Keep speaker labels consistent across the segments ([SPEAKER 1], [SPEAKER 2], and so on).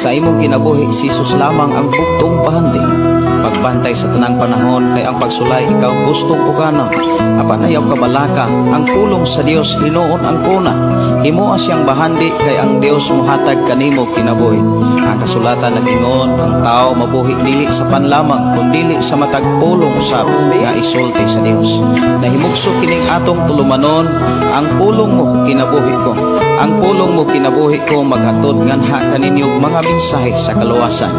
[SPEAKER 1] Sa imong kinabuhi, si Jesus lamang ang bugtong pahanding. Pagbantay sa tanang panahon, kay ang pagsulay ikaw gustong pukana. Apan ayaw kabalaka, ang pulong sa Dios hinuon ang kuna. Himuha siyang bahandi, kay ang Dios muhatag kanimo kinabuhi. Ang kasulatan nagingon, ang tao mabuhi dili sa panlamang, kundili sa matag pulong usab nga isulti sa Dios. Nahimugso kining atong tulumanon, ang pulong mo kinabuhi ko. Ang pulong mo kinabuhi ko, maghatod nganha kaninyong mga mensahe sa kaluwasan,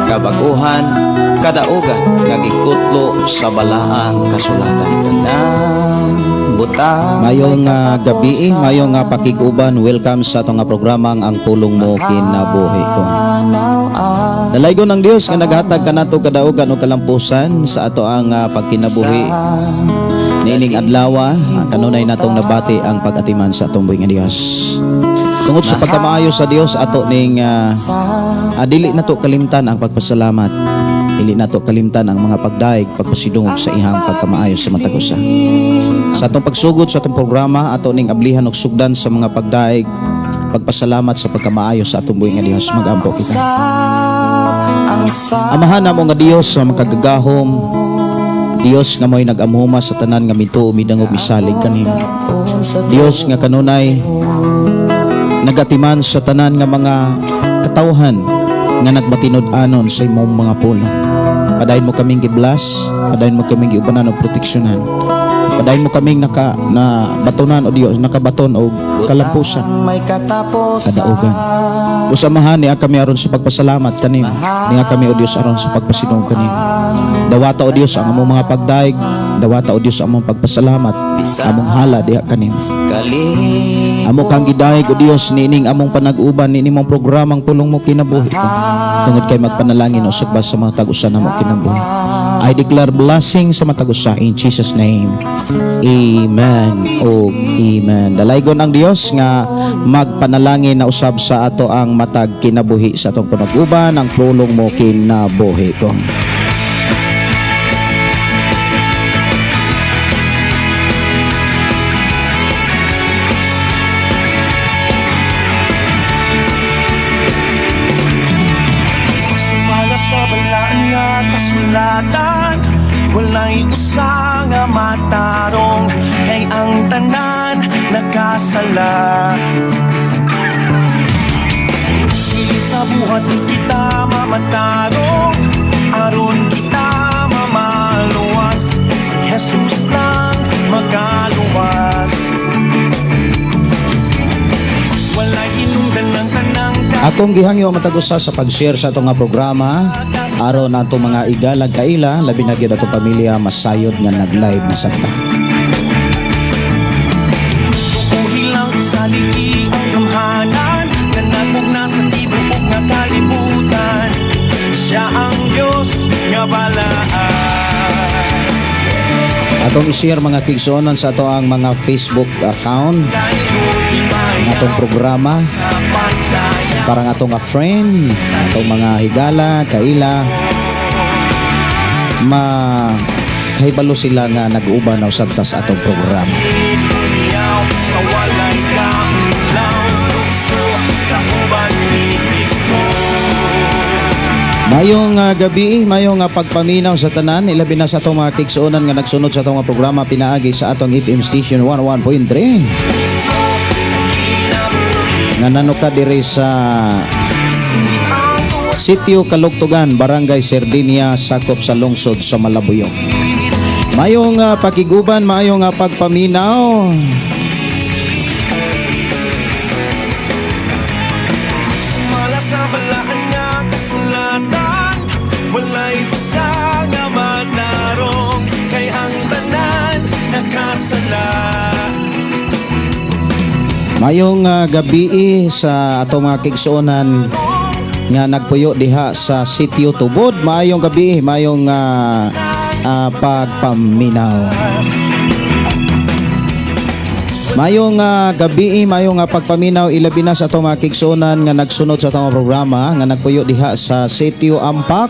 [SPEAKER 1] kabaguhan, kadaugan, nga gikutlo sa balaang kasulatan. Tanang butang.
[SPEAKER 2] Mayong gabi, mayong pakiguban. Welcome sa atong programang ang pulong mo kinabuhi ko. Dalaygon ng Dios nga naghatag kanato kadaugan o kalampusan sa ato ang pagkinabuhi. Niining adlaw, kanunay natong nabati ang pag-atiman sa atong buhing Dios. Tungod sa pagkamaayo sa Dios ato ning dili nato kalimtan ang pagpasalamat. Dili nato kalimtan ang mga pagdaig, pagpasidungog sa ihang pagkamaayo sa matag usa. Sa atong pagsugod sa atong programa ato ning ablihan og sugdan sa mga pagdaig, pagpasalamat sa pagkamaayo sa atong buhing Dios. Magampo kita. Amahan namo nga Dios sa makagagahom, Dios nga mo'y nag-amhuma sa tanan nga mituo midangog misalig kanimo. Dios nga kanunay nagatiman sa tanan nga mga katawhan nga nagmatinud-anon sa imong mga pulong. Padayon mo kaming giblas, padayon mo kaming giubanan og proteksyonan. Padayon mo kaming batunan o Dios, nakabaton o kalampusan, kadaugan. Usamahan niya kami aron sa pagpasalamat kanimo. Niya kami o Dios aron sa pagpasinong kanimo. Dawata o Dios ang among mga pagdaig, dawata o Dios ang among pagpasalamat, among hala diha kanimo. Amo kang gidaig o Dios niining among panag-uban niining mong programang pulong mo kinabuhi ko. Tungod kay magpanalangin usag ba sa mga tag-usa namo kinabuhi. I declare blessing sa matagusa in Jesus name. Amen o amen. Dalaygon ang Dios nga magpanalangin na usab sa ato ang matag kinabuhi sa atong panag-uban ang pulong mo kinabuhi ko.
[SPEAKER 3] Walay usa nga matarong, kay ang tanan nakasala. Dili sa buhat kita mamatarong, aron kita mamaluwas. Si Jesus lang magaluwas. Walay hinungdan ng tanang
[SPEAKER 2] Akong gihangyo matagusa sa pag-share sa atong nga programa aron nato mga igalag kaila labi na gyud atong pamilya masayod nga nag-live na santa.
[SPEAKER 3] Hilang sa ligi ang gamhanan na nagmugna sa tibuok nga kalibutan. Siya ang Diyos nga balaan.
[SPEAKER 2] Atong i-share mga kigsuonan sa ato ang mga Facebook account ng atong programa para nga atong friend, atong mga higala, kaila kahibalo sila nga nag-uban na usab ta sa atong programa.
[SPEAKER 3] Sa walay kaulaw, lukso, kauban ni Kristo.
[SPEAKER 2] Mayong gabi, mayong pagpaminaw sa tanan, ilabi na sa atong mga kigsuonan nga nagsunod sa atong programa pinaagi sa atong FM station 101.3. Nga nanuka diri sa Sitio Kalugtugan, Barangay Sardinia, sakop sa lungsod sa Malabuyong. Mayong pakiguban, mayong pagpaminaw.
[SPEAKER 3] Mala sa balaan nga kasulatan, walay usa nga matarong, kay ang tanan nakasala.
[SPEAKER 2] Mayong gabi sa atong mga kigsuonan nga nagpuyo diha sa Sitio Tubod. Mayong gabi, mayong pagpaminaw. Mayong gabi, mayong pagpaminaw ilabi na sa atong mga kigsuonan nga nagsunod sa atong programa nga nagpuyo diha sa Sitio Ampak,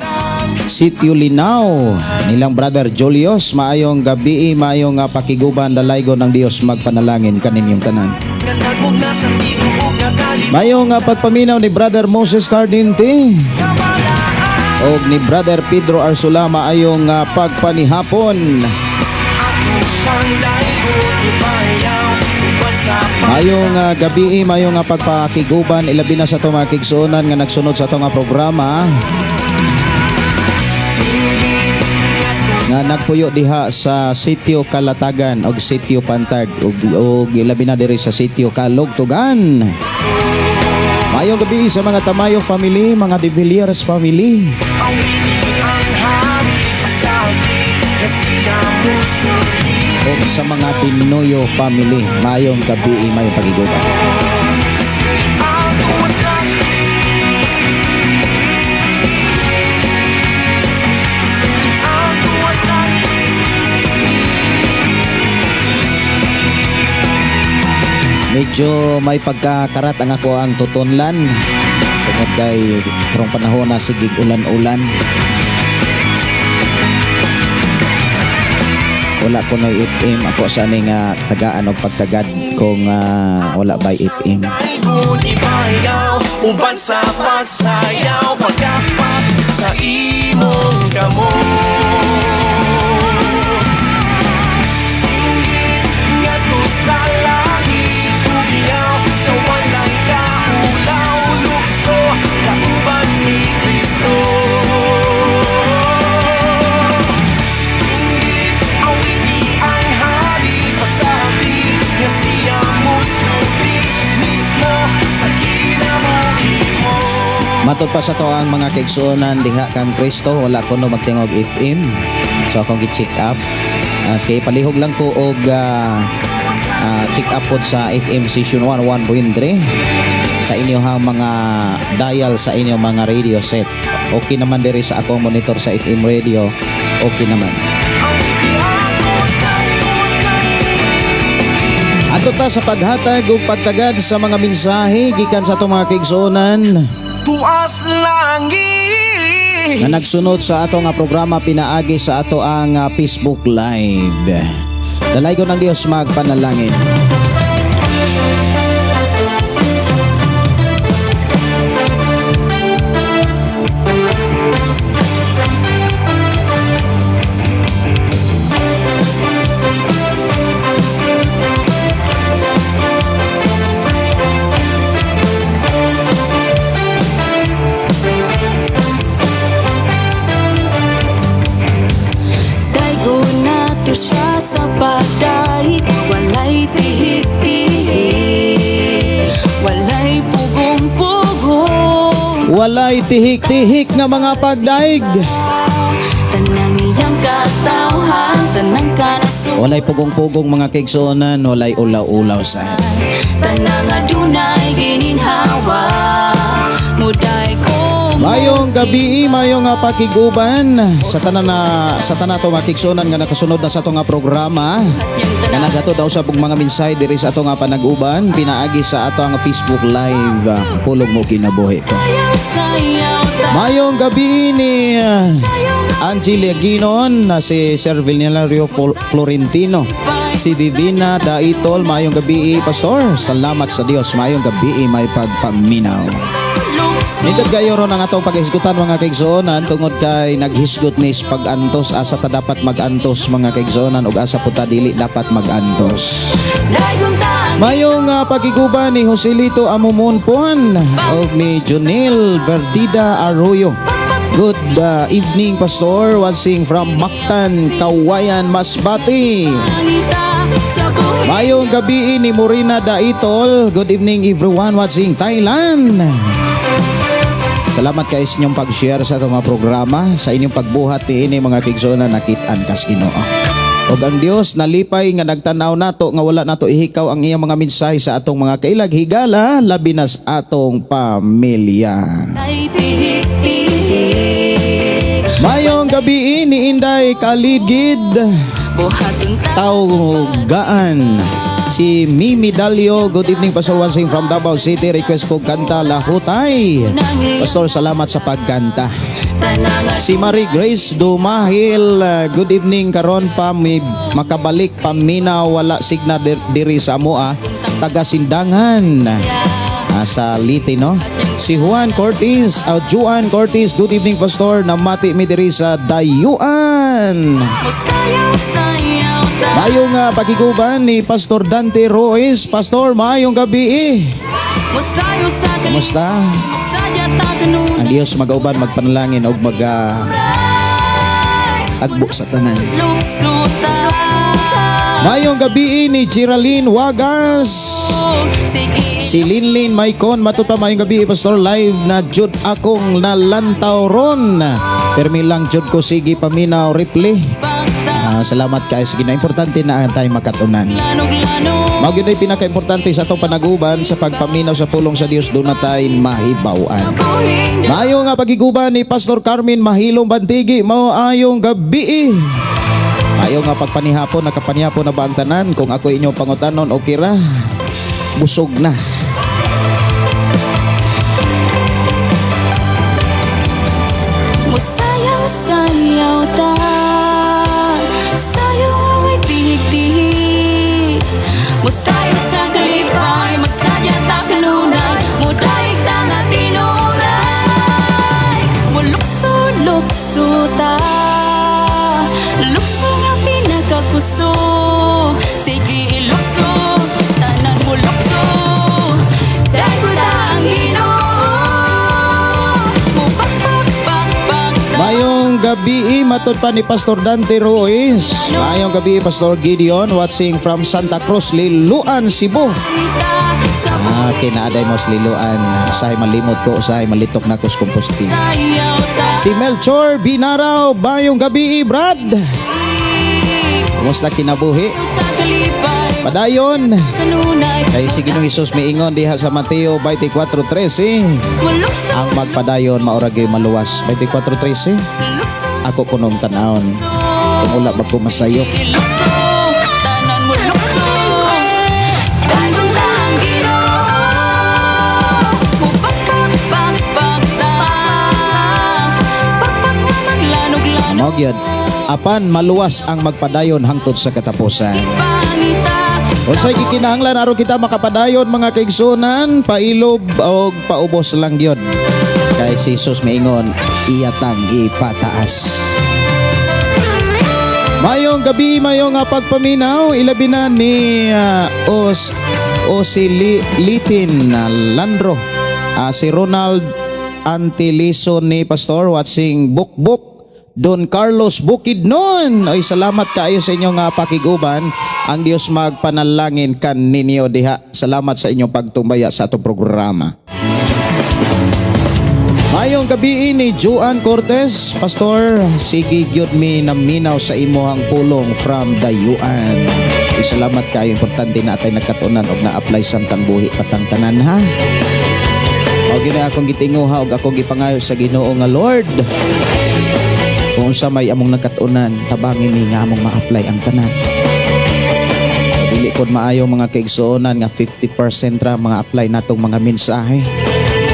[SPEAKER 2] Sitio Linao. Nilang brother Julius, maayong gabi, mayong pakiguban, dalaygon ng Dios magpanalangin kaninyong tanan.
[SPEAKER 3] nga nagmugna sa tinuog nga kalimot
[SPEAKER 2] Mayong pagpaminaw ni Brother Moses Cardinte
[SPEAKER 3] kabalaan.
[SPEAKER 2] o ni Brother Pedro Arsulama ayong pagpanihapon.
[SPEAKER 3] Ako siyang laygon ibayaw uban sa
[SPEAKER 2] Mayong gabi, mayong pagpakiguban, ilabi na sa itong mga kigsuonan nga nagsunod sa itong programa nga nagpuyo diha sa sitio Kalatagan o sitio Pantag o ilabi na diri sa sitio Kalugtugan. Mayong gabi sa mga Tamayo family, mga De Villiers family.
[SPEAKER 3] awitin ang hari pasabi na sinamusuli.
[SPEAKER 2] O sa mga Tinoyo family, mayong gabi, mayong pagiguban.
[SPEAKER 3] Ako was lucky. Ako was lucky.
[SPEAKER 2] Medyo may pagkakarat ang ako ang tutunlan tungod kay karong panahon na sigig ulan-ulan. Wala ko no FM ako sa ani nga tagaan og pagtagad kung wala by FM.
[SPEAKER 3] Laygon ibayaw uban sa pagsayaw pagkapat sa imong kamot. Singgit ngadto sa langit tugiyaw sa walay kaulaw lukso kauban ni Kristo. Singgit awit ni ang hari pasabi nga siya musuli mismo sa kinabuhi mo.
[SPEAKER 2] Matod pa sa to ang mga kaigsuonan diha kang Kristo, wala ko no magtingog FM. So akong gi-check up. Okay, palihog lang ko og check up pod sa FM station 101.3 sa inyong mga dial sa inyong mga radio set. Okay naman diri sa akong monitor sa FM radio. Okay naman. Ato ta sa paghatag ug pagtagad sa mga mensahe gikan sa atong mga kaigsuonan
[SPEAKER 3] Tuas langit
[SPEAKER 2] na nagsunod sa ato nga programa pinaagi sa ato ang Facebook Live. Dalay ko ng Diyos magpanalangin.
[SPEAKER 4] Daigo na to siya sa baday, walay tihik-tihik, walay pugong-pugong.
[SPEAKER 2] Walay tihik-tihik nga mga pagdaig.
[SPEAKER 4] Tanang iyang katawhan, tanang kanasun.
[SPEAKER 2] Walay pugong-pugong mga kaigsuonan, walay ulaw-ulaw sa.
[SPEAKER 4] Tanang adunay gininhawa, muday kong
[SPEAKER 2] Mayong gabi, mayong pakiguban sa tanan to mga kaigsuonan nga nakasunod na sa ato nga programa. Nga nagato daw sa bug mga mensahe diri sa ato nga panag-uban, pinaagi sa ato nga Facebook Live. Pulong mo kinabuhi ko. Mayong gabi ni Angelia Ginon na si Sir Vilnellario Florentino, si Divina Daitol. Mayong gabi, Pastor. Salamat sa Dios. Mayong gabi, may pagpaminaw. Nindot kayo ron ang atong pag-hisgutan mga kaigsuonan tungod kay naghisgot nis pag-antos asa ta dapat mag-antos mga kaigsuonan ug asa puta dili dapat mag-antos. Mayong pagiguban ni Joselito Amumonpon ug ni Jonel Verdida Arroyo. Good evening, Pastor. Watching from Mactan, Kawayan, Masbate. Mayong gabi ni Morina Daitol. Good evening everyone watching Thailand. Salamat kayo sa inyong pag-share sa itong mga programa, sa inyong pagbuhat ni ini mga kaigsuonan nakitaan kas Ginoo. Og ang Dios nalipay nga nagtanaw nato nga wala nato ihikaw ang iyang mga mensahe sa atong mga kailag higala labi na sa atong pamilya. Mayong gabi ni Inday Kaligid Taugaan si Mimi Dalio. Good evening, Pastor Wansing from Davao City. Request ko kanta Lahutay. Pastor, salamat sa pagkanta. Si Marie Grace Dumahil, good evening karon pa may makabalik paminaw wala signa diri sa amoa. taga-Sindangan sa Liti, no? Si Juan Cortez, Juan Cortez, good evening Pastor, namati mi diri sa Dayuan.
[SPEAKER 4] Masayaw-sayaw ta.
[SPEAKER 2] Mayong pakiguban ni Pastor Dante Royce. Pastor, mayong gabi.
[SPEAKER 4] Masayaw sa
[SPEAKER 2] Kumusta?
[SPEAKER 4] Sadya ta kanunay.
[SPEAKER 2] Ang Dios magauban, magpanalangin o agbo sa tanan.
[SPEAKER 4] Lukso ta.
[SPEAKER 2] Mayong gabi ni Geraldine Wagas.
[SPEAKER 4] Sige.
[SPEAKER 2] Si Linlin Maicon, matut pa mayong gabi Pastor, live na jud akong nalantaw ron. Permi lang jud ko sige paminaw replay. Salamat kayo sige na importante na tayo makatunan.
[SPEAKER 4] Lanog-lanog.
[SPEAKER 2] Magyud ay pinaka-importante sa atong panag-uban sa pagpaminaw sa pulong sa Dios, doon na tayo mahibawan. Mayo nga pagiguban ni Pastor Carmen Mahilong Bantigi, mao ayong gabi. Mayo nga pagpanihapon, nakapanihapon na ba ang tanan? Kung ako inyong pangutanon, okay ra? Busog na.
[SPEAKER 4] Masayaw-sayaw ta. Sayaw away tihik-tihik. Masayaw sa kalipay. Magsadya ta kanunay. Mudaig ta nga tinuray. Mulukso-lukso ta. Lukso nga pinakakuso. Sige ilukso. Tanan mo lukso. Dahil ko na ang Ginoo. Mupakpak-pakpak ta.
[SPEAKER 2] Mayong gabi, matod pa ni Pastor Dante Royce. Mayong gabi, Pastor Gideon, watching from Santa Cruz, Liluan, Cebu. Kinaaday mo sa Liluan. Usahay malimot ko, usahay malitok na ko sa composting. Si Melchor Binaraw, mayong gabi, Brad. Kumusta kinabuhi? Padayon. Kay si Ginoong Hesus miingon diha sa Mateo 24:13. Ang magpadayon mauragay maluwas. 24:13. Ako kunong tanawon. Kung wala ba ko masayok. Magyod. Apan maluwas ang magpadayon hangtod sa katapusan. Unsay gikinahanglan aron kita makapadayon mga kaigsunan, pailob o paubos lang gyud. Kay si Jesus miingon, iyatang ipataas. Mayong gabi, mayong pagpaminaw, ilabi na ni Litin Landro. Si Ronald Antilison ni Pastor watching Bukbuk. Don Carlos Bukidnon, ay salamat kaayo sa inyong pakiguban. Ang Dios magpanalangin kan ninyo diha. Salamat sa inyong pagtumbaya sa atong programa. Mayong gabi ni Juan Cortez, Pastor, sige gyud mi naminaw sa imuhang pulong from Dayuan. Ay salamat kaayo, importante na atay nagkatunan og na-apply samtang buhi patang tanan ha. O gina akong gitinguha og akong gipangayo sa Ginoo nga Lord. Kung sa may among nagkatunan, tabangin mi nga among ma-apply ang tanan. Dili pod maayo mga kaigsuonan nga 50% ra mga apply natong mga mensahe.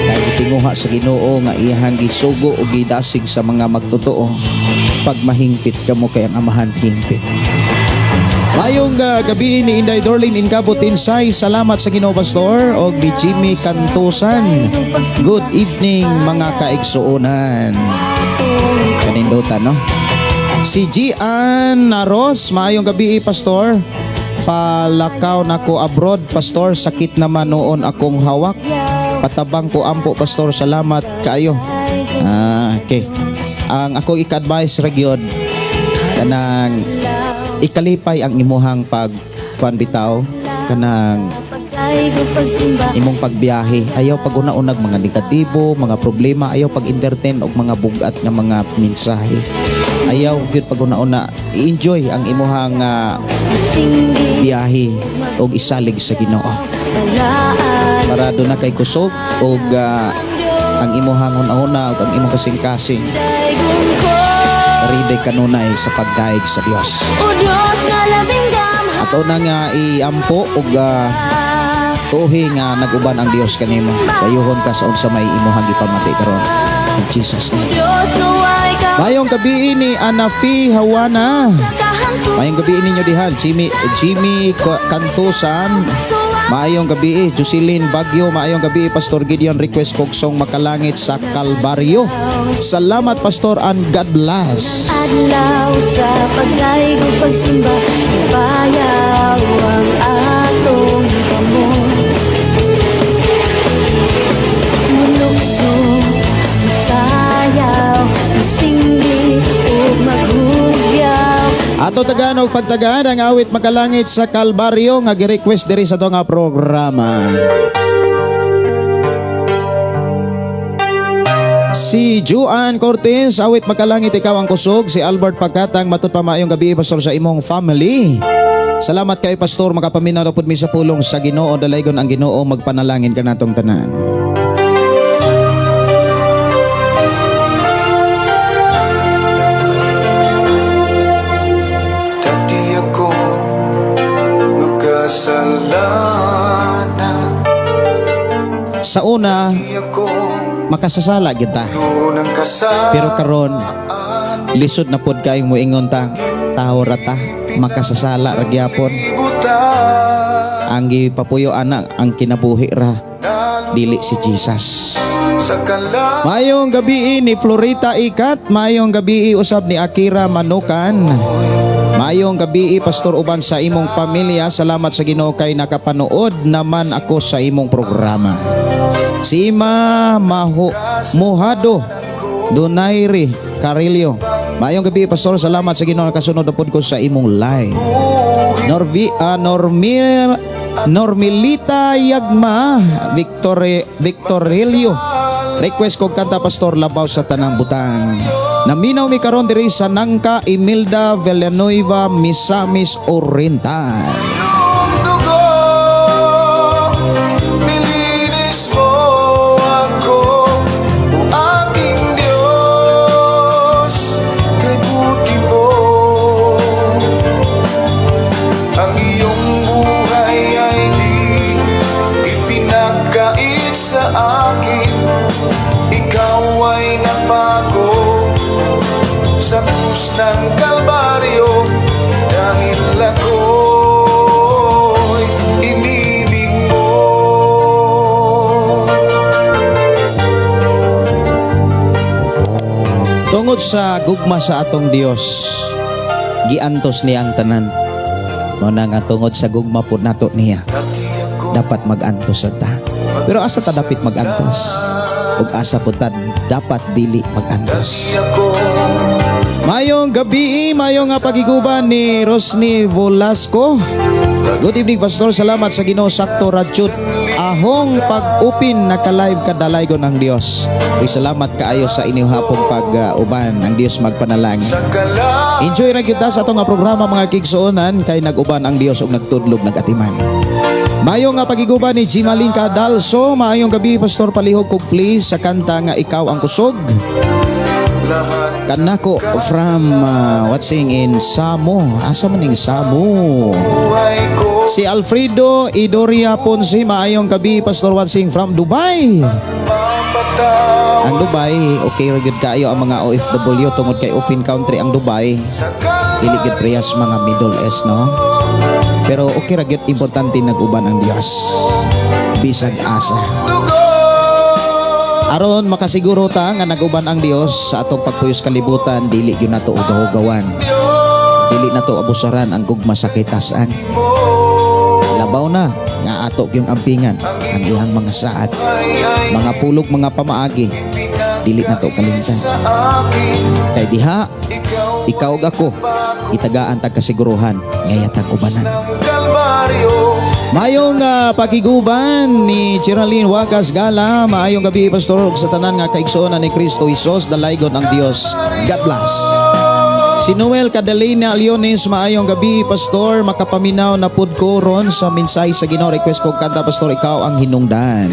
[SPEAKER 2] Kaya gitinguha sa Ginoo nga iyang gisugo o gidasig sa mga magtotoo. Pag mahingpit kamo kay ang amahan hingpit. Mayong gabi ni Inday Dorlin Inkabutin-say, salamat sa Ginoo Pastor og ni Jimmy Cantusan. Good evening mga kaigsuonan. Kanindutan, no? Si Gian Naros, maayong gabi Pastor. Palakaw na ko abroad Pastor, sakit naman noon akong hawak. Patabang ko ampo Pastor, salamat kaayo. Okay. Ang ako ika-advise ragyod kanang ikalipay ang imuhang pagkuan bitaw kanang imong pagbiyahe. Ayaw pag una-unag mga negatibo, mga problema, ayaw pag entertain og mga bugat nga mga mensahe. Ayaw gyud pag una-una i-enjoy ang imuhang biyahe og isalig sa Ginoo. Para do na kay kusog og ang imuhang una-una og ang imong kasing-kasing ready kanunay sa pagdaig sa Dios. Ato na nga iampo og tuhi nga naguban ang Dios kanimo. Dayuhon ka sa unsa may imuhang gipamati karon. In Jesus name. Mayong gabi ni Anafi Hawana. Mayong gabi ninyo dihan Jimmy Cantusan. Maayong gabi, Jocelyn Bagyo. Maayong gabi, Pastor Gideon. Request kog song Makalangit sa Kalbaryo. Salamat, Pastor, and God bless.
[SPEAKER 4] Adlaw sa pagdaig ug pagsimba, ipayaw ang atong kamot. Mulukso, musayaw, musinggit ug maghugyaw.
[SPEAKER 2] Ato Tagalog pagtagaan ang awit Makalangit sa Kalbaryo nga gi-request diri sa ato nga programa. Si Juan Cortez, awit Makalangit ikaw ang kusog. Si Albert Pagkatang, matut pa maayong gabi, Pastor, sa imong family. Salamat kay Pastor, makapaminaw na pud mi sa pulong sa Ginoo. Dalaygon ang Ginoo, magpanalangin ka natong tanan.
[SPEAKER 3] Dati ako magkasalanan.
[SPEAKER 2] Sa una,
[SPEAKER 3] Di ako
[SPEAKER 2] makasasala kita.
[SPEAKER 3] unang kasalanan.
[SPEAKER 2] Pero karon, lisod na pod kayong muingon ta, tao rata, makasasala ra gyapon. Ang gipapuyo anak, ang kinabuhi ra, dili si Jesus.
[SPEAKER 3] Sa kala
[SPEAKER 2] Mayong gabi ni Florita Ikat, mayong gabi usab ni Akira Manukan. Mayong gabi Pastor uban sa imong pamilya. Salamat sa Ginoo kay nakapanood naman ako sa imong programa. Si Ima Mohado Donaire Carillo. Mayong gabi Pastor, salamat sa Ginoo nakasunod na pod ko sa imong live. Normilita Yagma Victorelio. Request kong kanta Pastor labaw sa tanang butang. Naminaw mi karon diri sa Nangka Imelda Villanueva Misamis Oriental.
[SPEAKER 3] dugo, nilinis mo ako, o aking Diyos, kay buti mo. Ang iyong buhay ay di ipinagkait sa akin. Ikaw ay napago sa krus ng Kalbaryo dahil ako'y inibig mo.
[SPEAKER 2] Tungod sa gugma sa atong Dios, giantos niya ang tanan. Muna nga tungod sa gugma po nato niya, dapat mag-antos sa ta. Pero asa ta dapat mag-antos? Ug asa po ta dapat dili mag-antos. Mayong gabi, mayong nga pagiguban ni Rosny Velasco. Good evening Pastor, salamat sa Ginoo sakto radyot ahong pag-upin naka-live kadalaygon ang Dios. Uy, salamat kaayo sa inyong hapong pag-uban. Ang Dios magpanalangin. Enjoy ra kita sa atong nga programa mga kigsuonan kay nag-uban ang Dios ug nagtudlog nagatiman. Mayong nga pagiguban ni Jimalin Cadalso. Maayong gabi Pastor, palihog kog please sa kanta nga Ikaw ang Kusog. Kanako from watching in Samo. Asa man ning Samo? Si Alfredo Idoria Ponce. Maayong gabi Pastor, watching from Dubai. Ang Dubai, okay ra gyud kaayo ang mga OFW tungod kay open country ang Dubai. Dili gyud preyas mga Middle East, no? Pero okay ra gyud, importante nag-uban ang Dios. Bisag asa. Aron makasiguro ta nga nag-uban ang Dios sa atong pagpuyos kalibutan, dili gyud nato ugaw-ugawan. Dili nato abusaran ang gugma sa kitasan. Labaw na nga ato gyung ampingan ang iyang mga saad, mga pulog, mga pamaagi. Dili nato kalimtan. Kay diha ikaw ug ako itagaan tag kasiguruhan ngayatang ubanan. Maayong pagiguban ni Geraldine Wagas Gala. Maayong gabi Pastor ug sa tanan nga kaigsuonan ni Kristo Hesus, dalaygon ang Dios. God bless. Si Noel Cadalena Leones, maayong gabi Pastor, makapaminaw na pud ko ron sa mensahe sa Ginoo. Request ko kanta Pastor, ikaw ang hinungdan.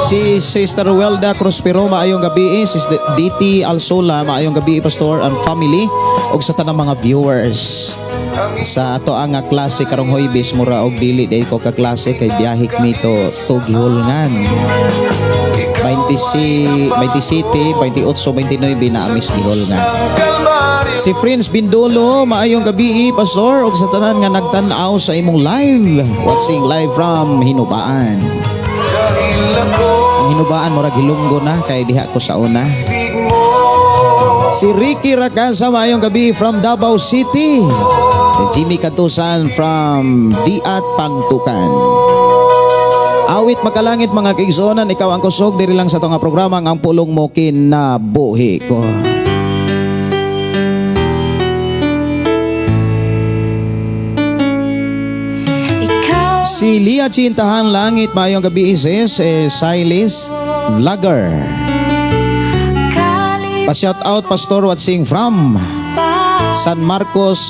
[SPEAKER 2] Si Sister Welda Crospero, maayong gabi. Si DT Alsola, maayong gabi Pastor and family ug sa tanang mga viewers. Sa ato ang klase karong Huwebes mura og dili day ko ka klase kay biyahik mi to gihulngan. 27, 28, 29 na amis gihol nga.
[SPEAKER 3] ng Kalbaryo.
[SPEAKER 2] Si Friends Bindolo, maayong gabi pastor og sa tanan nga nagtan-aw sa imong live. Watching live from Hinubaan.
[SPEAKER 3] Dahil ako
[SPEAKER 2] Ang Hinubaan murag hilunggo na kay diha ko sa una.
[SPEAKER 3] ibig mo.
[SPEAKER 2] Si Ricky Racasa, maayong gabi from Davao City. Si Jimmy Katusan from Diat Pantukan. Awit makalangit mga kaigsuonan, ikaw ang kusog diri lang sa tunga programa ang pulong mo kinabuhi ko.
[SPEAKER 4] Ikaw
[SPEAKER 2] Si Lia Chintahan Langit, maayong gabi sis, Silas Vlogger. Pa-shout out Pastor watching from San Marcos,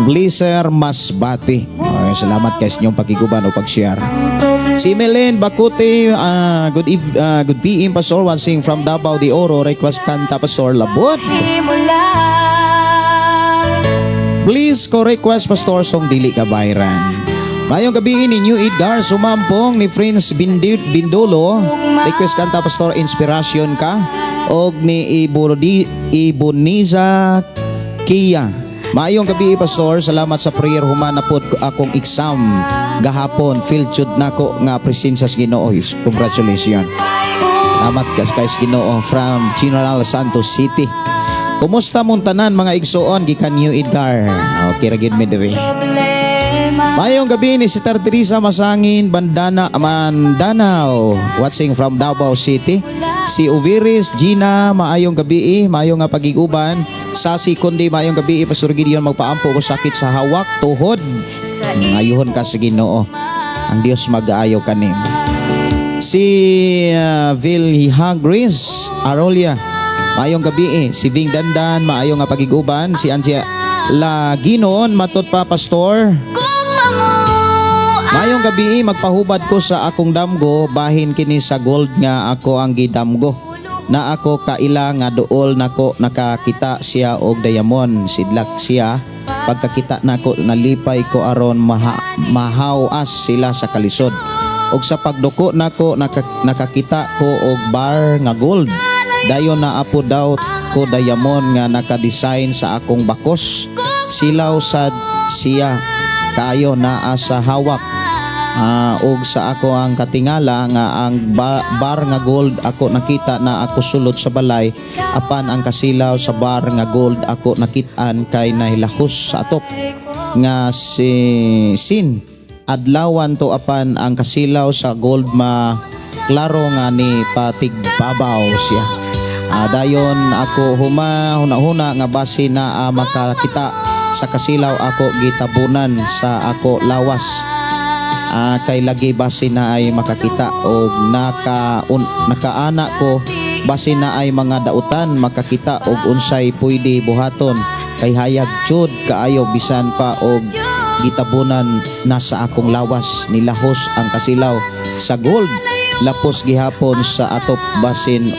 [SPEAKER 2] Blizzard, Masbate. Okay, salamat kay sa inyong pagiguban o pag-share. Si Melen Bakuti, good PM Pastor watching from Davao de Oro, request kanta Pastor Labot. Please ko request Pastor song Dili Kabayran. Mayong gabi ni New Edgar sumampong ni Friends Bindolo, request kanta Pastor Inspiration ka og ni Iboniza Kia. Mayong gabi Pastor, salamat sa prayer humana pod akong exam gahapon, field jud nako nga presensya sa Ginoo. Congratulations. Salamat kay Ginoo from General Santos City. Kumusta mong tanan mga igsoon gikan New Edgar? Okay ra gid mi diri. Mayong gabi ni Sister Teresa Masangin Mandanao, watching from Davao City. Si Uviris Gina, maayong gabi, maayong nga pagiguban. Sasi kundi maayong gabi, Pastor Gideon, magpaampo ko sakit sa hawak tuhod. Ayuhon ka sa Ginoo. Ang Dios mag-aayo kanim. Si Vilhagris Arolia, maayong gabi. Si Ving Dandan, maayong nga pagiguban. Si Angia Laginon, matot pa Pastor. Mayong gabi magpahubad ko sa akong damgo, bahin kini sa gold nga ako ang gidamgo. Na ako kaila nga duol nako nakakita siya og diamond, sidlak siya. Pagkakita nako nalipay ko aron mahawas sila sa kalisod. Og sa pagduko nako nakakita ko og bar nga gold. Dayon na apo daw ko diamond nga naka-design sa akong bakos. Silaw sad siya kayo naa sa hawak. Og sa ako ang katingala nga ang bar nga gold ako nakita na ako sulod sa balay, apan ang kasilaw sa bar nga gold ako nakitaan kay nahilahos sa atop nga si sin adlawan to, apan ang kasilaw sa gold klaro nga ni patigbabaw siya. Dayon ako huna nga base na makakita sa kasilaw ako gitabunan sa ako lawas. Kay lagi base na ay makakita og nakaana ko base na ay mga dautan makakita og unsay pwede buhaton kay hayag jud kaayo bisan pa og gitabunan na sa akong lawas, nilahos ang kasilaw sa gold lapos gihapon sa atop basin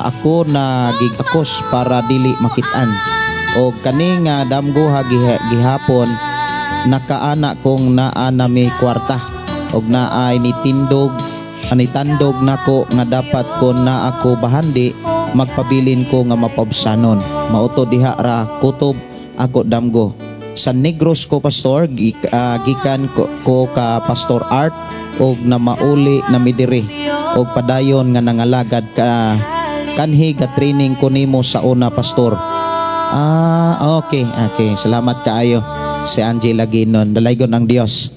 [SPEAKER 2] ako na gigakos para dili makitaan og kaning damgo gihapon nakaana kong naa na may kwarta og naay nitandog nako nga dapat ko na ako bahandi magpabilin ko nga mapabsanon mauto diha ra kutob ako damgo sa Negros ko Pastor gikan ko ka Pastor Art og na mauli na midiri og padayon nga nangalagad ka kanhi ga training ko nimo sa una Pastor. Okay salamat kaayo. Si Angela Ginon, dalaygon ang Dios.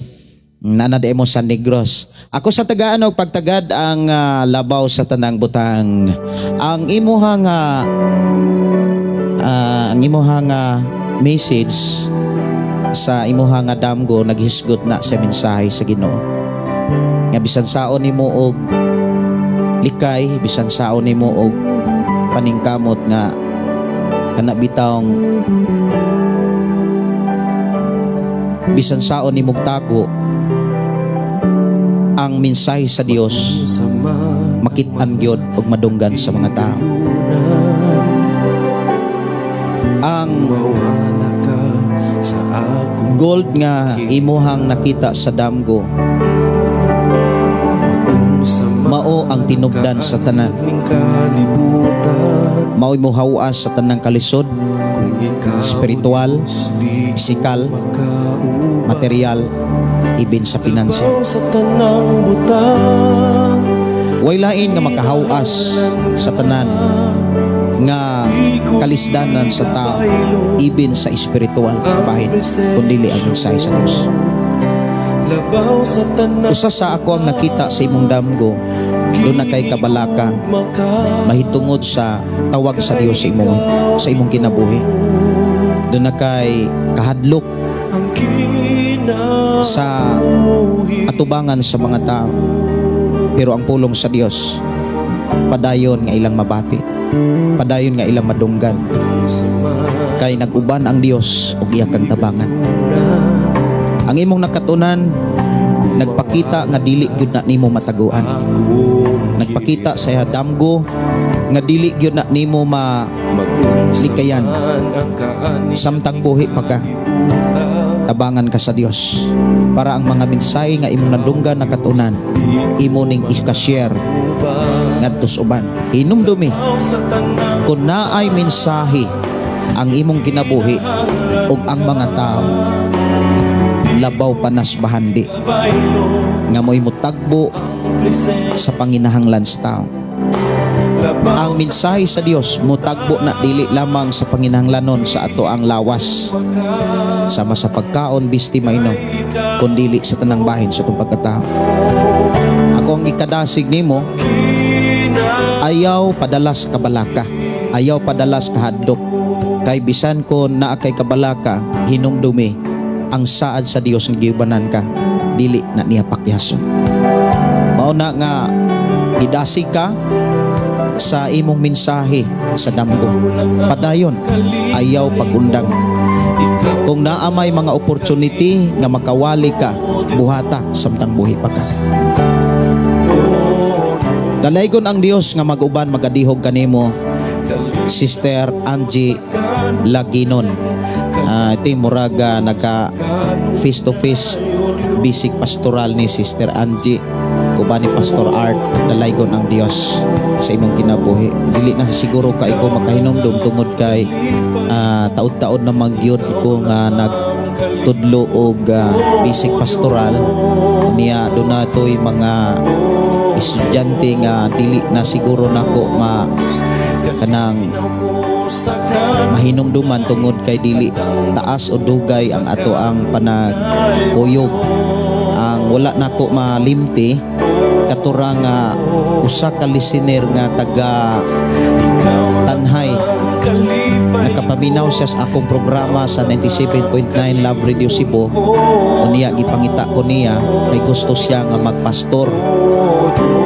[SPEAKER 2] Nanade mo sa Negros. Ako sa tagaan og pagtagad ang labaw sa tanang butang. Ang imuhang message sa imuhang damgo naghisgot na sa mensahe sa Ginoo. Nga bisan saon nimo og likay, bisan saon nimo og paningkamot nga kana bitawng bisan saon ni mugtago ang mensahe sa Dios makit-an gyud og madunggan sa mga tao. Ang gold nga imuhang nakita sa damgo mao ang tinubdan sa tanan. Mao'y muhawas sa tanang kalisod, spiritual, pisikal, material, ibin sa pinansyal. Way lain nga makahawas sa tanan nga kalisdanan sa tao, ibin sa espiritual nga bahin, kundi ang mensahe sa Dios. Usa sa ako ang nakita sa imong damgo, doon na kay kabalaka, mahitungod sa tawag sa Dios sa imong kinabuhi. Doon na kay kahadlok sa atubangan sa mga tao. Pero ang pulong sa Dios, padayon nga ilang mabati, padayon nga ilang madunggan, kay nag-uban ang Dios ug iya kang tabangan. Ang imong nakatunan, nagpakita nga dili gyud na nimo mataguan. Nagpakita sa damgo nga dili gyud na nimo malikayan. Samtang buhi pa ka, tabangan ka sa Dios para ang mga mensahe nga imong nadunggan nakatunan, imo ning i-share ngadto sa uban. Hinumdumi kung naay mensahe ang imong kinabuhi ug ang mga tao labaw panas bahandi nga mo'y mutagbo sa panginahanglan sa tao. Ang mensahe sa Dios mutagbo na dili lamang sa panginahanglanon sa ato ang lawas sama sa pagkaon bisti mainom, kundili sa tanang bahin sa itong pagkatao. Ako ang ikadasig nimo, ayaw padalas kabalaka, ayaw padalas kahadlok, kay bisan ko naa kay kabalaka, hinumdumi ang saad sa Dios nga giubanan ka, dili na niya pakyason. Mao na nga idasig ka sa imong mensahe sa damgo, padayon, ayaw pagundang. Kung naa may mga opportunity nga makawali ka, buhata samtang buhi pa ka. Dalaygon ang Dios nga mag-uban magadihog kanimo, Sister Angie Laginon. Ito yung muraga naka face to face basic pastoral ni Sister Angie uban ni Pastor Art. Dalaygon ang Dios sa imong kinabuhi. Dili na siguro ka ikaw makahinomdom tungod kay taud-taud na magyud ko nga nagtudlo og basic pastoral niya. Doon na to'y mga estudyante nga dili na siguro nako kanang mahinumduman tungod kay dili taas o dugay ang ato ang panagkuyog. Ang wala nako malimti katura nga usa ka listener nga taga Tanhay, nakapaminaw siya sa akong programa sa 97.9 Love Radio Cebu. Unya gipangita ko niya kay gusto siya nga magpastor.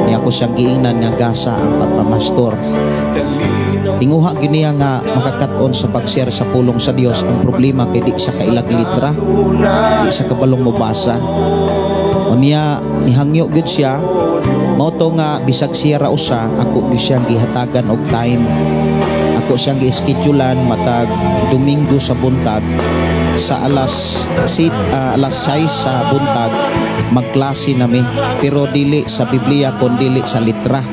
[SPEAKER 2] Niya ko siyang giingnan nga gasa ang pagpamastor. Tinguha giniya nga makakaton sa pag-share sa pulong sa Dios. Ang problema kay di sa kailag litra, di sa kabalong mabasa. Unya nihangyo gud siya. Mao to nga bisag siya ra usa, ako gyud siyang gihatagan og time. Ako siyang gi-schedulean matag Domingo sa buntag sa alas 6 sa buntag magklase nami, pero dili sa Biblia kun dili sa litra.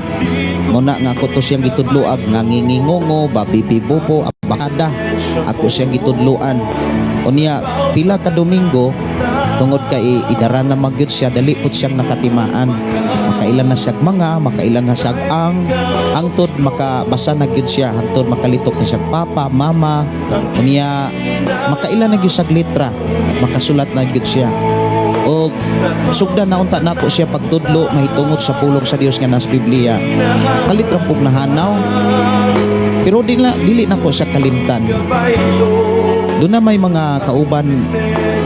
[SPEAKER 2] Muna nga ako to siyang gitudloag nga ngingingongo, babibibobo, abakada. Ako siyang gitudloan. Unya pila ka Domingo tungod kay idara na magyud siya, dali pud siyang nakatimaan. Makailan na siya makailan na siya angtod makabasa na gyud siya, hangtod makalitok na siya papa, mama. Unya makailan na gyud siya litra, makasulat na gyud siya. O sugdan na unta nako siya pagtudlo mahitungod sa pulong sa Dios nga nas Biblia. Kalit ra pug nahanaw. Pero dili nako siya kalimtan. Doon na may mga kauban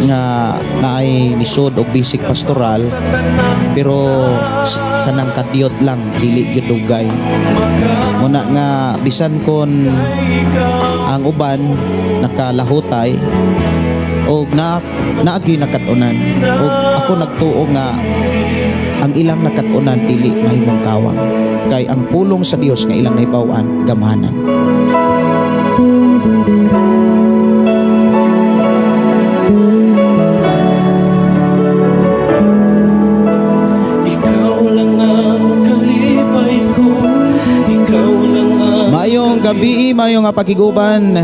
[SPEAKER 2] nga naay nisod og basic pastoral, pero kanang kadiyot lang, dili gyud dugay. Muna nga bisan kon ang uban nakalahutay og naagi nakatunan, og ako nagtuo nga ang ilang nakatunan dili mahimong kawang, kay ang pulong sa Dios nga ilang nahibaw-an gamahanan. mayo nga pakiguban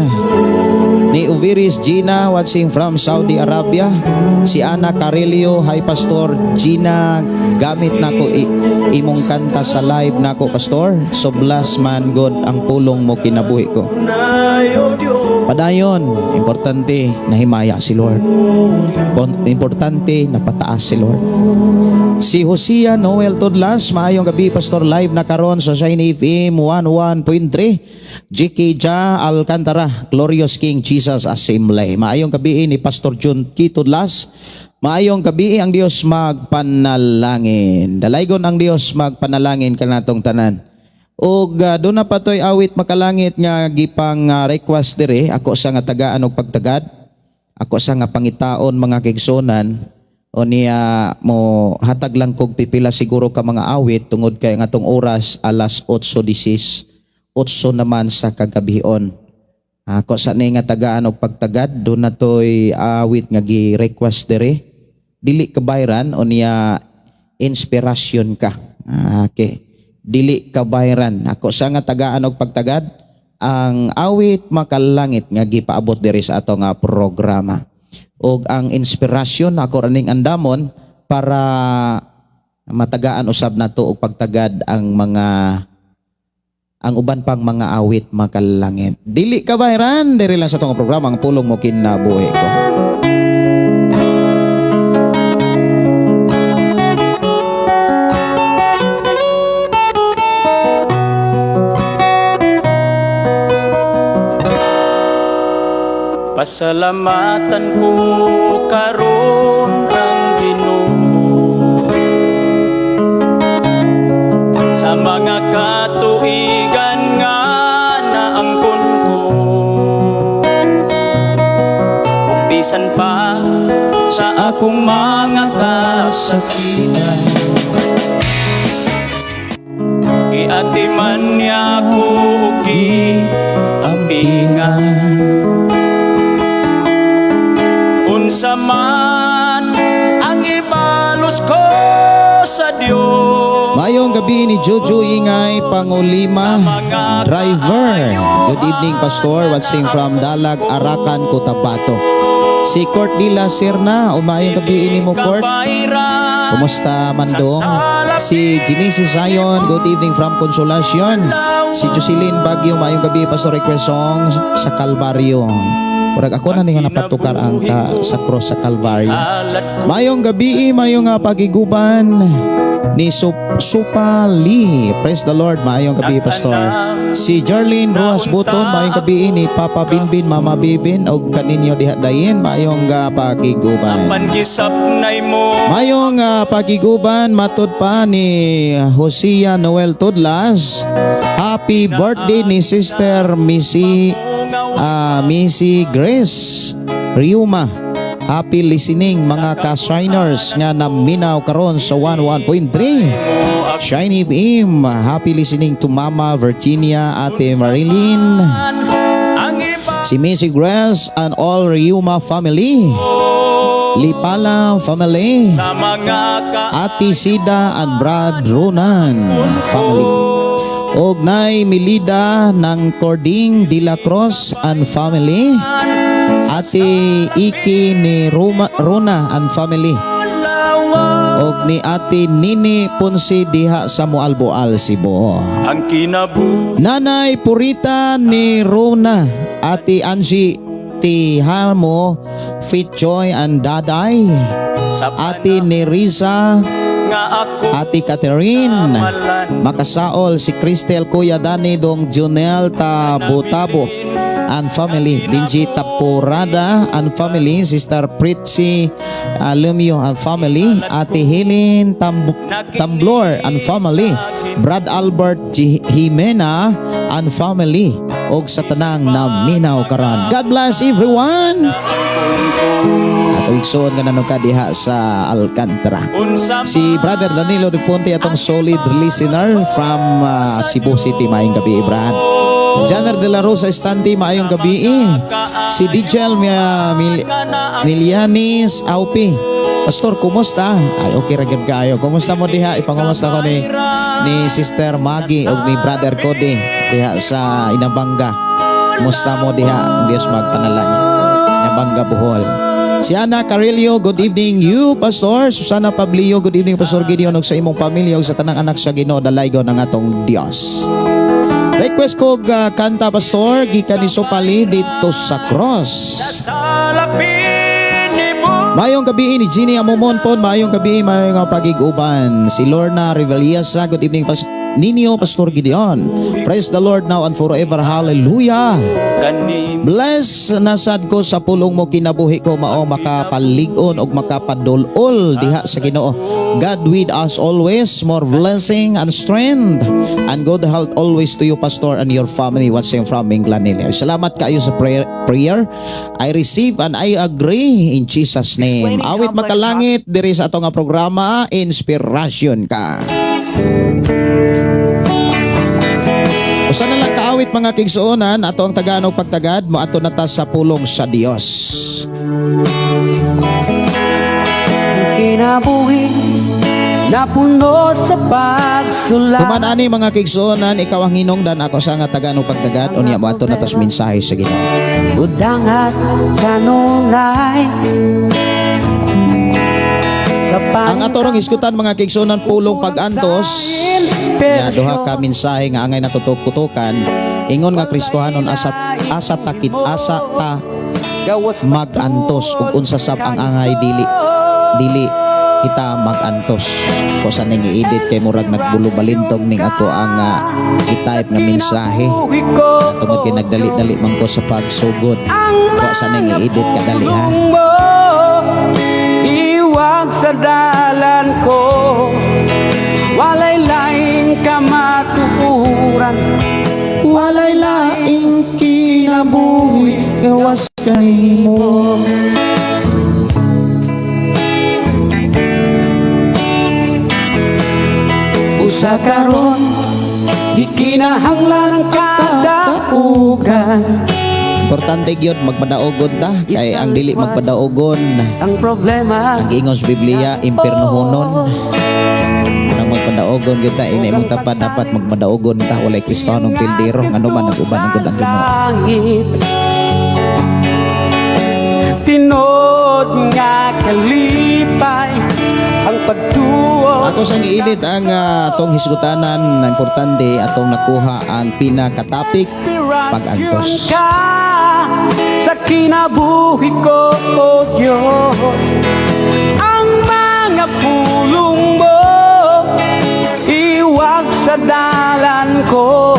[SPEAKER 2] ni Uviris Gina watching from Saudi Arabia. Si Ana Carelio, hi Pastor Gina, gamit nako imong kanta sa live nako Pastor. So bless man God ang pulong mo kinabuhi ko. Padayon, importante na himaya si Lord. Importante na pataas si Lord. Si Hosea Noel Tudlas, maayong gabi Pastor, live na karon sa Shiny FM 101.3. GK Ja Alcantara, Glorious King Jesus Assembly. Maayong gabi ni Pastor John K. Tudlas. Maayong gabi ang Dios magpanalangin. Dalaygon ang Dios magpanalangin kanatong tanan. Og doon na patoy awit makalangit nga gipang request dire ako sa nga tagaan og pagtagad. Ako sa nga pangitaon mga kigsonan o niya mo hatag lang kog pipila siguro ka mga awit tungod kay nga tong oras alas 8:16. 8 naman sa kagabihon. Ako sa ni nga tagaan og pagtagad doon na toy awit nga gi-request dire. Dili ka bayran o niya inspirasyon ka. Okay. Dili kabayran. Ako sa nga tagaan og pagtagad ang awit makalangit nga gipaabot diri sa ato nga programa. Og ang inspirasyon ako raning andamon para matagaan usab nato og pagtagad ang uban pang mga awit makalangit. Dili kabayran diri lang sa ato nga programa ang pulong mo kinabuhi ko.
[SPEAKER 5] Pasalamatan ko karon ang Ginoo sa mga katuigan nga naangkon ko. Ug bisan pa sa akong mga kasakitan, giatiman niya ko ug giampingan. Unsa man ang ibalos ko sa Dios.
[SPEAKER 2] Mayong gabi ni Jojo Ingay Pangulima, driver. Good evening Pastor, watching from Dalag, Arakan, Cotabato. Si Court Dila Serna, umayong gabi ini mo Court. Kumusta Mandong? Si Genesis Zion, good evening from Consolacion. Si Jocelyn Baguio, umayong gabi Pastor, request song sa Calvario. Murag ako na nga napatukar ang sa cross sa Calvario. Mayong gabi, mayong pagiguban ni Supali. Praise the Lord. Mayong gabi, Pastor. Si Jarlene Rojas Buton, mayong gabi ni Papa Binbin, Mama Bibin, o kaninyo dihadayin. Mayong pagiguban. Mayong pagiguban, matod pa ni Hosea Noel Tudlas. Happy birthday ni Sister Missy Grace Riuma. Happy listening mga ka-shiners nga naminaw karon sa 101.3 Shiny FM. Happy listening to Mama Virginia, Ate Marilyn, si Missy Grace and all Riuma family, Lipala family, Ate Sida and Brad Ronan family. Og nay Milida ng Cording de la Cruz and family, Ate Iki ni Rona and family, og ni Ate Nini Ponce diha sa Mualboal, Cebu.
[SPEAKER 5] Ang kinabu
[SPEAKER 2] Nanay Purita ni Rona, Ate Angie Tihamo, Fit Joy and Daday, Ate Nerisa, Ate Catherine Makasaol, si Cristel, Kuya Dani Dong Junel Tabo and family, Benji Tapurada and family, Sister Pritzi Lumio and family, Ate Helen Tamblor and family, Brad Albert Jimena and family, og sa tanang na minaw karon. God bless everyone. Igsoon nga nanong kadiha sa Alcantara. Si Brother Danilo de Ponte atong solid listener from Cebu City. Maayong gabi, Brad. Janer de la Rosa Estante, maayong gabi. Si Dijel Milianis Aupi, Pastor, kumusta? Ay, okay ra gyud kaayo. Kumusta mo diha? Ipangumusta ko ni Sister Maggie o ni Brother Cody diha sa Inabanga. Kumusta mo diha? Ang Dios magpanalangin. Inabanga, Bohol. Si Ana Carillo, good evening you, Pastor. Susana Pablio, good evening, Pastor Gideon, ug sa imong pamilya ug sa tanang anak sa Ginoo, dalaygon ang atong Dios. Request ko kanta, Pastor, gikan ni Sopali dito sa cross.
[SPEAKER 5] Salapin ni mo.
[SPEAKER 2] Mayong gabi ni Ginny Amomon po, mayong gabi, mayong pagiguban. Si Lorna Revaliasa, good evening, Ninyo, Pastor Gideon. Praise the Lord now and forever. Hallelujah.
[SPEAKER 5] Kanim
[SPEAKER 2] Bless nasad ko sa pulong mo, kinabuhi ko mao makapaligon og makapadulol diha sa Ginoo. God with us always, more blessing and strength and good health always to you, Pastor, and your family watching from England. Salamat kayo sa prayer. I receive and I agree in Jesus name. Awit makalangit diri sa atong nga programa, Inspiration Ka. Usa na lang kaawit mga kigsuonan, ato ang Tagalog pagtagad mo ato nata sa pulong sa Dios.
[SPEAKER 6] Kinabuhi na puno sa pagsulat.
[SPEAKER 2] Tuman ani mga kigsuonan, ikaw ang hinungdan, ako sa nga Tagalog pagtagad unya mo ato natas mensahe sa Ginoo.
[SPEAKER 6] Budang at kanunay sa
[SPEAKER 2] Ang atorong iskutan mga kigsuonan, pulong pag-antos. Ya duha ka mensahe nga angay natutukutukan, ingon nga Kristohanon asa ta mag-antos ug unsa sab ang angay dili kita mag-antos. Ko sa ning i-edit kay murag nagbulo balintong ning ako ang i-type nga mensahe. Tungod kay nagdali-dali man ko sa pagsugod. Ko sa ning i-edit kadali ha.
[SPEAKER 6] Iwag sa dalan ko, walay laing kamatukuran.
[SPEAKER 2] Walay laing kinabuhi, gawas kanimo.
[SPEAKER 6] Usa karon di kinahanglan kadaugan.
[SPEAKER 2] Importante gyud magpadaogon ta kay ang dili magpadaogon
[SPEAKER 6] Ang problema
[SPEAKER 2] giingon sa Biblia impiernohonon. Nang magpadaogon gyud ta ina mo tapad dapat magpadaogon ta walay Kristohanong pildero ngano man naguban ang gud ang Ginoo.
[SPEAKER 6] langit. Tinod nga kalipay ang pagtuo.
[SPEAKER 2] Ako sa giinit ang atong hisgutanan na importante atong nakuha ang pinaka-topic pag-antos.
[SPEAKER 6] Ka sa kinabuhi ko, O Diyos, ang mga pulong mo iwag sa dalan ko,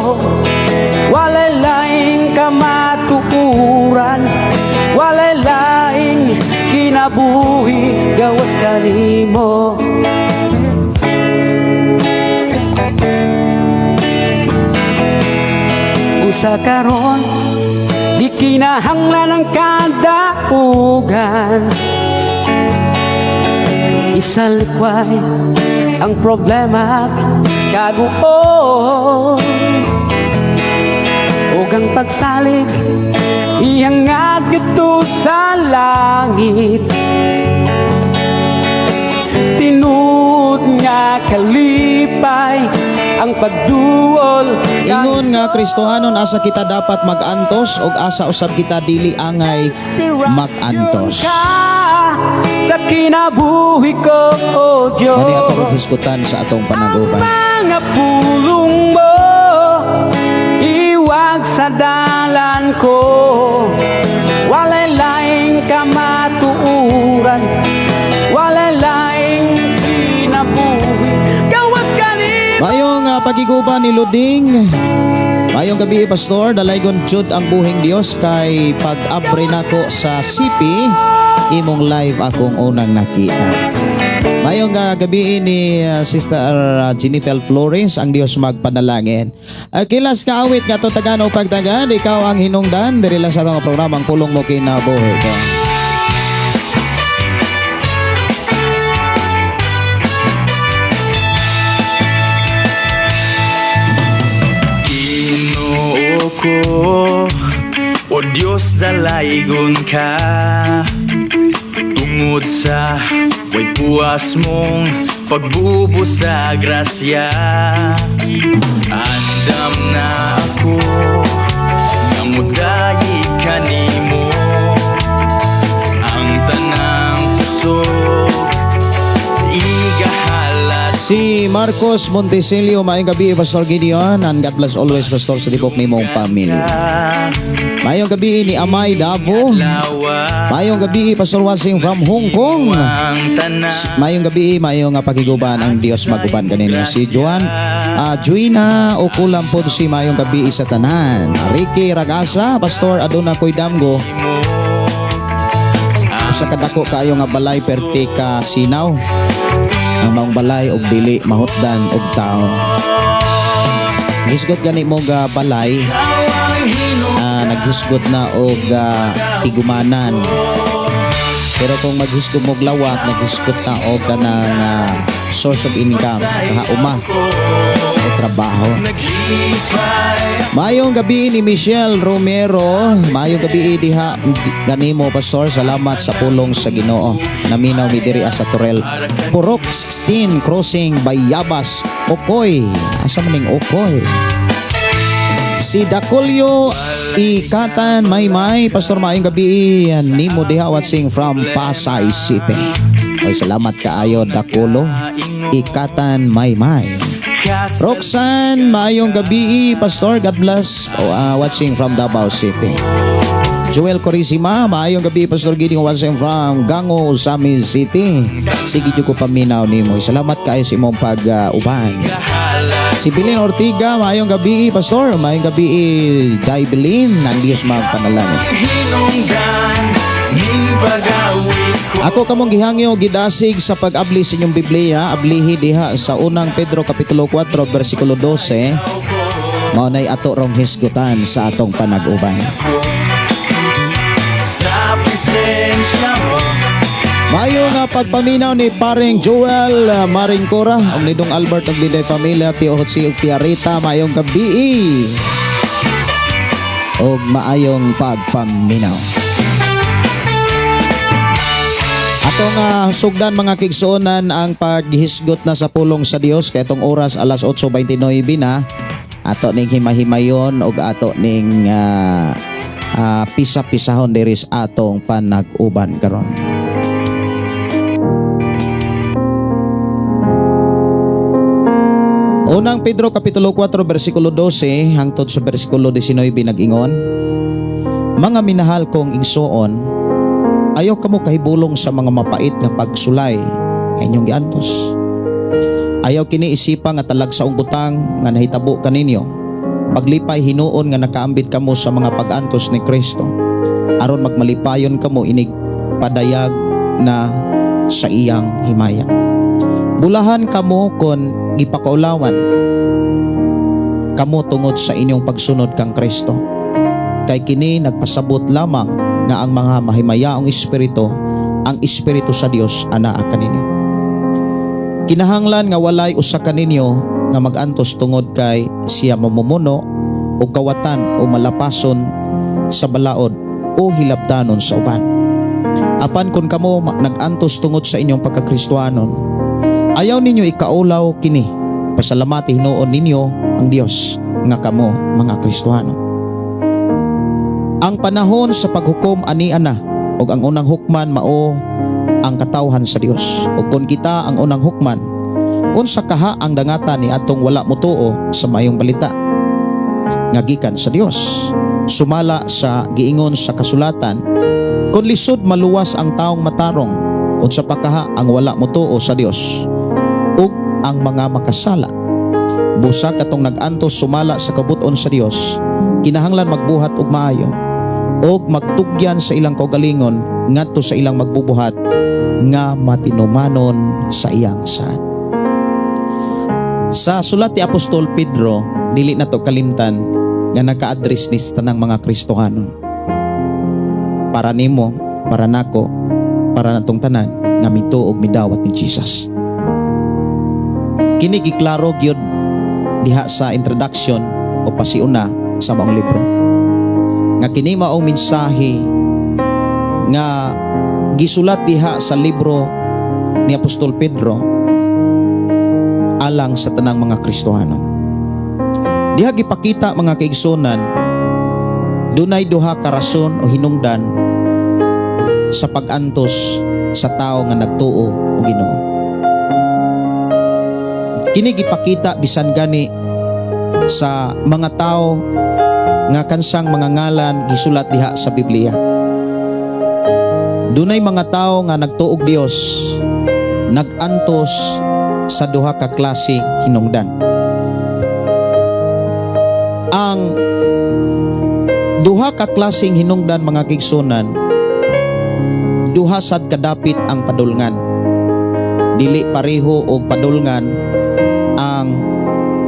[SPEAKER 6] walay laing kamatukuran, walay laing kinabuhi, gawas kanimo. Usa karon di kinahanglan ang kadaugan. Isalikway ang problema kaguon, ug ang pagsalig ihangad gito sa langit. Tinud nga kalipay ang pagduol.
[SPEAKER 2] Ingon nga Kristohanon asa kita dapat mag-antos ug asa usab kita dili angay mag-antos.
[SPEAKER 6] Sa kinabuhi ko, O Diyos,
[SPEAKER 2] Mani atong hisgutan sa atong panaguban.
[SPEAKER 6] mga pulong mo iwag sa dalan ko, walay laing kamatuuran, walay laing kinabuhi, gawas kanimo.
[SPEAKER 2] Mayong pagiguban ni Luding. Mayong gabi, Pastor, dalaygon jud ang buhing Dios kay pag-abre nako sa CP, imong live akong unang nakita. Mayong gabi ni Sister Jennifer Flores, ang Dios magpanalangin. Kilas ka awit nga to Tagalog pagtagad, ikaw ang hinungdan diri lang sa atong programang Pulong Mo Kinabuhi ko.
[SPEAKER 5] Ginoo ko, O Diyos dalaygon ka, Tungod sa way puwas mong pagbubo sa grasya, andam na ako nga mudayi kanimo ang tanang puso igahalas.
[SPEAKER 2] Si Marcos Montesilio, maayong gabi Pastor Gideon, and God bless always Pastor sa tibok ni mong pamilya. Maayong gabi ni Amay Davo. Maayong gabi Pastor Wasing from Hong Kong. Maayong gabi, maayong pagiguban ang Dios maguban kanina. Si Juan Juina Okulam po si maayong gabi sa tanan. Ricky Ragasa, Pastor Aduna Koy Damgo. Sa kadako kayo nga balay perti ka sinaw. Ang maong balay og dili mahutdan og tao. Gisgot gani mo ga balay. Naghisgot na og tigumanan. Pero kung maghisgot mo og lawak, naghisgot na og kanang source of income, kahauma o trabaho. Mayong gabi ni Michelle Romero. Mayong gabi diha ganimo Pastor. Salamat sa pulong sa Ginoo. Naminaw mi diri sa Torel. Purok 16 crossing Bayabas, Okoy. Asa maning Okoy? Si Dacolio Ikatan Maymay. Pastor, maayong gabi nimo diha watching from Pasay City. Oy, salamat kaayo Dacolio Ikatan Maymay. Roxanne, maayong gabi Pastor, God bless, watching from Davao City. Joel Corisima, maayong gabi Pastor Gideon, watching from Gango, Sami City. Sige ko paminaw nimo. Salamat kayo sa imong pag-uban. Si Bilin Ortiga, maayong gabi Pastor, maayong gabi Daibelin, ng Diyos magpanalangin. Ako kamong gihangyo gidasig sa pag-abli sa inyong Biblia, ablihi diha sa unang Pedro kapitulo 4 bersikulo 12. Mao nay ato rong hisgutan sa atong panag-uban. Mayo nga pagpaminaw ni paring Joel Maringcora, ang nidong Albert ng Biday Pamilya, Tio Jose ug Tia Rita, mayong gabi og maayong pagpaminaw. Atong sugdan mga kigsuonan ang paghisgot na sa pulong sa Dios kay itong oras alas 8:29 na. Ato ning himahimayon og ato ning pisa-pisahon diri sa atong panag-uban karon. Unang Pedro kapitulo 4 bersikulo 12 hangtod sa bersikulo 19 nag-ingon, mga minahal kong igsuon, ayaw kamo kahibulong sa mga mapait nga pagsulay inyong giantos. Ayaw kini isipa nga talag sa butang nga nahitabo kaninyo. Paglipay hinuon nga nakaambit kamo sa mga pag-antos ni Kristo. Aron magmalipayon kamo inig padayag na sa iyang himaya. Bulahan kamo kon gipakaulawan kamo tungod sa inyong pagsunod kang Kristo. Kay kini nagpasabot lamang nga ang mga mahimayaong espiritu, ang espiritu sa Dios anaa kaninyo. Kinahanglan nga walay usa kaninyo nga magantos tungod kay siya mamumuno o kawatan o malapason sa balaod o hilabdanon sa uban. Apan kun kamo nagantos tungod sa inyong pagkakristohanon, ayaw ninyo ikaulaw kini. Pasalamati hinuon ninyo ang Dios nga kamo mga Kristohano. Ang panahon sa paghukom ani ana ug ang unang hukman mao ang katawhan sa Dios. Ug kun kita ang unang hukman, unsa kaha ang dangatan ni atong wala motuo sa mayong balita nga gikan sa Dios. Sumala sa giingon sa kasulatan, kun lisod maluwas ang taong matarong, unsa pa kaha ang wala motuo sa Dios ug ang mga makasala. Busa katong nag-antos sumala sa kabuton sa Dios, kinahanglan magbuhat og maayo og magtugyan sa ilang kaugalingon ngadto sa ilang magbubuhat nga matinumanon sa iyang saan. Sa sulat ni Apostol Pedro, dili na to kalimtan nga naka-address ni tanang mga Kristohanon. Para nimo, para nako, para natong tanan nga mituog midawat ni Jesus. Kini giklaro gyud diha sa introduction o pasiuna sa maong libro. Nga kini maong mensahe nga gisulat diha sa libro ni Apostol Pedro alang sa tanang mga Kristohano. Diha gipakita mga kaigsunan, dunay duha ka rason o hinungdan sa pag-antos sa tao nga nagtuo o Ginoo. Kini gipakita bisan gani sa mga tao nga kansang mga ngalan gisulat diha sa Biblia. Dunay mga tao nga nagtuog Dios, nagantos sa duha ka klase hinungdan. Ang duha ka klaseng hinungdan mga kaigsunan, duha sad kadapit ang padulngan. Dili pareho og padulngan ang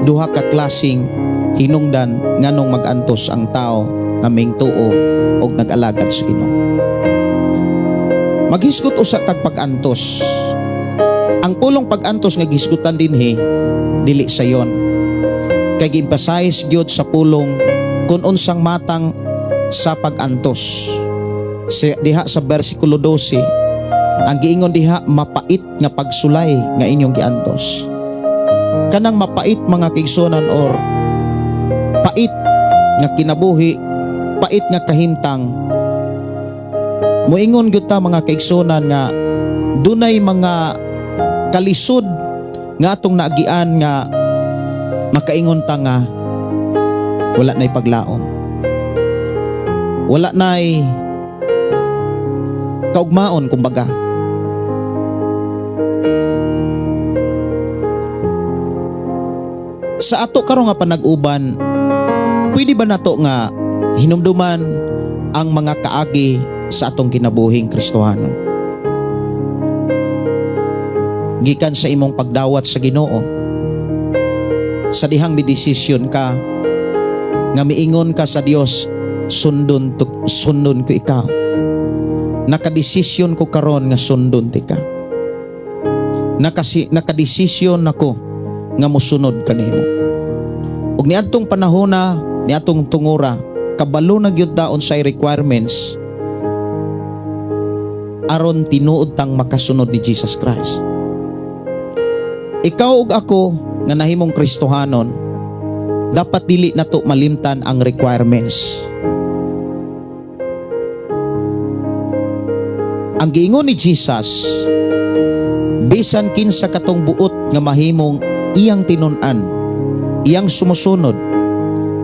[SPEAKER 2] duha ka klaseng hinungdan nganong magantos ang tao nga mingtuo og nag-alagad sa Ginoo. Maghisgot usa tag pag-antos. Ang pulong pag-antos nga gisgutan dinhi dili sayon. Kay gi-emphasize gyud sa pulong kun unsang matang sa pag-antos. Diha sa bersikulo 12, ang giingon diha mapait nga pagsulay nga inyong giantos. Kanang mapait mga kaigsunan or pait nga kinabuhi, pait nga kahimtang. Moingon gyud ta mga kaigsunan nga dunay mga kalisod nga atong naagian nga makaingon ta nga wala nay paglaom. Wala nay kaugmaon kumbaga. Sa ato karon nga panag-uban, pwede ba nato nga hinumduman ang mga kaagi sa atong kinabuhing Kristohano? Gikan sa imong pagdawat sa Ginoo, sa dihang midesisyon ka nga miingon ka sa Dios, sundon ko ikaw. Nakadesisyon ko karon nga sundon ti ka. Nakadesisyon nako nga mosunod kanimo. Ug niadtong panahona, niadtong tungura, kabalo na gyud daon sa requirements aron tinuod tang makasunod ni Jesus Christ. Ikaw ug ako nga nahimong Kristohanon, dapat dili nato malimtan ang requirements. Ang giingon ni Jesus, bisan kinsa katong buot nga mahimong iyang tinun-an, iyang sumusunod,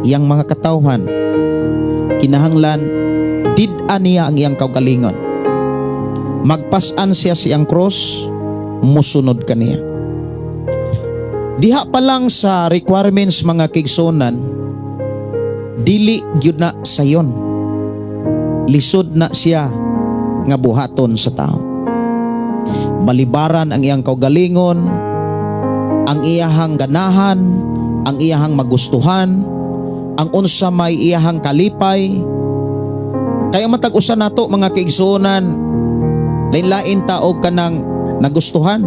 [SPEAKER 2] iyang mga katawhan, kinahanglan did-an niya ang iyang kaugalingon. Magpas-an siya sa iyang cross, musunod kaniya. Diha pa lang sa requirements mga kaigsunan, dili gyud na sayon. Lisod na siya nga buhaton sa tao. Balibaran ang iyang kaugalingon, ang iyahang ganahan, ang iyahang magustuhan, ang unsa may iyahang kalipay. Kaya matag-usa nato mga kaigsunan, lain-lain taog kanang nagustuhan,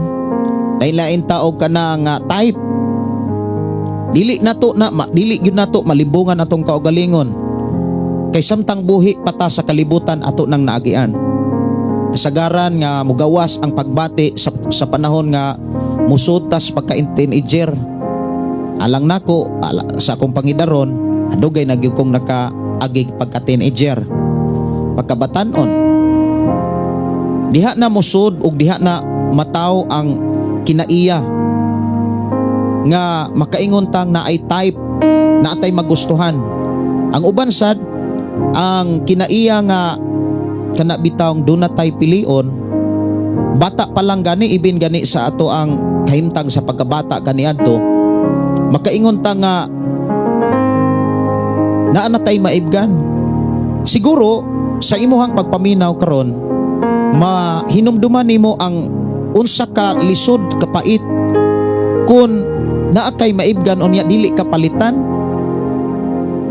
[SPEAKER 2] lain-lain taog kanang type. Dili gyud nato malimbungan atong kaugalingon. Kay samtang buhi pata sa kalibutan ato nang naagian. Kasagaran nga mugawas ang pagbati sa panahon nga musutas pagka-teenager. Alang nako sa akong pangidaron, adugay na gyud kong nakaagig pagka-teenager. Pagkabatanon, diha na musud ug diha na mataw ang kinaiya nga makaingon tang naay type na atay magustuhan. Ang uban sad ang kinaiya nga kana bitawng do na tay pilion, bata pa lang gani, ibin gani sa ato ang kahimtang sa pagkabata kaniadto, makaingon ta nga naa na tay maibgan. Siguro sa imuhang pagpaminaw karon, mahinumduman nimo ang unsa ka lisod kapait kun naa kay maibgan unya dili kapalitan.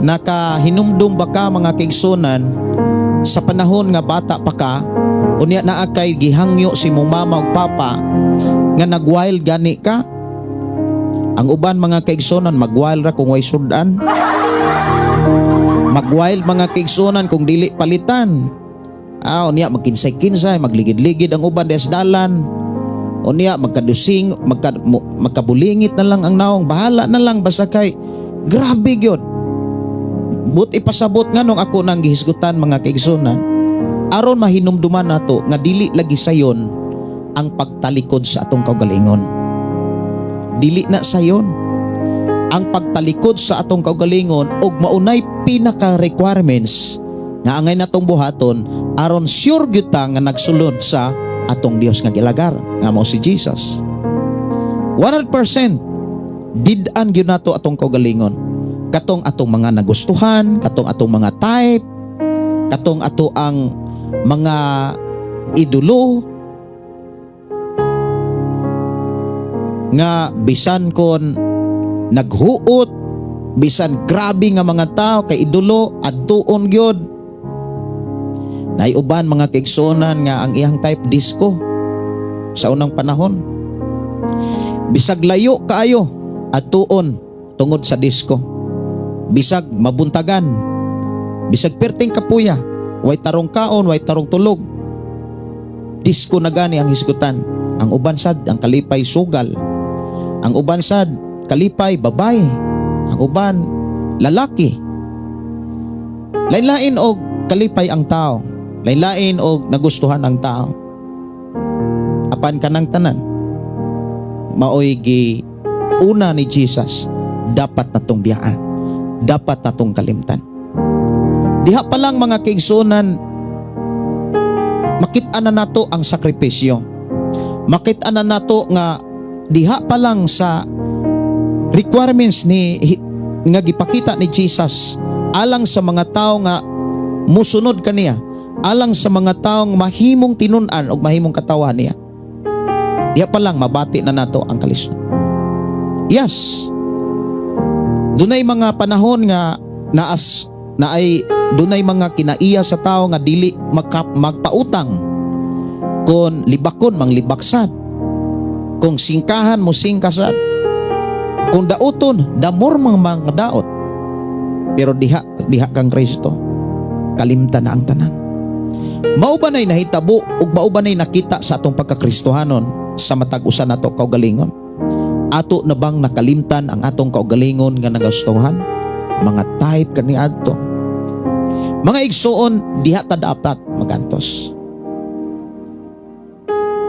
[SPEAKER 2] Nakahinumdum ba ka mga kaigsunan sa panahon nga bata pa ka unya naa kay gihangyo si mong mama ug papa nga nagwild gani ka? Ang uban mga kaigsunan magwild ra kung way sudan, magwild mga kaigsunan kung dili palitan. Unya magkinsay-kinsay, magligid-ligid ang uban des dalan. Unya magkadusing, magkabulingit na lang ang naong, bahala na lang basta kay grabe gyud. But ipasabot nga nung ako nang gihisgutan mga kaigsunan, aron mahinumduman nato nga dili lagi sayon ang pagtalikod sa atong kaugalingon. Dili na sayon ang pagtalikod sa atong kaugalingon og maunay pinaka requirements nga angay natong buhaton aron sure gyud ta nga nagsulod sa atong Dios nga gilagar nga mao si Jesus. 100% did-an gyud nato atong kaugalingon. Katong atong mga nagustuhan, katong atong mga type, katong ato ang mga idolo nga bisan kon naghuot, bisan grabe nga mga tao kay idolo adtuon gyud. Naiuban mga kaigsunan nga ang iyang type disco sa unang panahon. Bisag layo kaayo adtuon tungod sa disco. Bisag mabuntagan, bisag perting kapuya, way tarong kaon, way tarong tulog, disco na gani ang hisgutan. Ang uban sad ang kalipay sugal, ang uban sad kalipay babae, ang uban lalaki. Lain-lain og kalipay ang tao, lain-lain og nagustuhan ang tao. Apan kanang tanan maoy gi una ni Jesus, dapat natong biyaan, dapat natong kalimtan. Diha pa lang mga kaigsunan, makit-an na nato ang sakripisyo. Makit-an na nato nga diha pa lang sa requirements nga gipakita ni Jesus alang sa mga tao nga musunod kaniya, alang sa mga taong mahimong tinun-an o mahimong katawan niya. Diha pa lang mabati na nato ang kalisod. Yes, dunay mga panahon nga dunay mga kinaiya sa tao nga dili magpautang, kon libakon manglibaksad, kung singkahan mo singkasad, kung dauton damor mga daot. Pero diha kang Kristo, kalimtan na ang tanan. Mao ba nay nahitabo ug mao ba nay nakita sa atong pagkakristohanon sa matag usa nato kaugalingon? Ato na bang nakalimtan ang atong kaugalingon nga nagastuhan? Mga type kani adto. Mga igsuon, diha ta dapat magantos.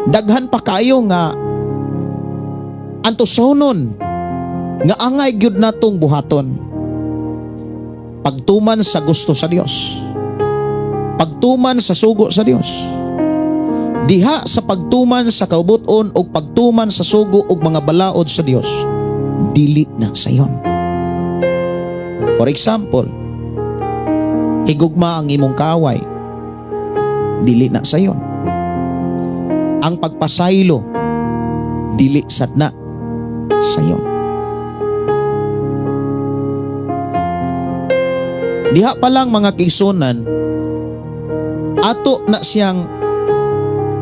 [SPEAKER 2] Daghan pa kayo nga antusonon nga angay gyud natong buhaton. Pagtuman sa gusto sa Dios, pagtuman sa sugo sa Dios, diha sa pagtuman sa kaubuton o pagtuman sa sugo o mga balaod sa Dios, dili na sayon. For example, higugma ang imong kaway, dili na sayon. Ang pagpasaylo, dili sad na sayon. Diha pa lang mga kaigsunan, ato na siyang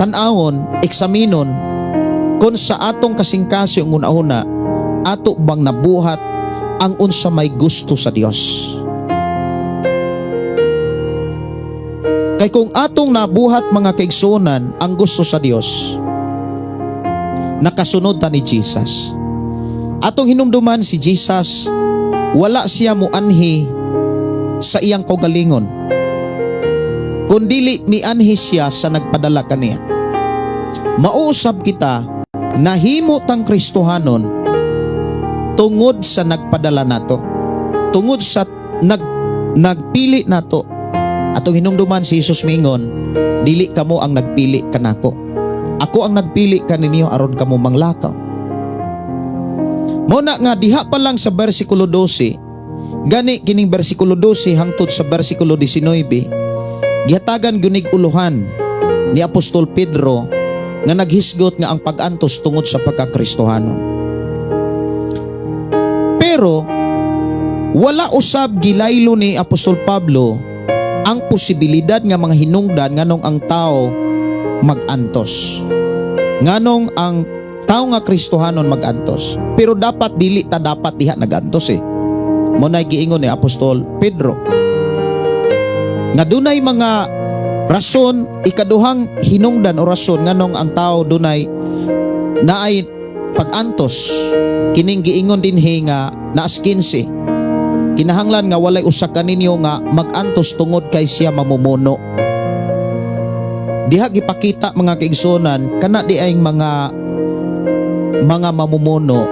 [SPEAKER 2] tan-awon, eksaminon kung sa atong kasingkasyo ng una-una, ato bang nabuhat ang unsa may gusto sa Dios. Kay kung atong nabuhat mga kaigsunan ang gusto sa Dios, nakasunod ta ni Jesus. Atong hinumduman si Jesus, wala siya muanhi sa iyang kaugalingon, kundili mianhi siya sa nagpadala kaniya. Mausab kita nahimo tang Kristohanon tungod sa nagpadala nato, tungod sa nagpili nato. Atong hinumduman si Jesus mingon, dili kamo ang nagpili kanako, ako ang nagpili kaninyo aron kamo manglakaw. Muna nga diha pa lang sa bersikulo 12, gani kining bersikulo 12 hangtod sa bersikulo 19, gihatagan gunig uluhan ni Apostol Pedro nga naghisgot nga ang pag-antos tungod sa pagkakristohanon. Pero wala usab gilaylo ni Apostol Pablo ang posibilidad nga mga hinungdan nganong ang tao mag-antos, nganong ang tao nga Kristohanon mag-antos. Pero dapat dili ta dapat diha nag-antos mo na giingon ni Apostol Pedro nga dunay mga Rason, ikaduhang hinungdan o rason nganong ang tao dunay naay pag-antos kining giingon dinhi nga naas 15. Kinahanglan nga walay usa ka ninyo nga mag-antos tungod kay siya mamumuno. Diha gipakita mga kaigsunan kana di ay mga mamumuno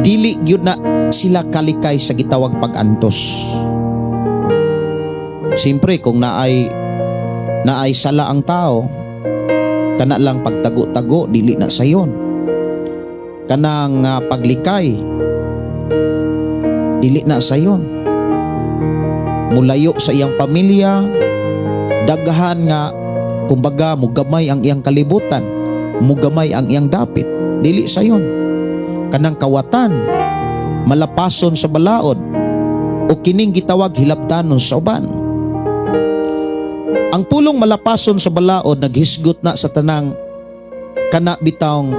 [SPEAKER 2] dili gyud na sila kalikay sa gitawag pag-antos. Siyempre kung naay sala ang tao, kana lang pagtago-tago dili na sayon. Kanang paglikay dili na sayon. Mulayo sa iyang pamilya, daghan nga kumbaga mugamay ang iyang kalibutan, mugamay ang iyang dapit, dili sayon. Kanang kawatan, malapason sa balaod, o kining gitawag hilabdanon sa uban. Ang pulong malapason sa balaod naghisgot na sa tanang kana bitawng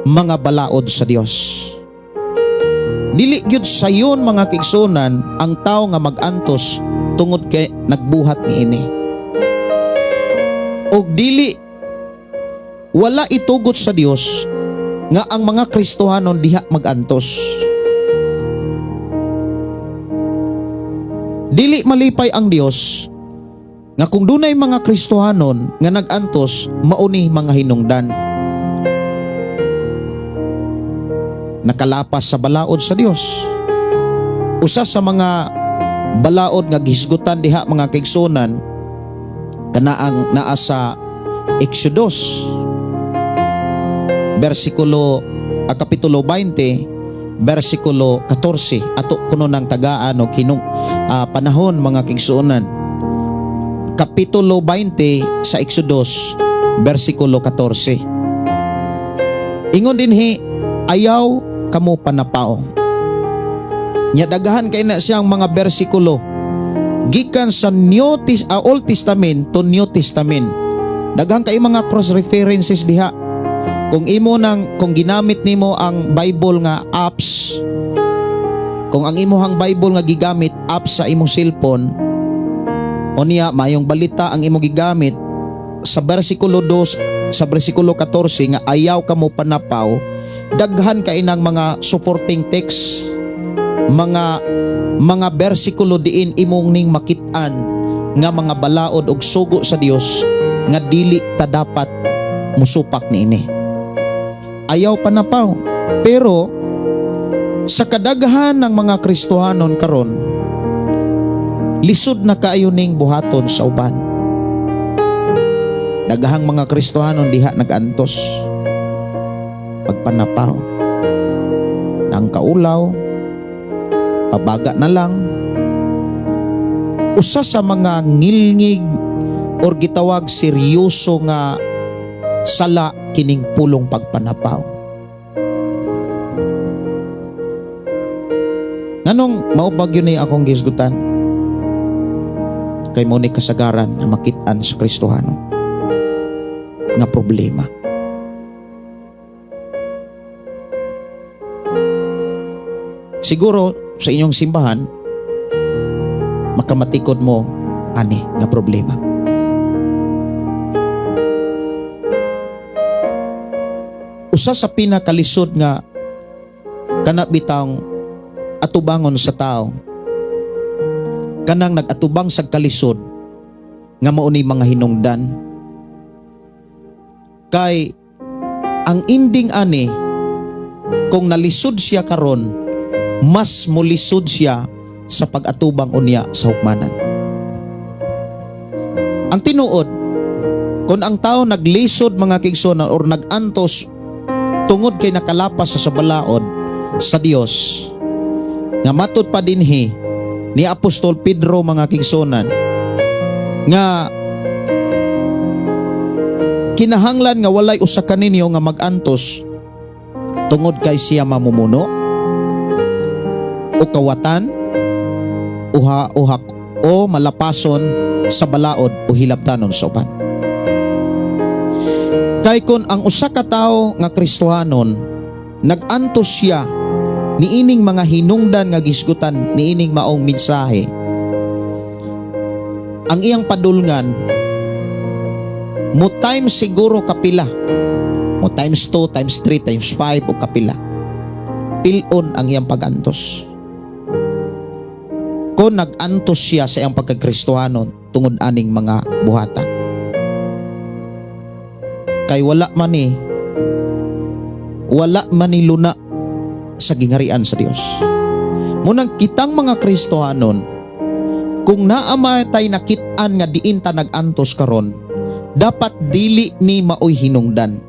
[SPEAKER 2] mga balaod sa Dios. Dili gyud sayon mga kaigsunan ang tao nga mag-antos tungod kay nagbuhat niini. Og dili wala itugot sa Dios nga ang mga Kristohanon diha mag-antos. Dili malipay ang Dios nga kung dunay mga Kristohanon nga nag-antos, mauni mga hinungdan. Nakalapas sa balaod sa Dios. Usa sa mga balaod nga gihisgutan diha mga kaigsunan kana ang naa sa Exodus kapitulo 20 bersikulo 14 ato kuno ng tagaan og panahon mga kaigsunan. Kapitulo 20 sa Exodus, versikulo 14. Ingon dinhi, ayaw kamo panapaw. Nya dagahan kay na siyang mga bersikulo gikan sa Old Testament to New Testament. Daghan kay mga cross references diha. Kung ginamit nimo ang Bible nga apps, kung ang imuhang Bible nga gigamit apps sa imong cellphone, o niya, mayong balita ang imo gigamit sa bersikulo 2, sa bersikulo 14 nga ayaw ka mo panapaw, daghan ka inang mga supporting text, mga bersikulo diin imong ning makitaan nga mga balaod og sugo sa Dios nga dili ta dapat musupak niini. Ayaw panapaw. Pero sa kadaghan ng mga Kristohanon karon, lisod na kaayo ning buhaton sa uban. Daghang mga Kristohanon diha nag-antos pagpanapaw nang kaulaw, pabaga na lang. Usa sa mga ngilngig or gitawag seryoso nga sala kining pulong pagpanapaw. Nganong maubag yun akong gisgutan? Kay mo ni kasagaran na makitaan sa Kristohano nga problema. Siguro sa inyong simbahan makamatikod mo ani nga problema. Usa sa pinakalisod nga kana bitang atubangon sa tao, kanang nag-atubang sa kalisod nga mauni mga hinungdan. Kay ang ending ani, kung nalisod siya karon, mas mulisod siya sa pag-atubang unya sa hukmanan. Ang tinuod, kung ang tao naglisod mga kaigsunan or nag-antos tungod kay nakalapas sa balaod sa Dios, nga matud pa dinhi ni Apostol Pedro mga kaigsunan nga kinahanglan nga walay usa ka ninyo nga mag-antos tungod kay siya mamumuno o kawatan o malapason sa balaod o hilabtanon sa uban. Kay kun ang usa ka tawo nga Kristohanon nag-antos siya niining mga hinungdan nga gisgutan niining maong mensahe, ang iyang padulngan mo times siguro kapila, mo times 2, times 3, times 5 o kapila, pilon ang iyang pag-antos. Kung nag-antos siya sa iyang pagkakristohanon tungod aning mga buhata. Kay wala man ni luna sa gingharian sa Dios. Munang kitang mga Kristohanon, kung naamay tay nakitaan nga diin ta nag-antos karon, dapat dili ni maoy hinungdan.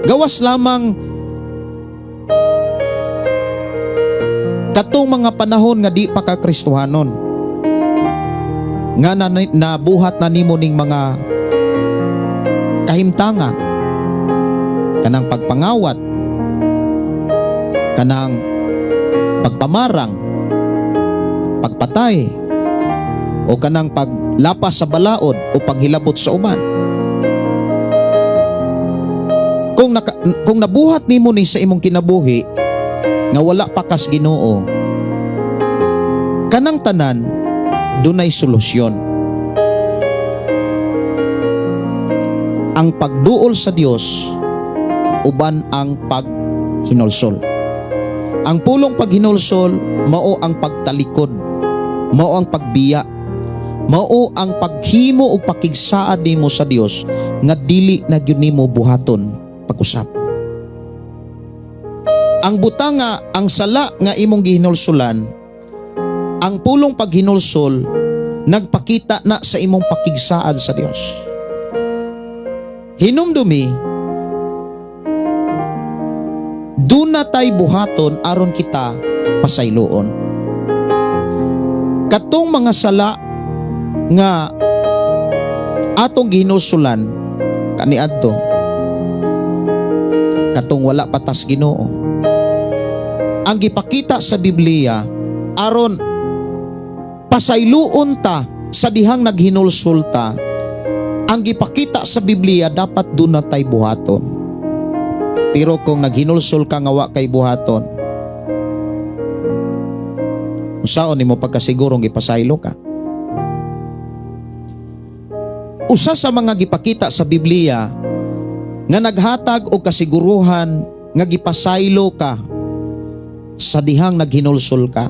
[SPEAKER 2] Gawas lamang katong mga panahon nga di pa ka Kristohanon, nga nabuhat na nimo ning mga kahimtanga, kanang pagpangawat, kanang pagpamarang, pagpatay, o kanang paglapas sa balaod o paghilabot sa uban. Kung nabuhat nimo ni sa imong kinabuhi nga wala pa kas Ginoo, kanang tanan dunay solusyon. Ang pagduol sa Dios uban ang paghinulsol. Ang pulong paghinulsol mao ang pagtalikod, mao ang pagbiya, mao ang paghimo o pakigsaad nimo sa Dios nga dili na gyud nimo buhaton pag-usap. Ang butanga, ang sala nga imong gihinulsolan, ang pulong paghinulsol nagpakita na sa imong pakigsaad sa Dios. Hinumdumi duna tay buhaton aron kita pasayloon. Katong mga sala nga atong gihinulsulan kaniadto, katong wala patas Ginoo, ang gipakita sa Biblia aron pasayloon ta sa dihang naghinulsul ta, ang gipakita sa Biblia dapat duna tay buhaton. Pero kung naghinulsol ka nga wa kay buhaton, usaon nimo pagkasigurong ipasaylo ka. Usa sa mga gipakita sa Biblia nga naghatag og kasiguruhan nga gipasaylo ka sa dihang naghinulsol ka.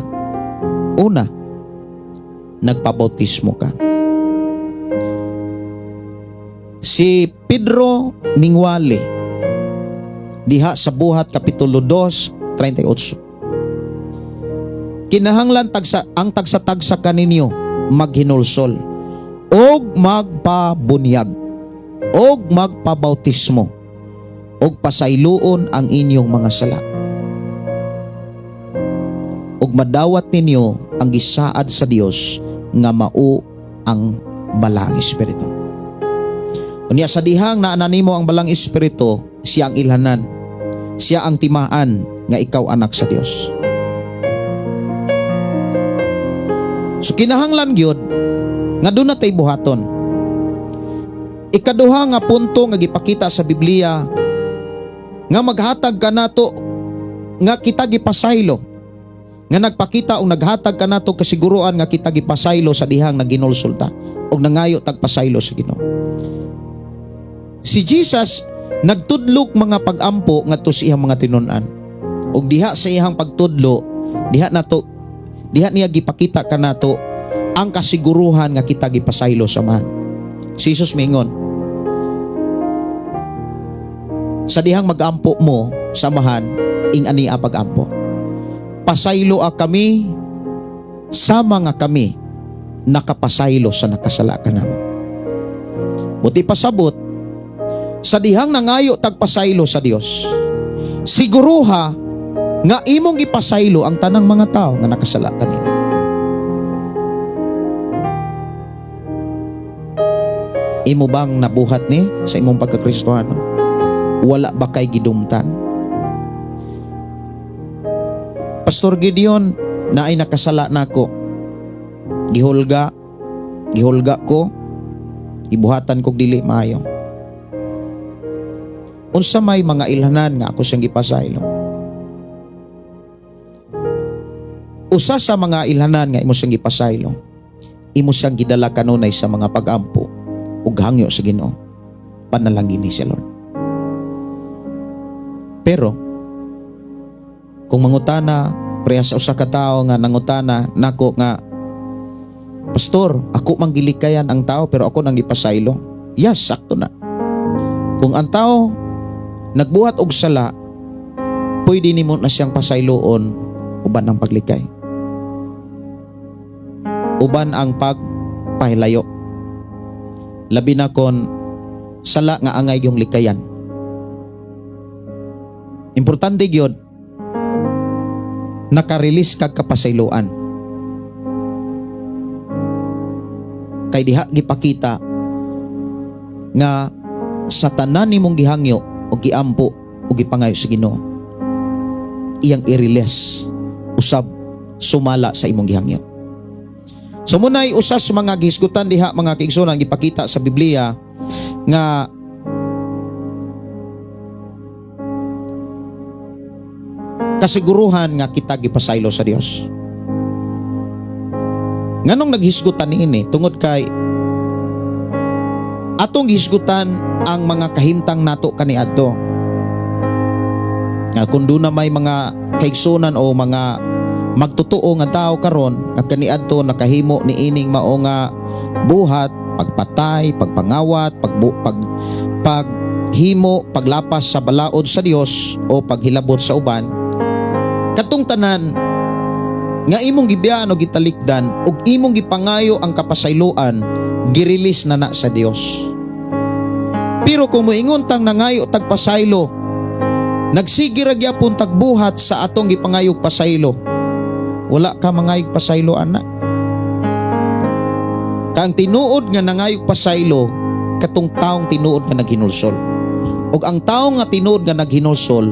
[SPEAKER 2] Una, nagpabautismo ka. Si Pedro Mingwale diha sa Buhat Kapitulo 2, 38. Kinahanglan ang tagsa-tagsa kaninyo maghinulsol og magpabunyag og magpabautismo og pasayloon ang inyong mga sala. Og madawat ninyo ang gisaad sa Dios nga mao ang Balang Espiritu. Unya sa dihang naananimo ang Balang Espiritu, siya ang ilhanan, siya ang timaan nga ikaw anak sa Dios. So kinahanglan gyud nga doon natay buhaton. Ikaduha nga punto nga gipakita sa Biblia nga maghatag ka nato nga kita gipasaylo, nga nagpakita o naghatag ka nato kasiguruan nga kita gipasaylo sa dihang naginulsulta o nangayo tagpasaylo sa Ginoo. Si Jesus nagtudlok mga pag-ampo ngadto sa iyang mga tinun-an. Ug diha sa iyang pagtudlo, diha niya gipakita kanato ang kasiguruhan nga kita gipasaylo samahan. Si Jesus mingon, sa dihang mag-ampo mo samahan, ing ani pag-ampo. Pasaylo kami sama nga kami nakapasaylo sa nakasala kanamo. Buti pasabot, sa dihang nangayo tagpasaylo sa Dios, siguruha nga imong gipasaylo ang tanang mga tao nga nakasala kanimo. Imo bang nabuhat ni sa imong pagkakristohano? Wala ba kay gidumtan? Pastor Gideon, naay nakasala nako. Gihulga ko, ibuhatan kog dili maayo. Unsa may mga ilhanan nga ako siyang gipasaylo? Usa sa mga ilhanan nga imo siyang gipasaylo, imo siyang gidala kanunay sa mga pag-ampo ug hangyo sa Ginoo. Panalangin ni siya, Lord. Pero kung mangutana preya sa usa ka tawo nga nangutana nako nga, Pastor, ako mang gilikayan ang tao pero ako nang ipasaylo. Yes, sakto na. Kung ang tao nagbuhat og sala, pwede nimo na siyang pasayloon uban ang paglikay. Uban ang pagpahilayo. Labi na kon sala nga angay yung likayan. Importante gyud naka-release kag kapasayloan. Kay diha gipakita nga sa tanan nimong gihangyo o giampo o gipangayo sa Ginoo, iyang i-release usab sumala sa imong gihangyo. So munay usas mga gihisgutan diha mga kaigsunan gipakita sa Biblia nga kasiguruhan nga kita gipasaylo sa Dios. Nganong naghisgutan niini tungod kay atong gihisgutan ang mga kahimtang nato kaniadto. Nga kun do na may mga kaigsunan o mga magtotoo nga tao karon nga kaniadto nakahimo niining mao nga buhat, pagpatay, pagpangawat, paghimo, paglapas sa balaod sa Dios o paghilabot sa uban. Katong tanan nga imong gibiyaan o gitalikdan ug imong gipangayo ang kapasayloan, girilis na sa Dios. Pero kung moingon tang nangayo tagpasaylo, nagsigir gyapon tagbuhat sa atong gipangayog pasaylo, wala ka mangayog pasaylo ana. Kang tinuod nga nangayog pasaylo, katong taong tinuod nga naghinulsol. Ug ang tawo nga tinuod nga naghinulsol,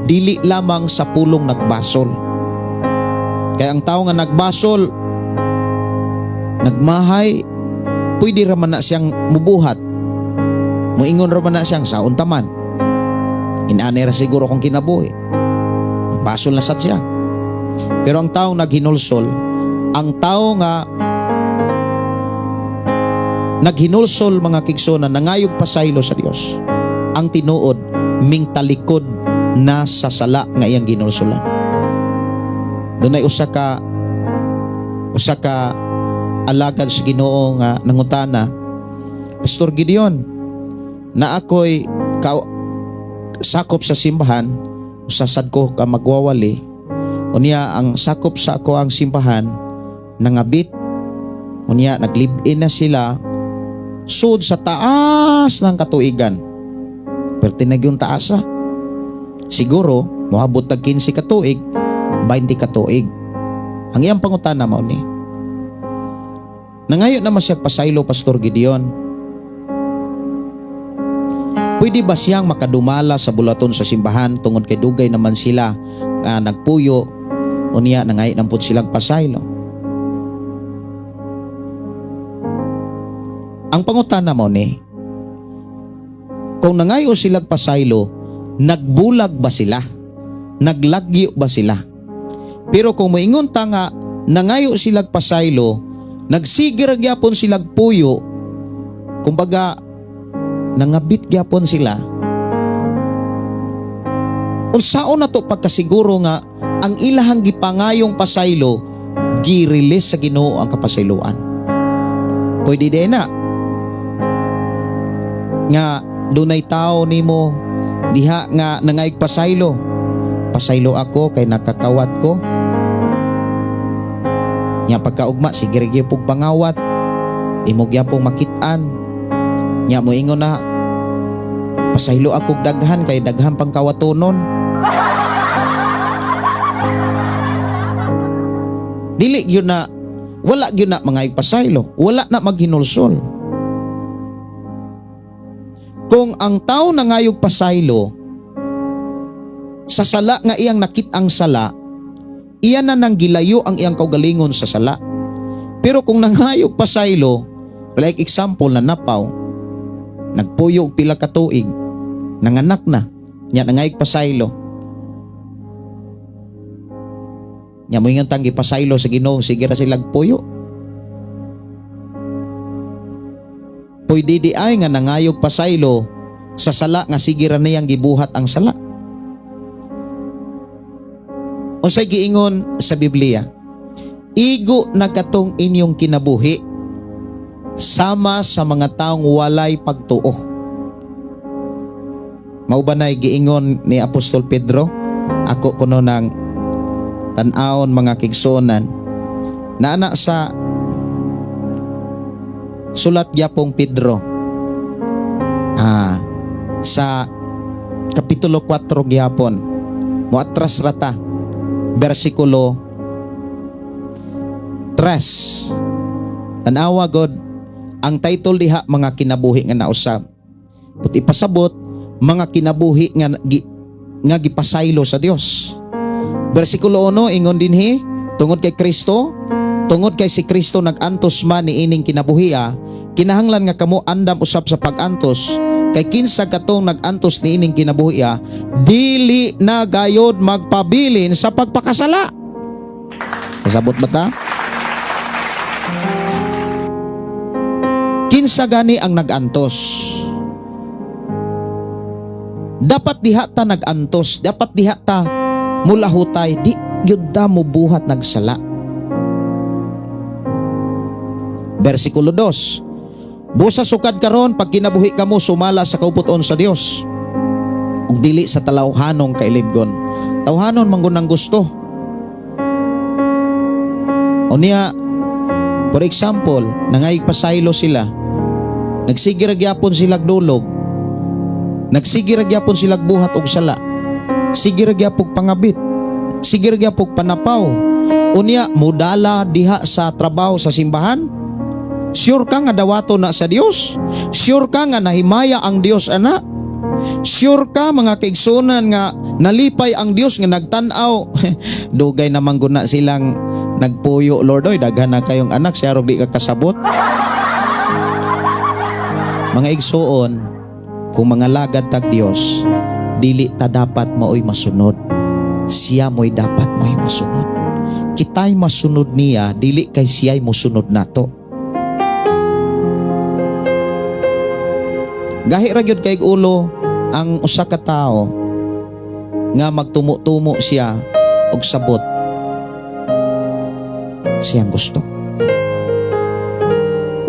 [SPEAKER 2] dili lamang sa pulong nagbasol. Kaya ang tao nga nagbasol, nagmahay, pwede raman na siyang mubuhat. Muingon raman na siyang saon taman. Inaani ra siguro kung kinabuhi. Nagbasol na sad siya. Pero ang tao naghinulsol, ang tao nga naghinulsol mga kigsunan, nangayog pasaylo sa Dios, ang tinuod, ming talikod na sa sala nga iyang ginulsolan. Dunay usa ka alagad sa Ginoo nga nangutana, Pastor Gideon, na ako'y sakop sa simbahan, usasad ko ka magwawali, unya ang sakop sa ako ang simbahan nangabit, unya naglibin na sila sud sa taas ng katuigan. Pertinag yung taasa. Siguro mohabot tag 15 ka tuig, 20 ka tuig. Ang iyang pangutana mao ni, nangayo naman siya pasaylo, Pastor Gideon. Pwede ba siyang makadumala sa bulaton sa simbahan tungod kay dugay naman sila nga nagpuyo, unya nangayo nang pud silang pasaylo? Ang pangutana mo ni, kung nangayo silang pasaylo, nagbulag ba sila? Naglagyo ba sila? Pero kung moingon ta nga nangayo silang pasaylo, nagsigir gyapon silang puyo, kumbaga nangabit gyapon sila, unsaon na to pagkasiguro nga ang ilahang gipangayong pasaylo gi-release sa Ginoo ang kapasayloan? Pwede din na nga dunay tao nimo diha nga nangayog pasaylo, pasaylo ako kay nakakawat ko, nya pagkaugma sige ri gyud pangawat, imo gyapong makit-an, nya moingon na pasaylo ako daghan kay daghan pang kawatonon. Dili gyud na, wala gyud na mangayog pasaylo, wala na maghinulsol. Kung ang tao nangayog pasaylo sa sala nga iyang nakit ang sala, iyan na nang gilayo ang iyang kaugalingon sa sala. Pero kung nangayog pasaylo, like example na napaw, nagpuyo og pila ka tuig, nanganak na, nya nangayog pasaylo, nya mo ingon tanggi pasaylo sa Ginoo, sige ra sila puyo. pwede di ay nga nangayog pasaylo sa sala nga sige ra niyang gibuhat ang sala. Unsay giingon sa Biblia? Igo na katong inyong kinabuhi sama sa mga taong walay pagtuo. Mao ba nay giingon ni Apostol Pedro? Ako kuno nang tan-awon mga kigsuonan. Naana sa sulat gyapong Pedro. Sa kapitulo 4 gyapon. Muatras rata. Bersikulo 3. Tanawa God, ang title diha mga kinabuhi nga nausab. Puti pasabot mga kinabuhi nga gipasaylo sa Dios. Bersikulo 1 ingon dinhi, tungod kay Kristo, tungod kay si Kristo nag-antos man ni ining kinabuhiya, kinahanglan nga kamo andam usab sa pag-antos. Kay kinsa katong nag-antos ni ining kinabuhiya, dili na gayod magpabilin sa pagpakasala. Kasabot ba ta? Kinsa gani ang nag-antos? Dapat diha ta nag-antos, dapat diha ta mulahutay, di gyud ta mo buhat nagsala. Bersikulo 2. Busa sukad karon pag kinabuhi kamo sumala sa kauputon sa Dios. Ug dili sa talawhanong kailibgon. Tawhanon manggon ang gusto. Unya, for example, nangayig pasaylo sila. Nagsige ra gyapon sila dulog. Nagsige ra gyapon sila buhat og sala. Sige ra gyapon pangabit. Sige ra gyapon panapaw. Unya, mudala diha sa trabaho sa simbahan. Sure ka nga dawato na sa Dios? Sure ka nga nahimaya ang Dios ana? Sure ka mga kaigsunan nga nalipay ang Dios nga nagtan-aw? Dugay naman guna silang nagpuyo, Lord, oy daghan na kayong anak, siya rog di ka kasabot. Mga igsuon, kung mga lagad tag Dios, dili ta dapat maoy masunod. Siya mo'y dapat mo'y masunod. Kita'y masunod niya, dili kay siya'y mosunod nato. Gahi ra gyud kay ulo ang usa ka tawo nga magtumo-tumo siya og sabot siyang gusto.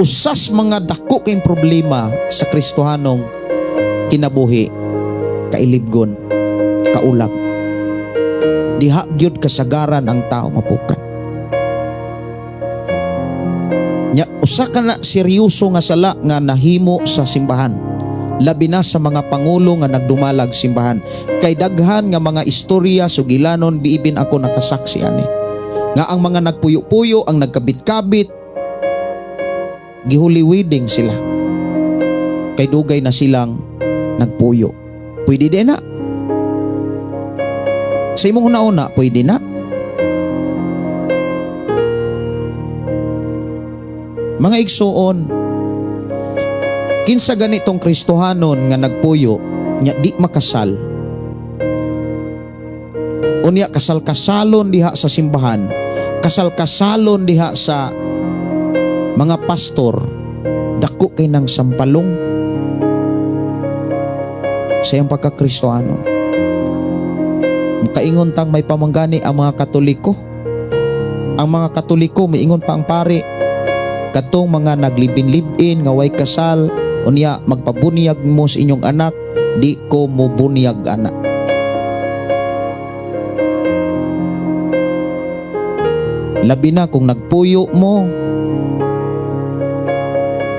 [SPEAKER 2] Usas mga dako kay problema sa Kristohanong kinabuhi, kailibgon, kaulag. Diha gyud kasagaran ang tao mapukan. Nya usa ka na seryoso nga sala nga nahimo sa simbahan. Labi na sa mga pangulo nga nagdumalag simbahan. Kay daghan nga mga istorya sugilanon biibin ako nakasaksi ani. Nga ang mga nagpuyo-puyo, ang nagkabit-kabit, gihuliwiding sila. Kay dugay na silang nagpuyo. Pwede din na. Sa imong una-una, pwede na. Mga igsuon, kinsa ganitong Kristohanon nga nagpuyo, nya di makasal. Unya kasal-kasalon diha sa simbahan, kasal-kasalon diha sa mga pastor, dako kay nang sampalong sa iyang pagka-Kristohanon. Kaingon tang may pamanggani ang mga Katoliko. Ang mga Katoliko miingon pa ang pari, katong mga naglibin-libin nga way kasal, unya magpabunyag mo sa inyong anak, di ko mo bunyag anak. Labi na kung nagpuyo mo.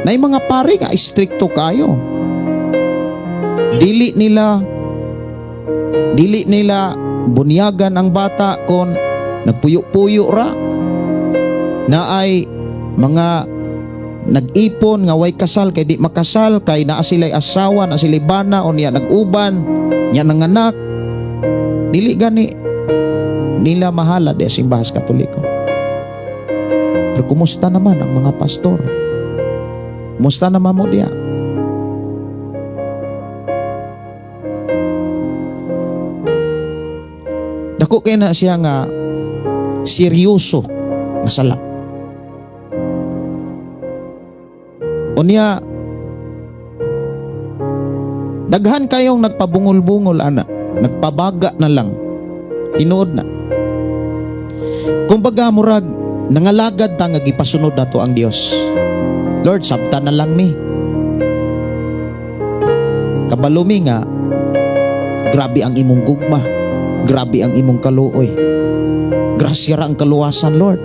[SPEAKER 2] Nay mga pare nga istrikto kayo. Dili nila bunyagan ang bata kon nagpuyo-puyo ra. Na ay mga nag-ipon nga way kasal kay di makasal, kay naa sila'y asawa, naa sila'y bana, o niya nag-uban, niya nanganak. Dili gani nila mahala di simbahas Katoliko. Pero kumusta naman ang mga pastor? Kumusta naman mo diya? Dako kay na siya nga seryoso nga sala. Unya Daghan kayong nagpabungol-bungol ana, nagpabaga na lang. Tinuod na. Kumbaga murag nangalagad ta nga gipasunod nato ang Dios. Lord, sabta na lang mi. Kabalo mi nga grabe ang imong gugma, grabe ang imong kaluoy. Grasya ra ang kaluwasan, Lord.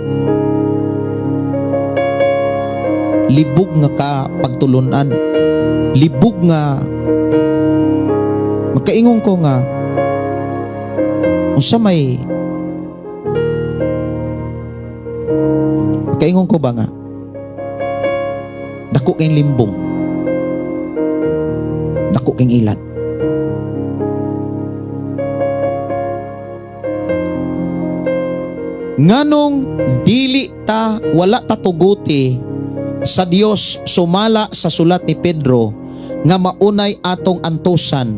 [SPEAKER 2] Libog nga ka pagtulunan. Libog nga magkaingon ko nga unsa may magkaingon ko ba nga dako kayong limbong, dako kayong ilan. Nganong dili ta wala tatuguti sa Dios sumala sa sulat ni Pedro nga maunay atong antusan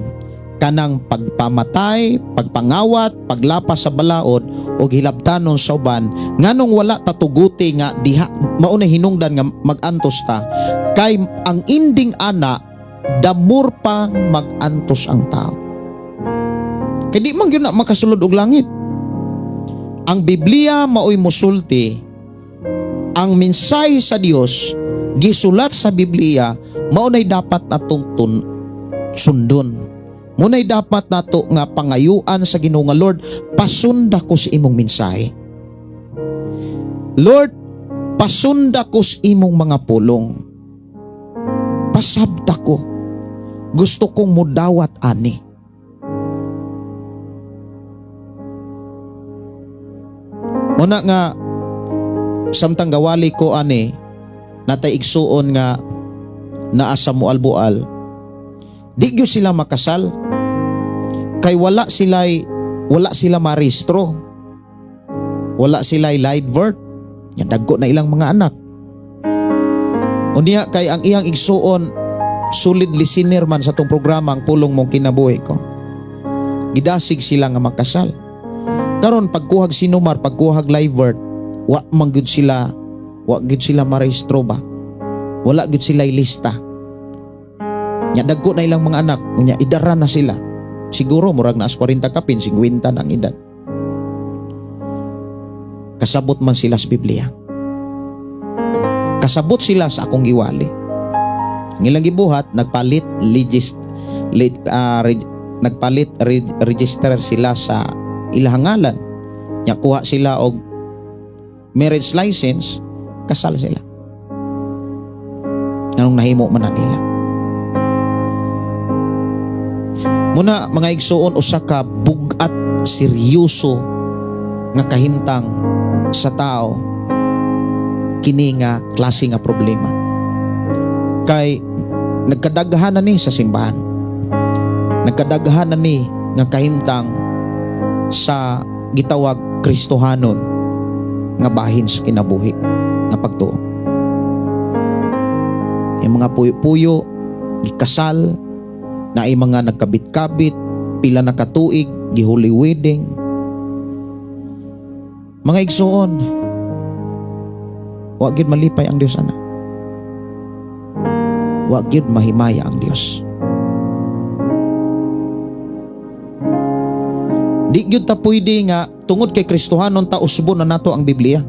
[SPEAKER 2] kanang pagpamatay, pagpangawat, paglapas sa balaod o hilabtanon sa uban. Nganong wala tatuguti nga diha maunay hinungdan nga magantos ta kay ang inding ana damur pa magantos ang tao. Kay di man gyud na makasulod og langit. Ang Biblia maoy musulti, ang mensahe sa Dios gisulat sa Biblia maunay dapat natong sundon. Maunay dapat nato nga pangayuan sa Ginoo nga Lord, pasunda ko sa imong mensahe. Lord, pasunda ko sa imong mga pulong. Pasabta ko. Gusto kong mudawat ani. Muna nga samtang gawali ko ani natay igsuon nga naa sa mualbual, di gyud sila makasal kay wala sila marehistro, wala sila live birth, yan dagko na ilang mga anak. Unya kay ang iyang igsuon solid listener man sa tong programa ang pulong mong kinabuhi ko, gidasig sila nga makasal. Karon pagkuhag sinumar, pagkuhag live birth, wa man gyud sila marehistro ba, wala gyud sila lista. Nya dagko na ilang mga anak, unya idara na sila. Siguro murag na as 40 kapin, 50 na ang edad. Kasabot man sila sa Biblia. Kasabot sila sa akong giwali. Ang ilang gibuhat nagpalit register sila sa ilang ngalan. Nya kuha sila og marriage license, kasal sila. Anong nahimo man na nila. Muna mga igsuon, usa ka bugat seryoso nga kahimtang sa tao kini nga klase nga problema. Kay nagkadaghan na ni sa simbahan. Nagkadaghan na ni nga kahimtang sa gitawag Kristohanon nga bahin sa kinabuhi nga pagtuo. Yung mga puyo-puyo gikasal, na ay mga nagkabit-kabit, pila na katuig, gi-holy wedding. Mga igsuon, wa gyud malipay ang Dios ana. Wa gyud mahimaya ang Dios. Di gyud ta pwede nga tungod kay Kristohanon ta usbon na nato ang Biblia.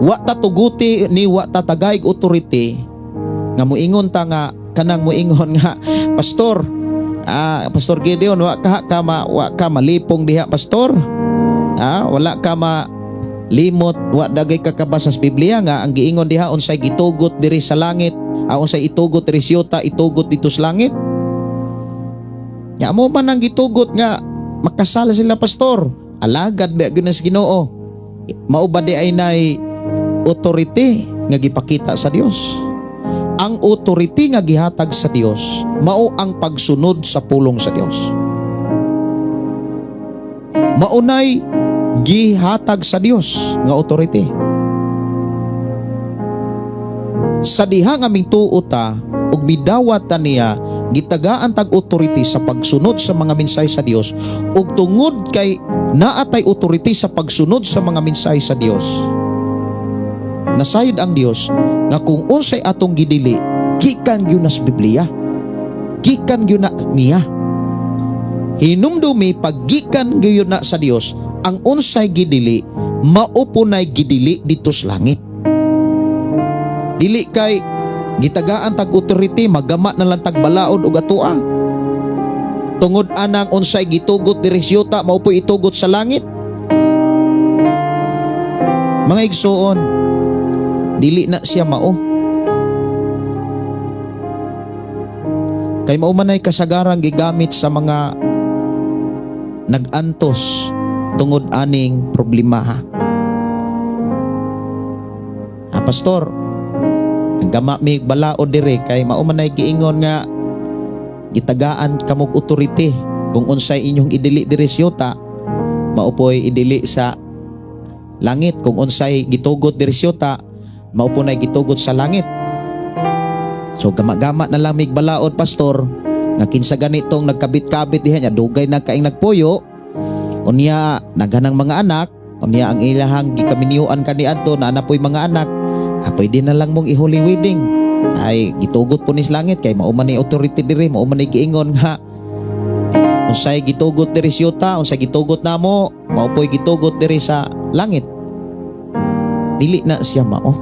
[SPEAKER 2] Wa ta tuguti ni wa ta tagayg authority nga muingon ta nga kanang muingon nga pastor, Pastor Gideon, wa ka malipong diha pastor. Wala ka malimot, wa dagay ka kabasa sa Biblia nga ang giingon diha unsay gitugot diri sa langit, unsay itugot diri sa yuta, itugot dito sa langit. Ya mo man ang gitugot nga makasal sila pastor, alagad ba gyud sa Ginoo. Mao ba di ay nay authority nga gipakita sa Dios? Ang authority nga gihatag sa Dios mao ang pagsunod sa pulong sa Dios. Maunay gihatag sa Dios nga authority. Sa diha nga mingtuo ta ug midawat ta niya, gitagaan tag authority sa pagsunod sa mga mensahe sa Dios ug tungod kay naatay authority sa pagsunod sa mga mensahe sa Dios. Nasayod ang Dios nga kung unsay atong gidili gikan gyud nas Biblia. gikan gyud na niya. Hinumdumi paggikan gyud na sa Dios, ang unsay gidili maupunay gidili dito sa langit. Dili kay gitagaan tag authority magama na lang tag balaod ug atua. Tungod anang unsay gitugot diri sa yuta maupoy itugot sa langit. Mga igsoon, dili na siya mao. Kay mao man ay kasagarang gigamit sa mga nagantos tungod aning problema. Pastor, nagama mi balaod dire kay mao man ay giingon nga gitagaan kamog authority kung unsay inyong idili diri sa yuta maupoy idili sa langit, kung unsay gitugot diri sa yuta maupunay gitugot sa langit. So gama-gama na lang mig balaod, pastor, nga kinsa ganitong nagkabit-kabit diha nya dugay na kaing nagpuyo unya naghanang mga anak unya ang ilahang gikaminiyuan kaniadto na anapoy mga anak. Pwede na lang mong i-holy wedding. Ay, gitugot po ni sa langit kay mauman ni authority diri, mauman ni giingon nga unsay gitugot diri sa yuta, unsay gitugot namo, maupoy gitugot diri sa langit. Dili na siya mao.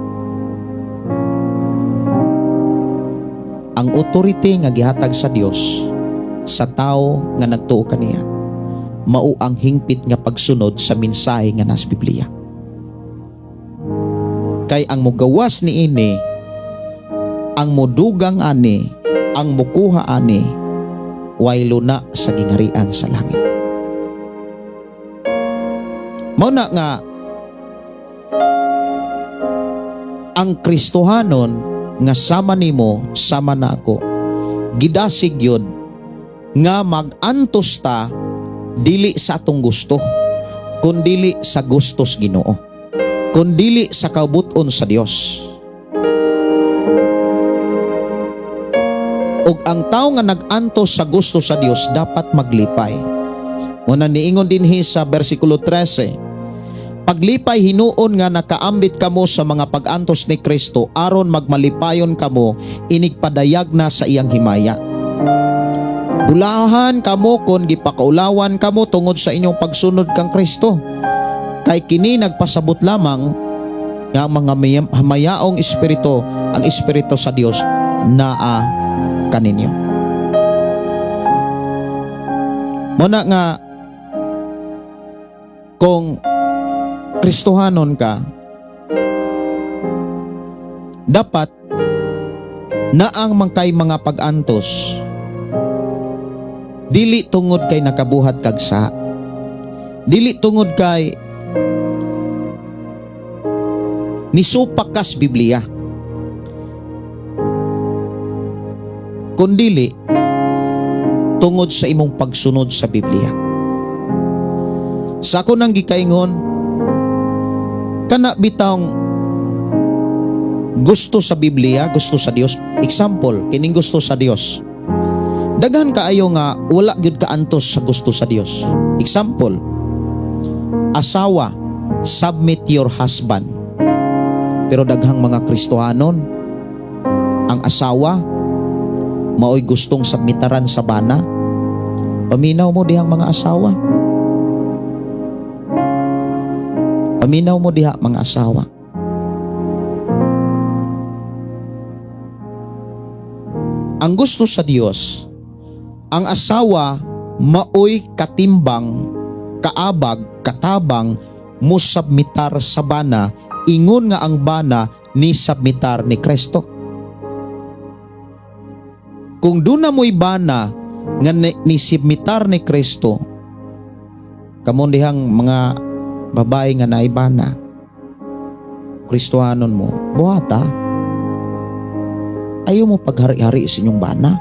[SPEAKER 2] Ang authority nga gihatag sa Dios sa tao nga nagtuo kaniya mao ang hingpit nga pagsunod sa mensahe nga nasa Biblia. Kay ang mugawas ni ini, ang mudugang ani, ang mukuha ani, waylo na sa gingarian sa langit. Mao na nga ang Kristohanon nga sama nimo, sama na ako, gidasig yun nga mag-antos ta dili sa atong gusto, kundili sa gustos Ginoo, kundili sa kabuton sa Dios. Og ang tao nga nag-antos sa gusto sa Dios dapat maglipay. Muna niingon dinhi sa bersikulo 13, paglipay hinuon nga nakaambit kamo sa mga pag-antos ni Kristo aron magmalipayon kamo inigpadayag na sa iyang himaya. Bulahan kamo kon gipakaulawan kamo tungod sa inyong pagsunod kang Kristo. Kay kini nagpasabot lamang nga mga hamayaong espiritu, ang espiritu sa Dios naa kaninyo. Muna nga kung Kristohanon ka, dapat na ang mangkay mga pag-antos dili tungod kay nakabuhat kagsa, dili tungod kay nisupak kas Biblia, kundili tungod sa imong pagsunod sa Biblia. Sa ako nang gikaingon, kana bitang gusto sa Biblia, gusto sa Dios. Example, kining gusto sa Dios. Daghan kaayo nga wala gyud kaantos sa gusto sa Dios. Example, asawa, submit your husband. Pero daghang mga Kristohanon, ang asawa maoy gustong submitaran sa bana. Paminaw mo dihang mga asawa. Paminaw mo diha mga asawa. Ang gusto sa Dios, ang asawa maoy katimbang, kaabag, katabang mo submitar sa bana, ingon nga ang bana ni submitar ni Kristo. Kung duna mo'y bana nga ni submitar ni Kristo, kamon dihang mga babae nga naibana, Kristohanon mo, buhata, ayaw mo paghari-hari sa inyong bana,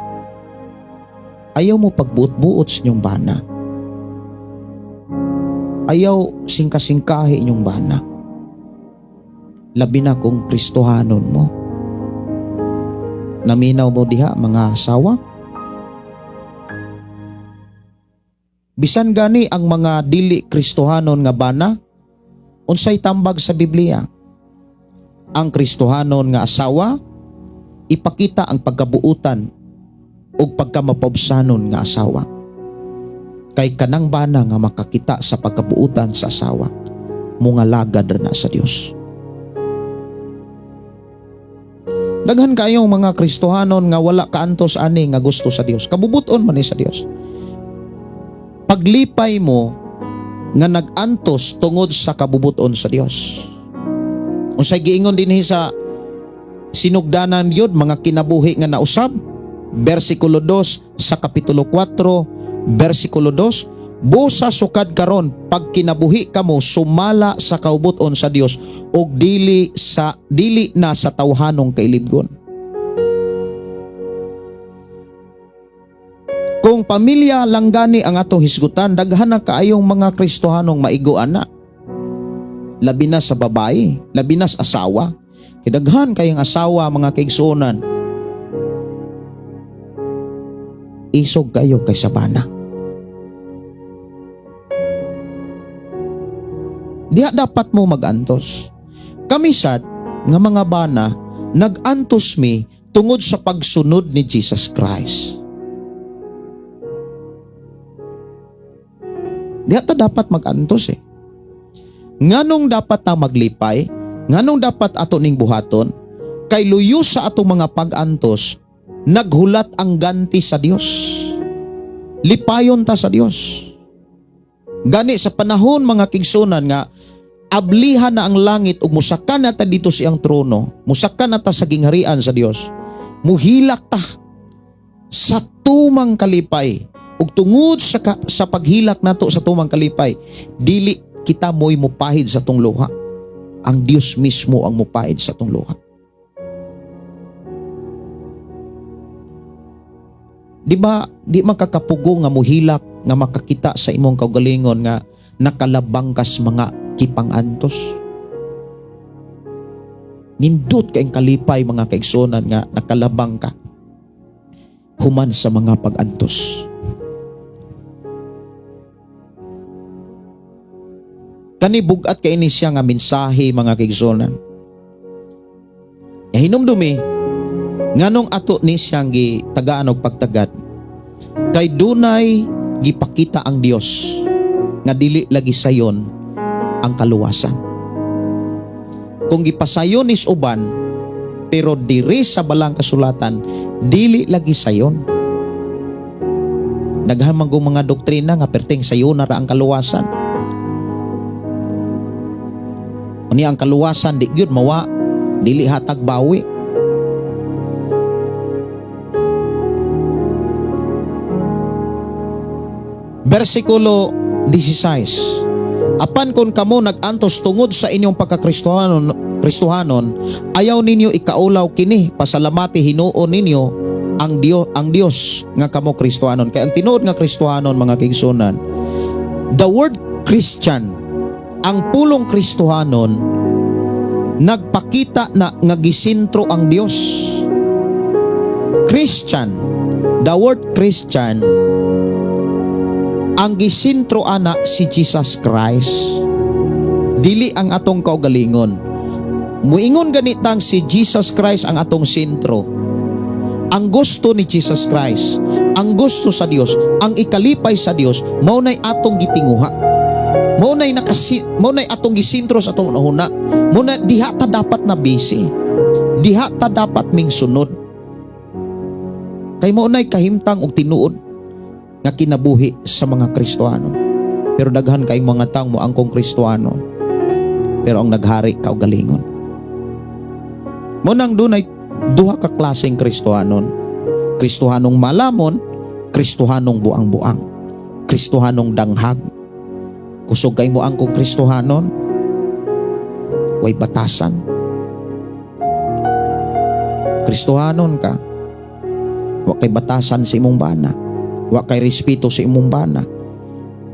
[SPEAKER 2] ayaw mo pagbuot-buot sa inyong bana, ayaw singka-singkahi inyong bana, labi na kung Kristohanon mo. Naminaw mo diha mga asawa. Bisan gani ang mga dili Kristohanon nga bana, unsay tambag sa Biblia? Ang Kristohanon nga asawa, ipakita ang pagkabuutan ug pagkamapabsanon nga asawa. Kay kanang bana nga makakita sa pagkabuutan sa asawa, mga lagad na sa Dios. Daghan kayong mga Kristohanon nga wala kaantos ani nga gusto sa Dios. Kabubuton man ni sa Dios. Paglipay mo nga nag-antos tungod sa kabubuton sa Dios. Unsay giingon dinhi sa sinugdanan yun, mga kinabuhi nga nausab, versikulo 2 sa kapitulo 4, versikulo 2, busa sukad karon pag kinabuhi kamo sumala sa kaubuton sa Dios ug dili na sa tawhanong kailibgon. Kung pamilya lang gani ang atong hisgutan, daghan na kaayong mga Kristohanong maigo ana. Labi na sa babae, labi na sa asawa. Kidaghan kayong asawa mga kaigsuonan. Isog kayo kay sabana. Diha dapat mo mag-antos. Kami sad nga mga bana, nag-antos mi tungod sa pagsunod ni Jesus Christ. Diha ta dapat mag-antos eh. Nganong dapat na maglipay? Nganong dapat ato ning buhaton? Kay luyo sa atong mga pag-antos, naghulat ang ganti sa Dios. Lipayon ta sa Dios. Gani sa panahon mga kigsunan nga ablihan na ang langit ug musakan na ta dito sa iyang trono, musakan na ta sa gingharian sa Dios. Muhilak ta sa tumang kalipay ug tungod sa paghilak nato sa tumang kalipay, dili kita mo'y mupahid sa tong luha. Ang Dios mismo ang mupahid sa tong luha. Di ba, di makakapugo nga muhilak nga makakita sa imong kaugalingon nga nakalabang kas mga kipang-antos. Nindot kaing kalipay mga kaigsonan nga nakalabang ka human sa mga pag-antos. Kani bugat kay ini siya nga mensahe mga kaigsonan. Hinumdumi nganong ato ni siyang gitagaan og pagtagad kay dunay gipakita ang Dios nga dili lagi sayon ang kaluwasan. Kung gipasayon is uban pero diri sa balang kasulatan dili lagi sayon. Naghamang mga doktrina nga perteng sayon na ra ang kaluwasan. Uni ang kaluwasan di gyud mawa, dili hatag bawi. Versikulo 16. Apan kun kamo nag-antos tungod sa inyong pagkakristohanon, ayaw ninyo ikaulaw kini, pasalamati hinuon ninyo ang Dios nga kamo Kristohanon. Kaya ang tinuod nga Kristohanon mga kaigsunan, the word Christian, ang pulong Kristohanon, nagpakita na nga gisintro ang Dios. Christian, the word Christian, ang gisintro ana si Jesus Christ. Dili ang atong kaugalingon. Muingon ganitang si Jesus Christ ang atong sentro. Ang gusto ni Jesus Christ, ang gusto sa Dios, ang ikalipay sa Dios, mao nay atong gitinguha. Mao nay atong gisintro sa atong una. Mao na diha ta dapat na busy. Diha ta dapat ming sunod. Kay mao nay kahimtang og tinuod nga kinabuhi sa mga Kristohano. Pero daghan kay mga taong moangkong Kristohano, pero ang naghari kaugalingon. Mo nang dunay duha ka klaseng Kristohanon. Kristohanong malamon, Kristohanong buang-buang, Kristohanong danghag. Kusog kay moangkong Kristohanon, way batasan. Kristohanon ka, wa kay batasan sa imong bana. Wa kay respeto sa imong bana.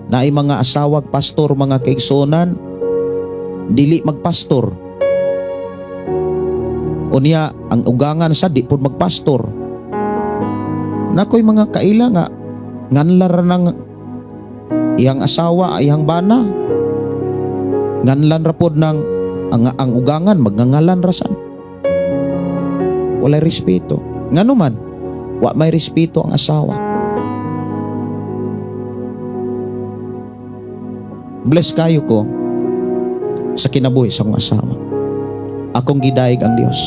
[SPEAKER 2] Naay mga asawag pastor mga kaigsonan, dili magpastor. Unya ang ugangan sa di pud magpastor. Nakoy mga kaila nga nganlar ng iyang asawa, iyang bana. Nganlan ra pod ng ang ugangan magngangalan rasan. Walay respeto. Ngano man wa may respeto ang asawa. Bless kayo ko sa kinabuhi sa akong asawa. Akong gidayeg ang Dios.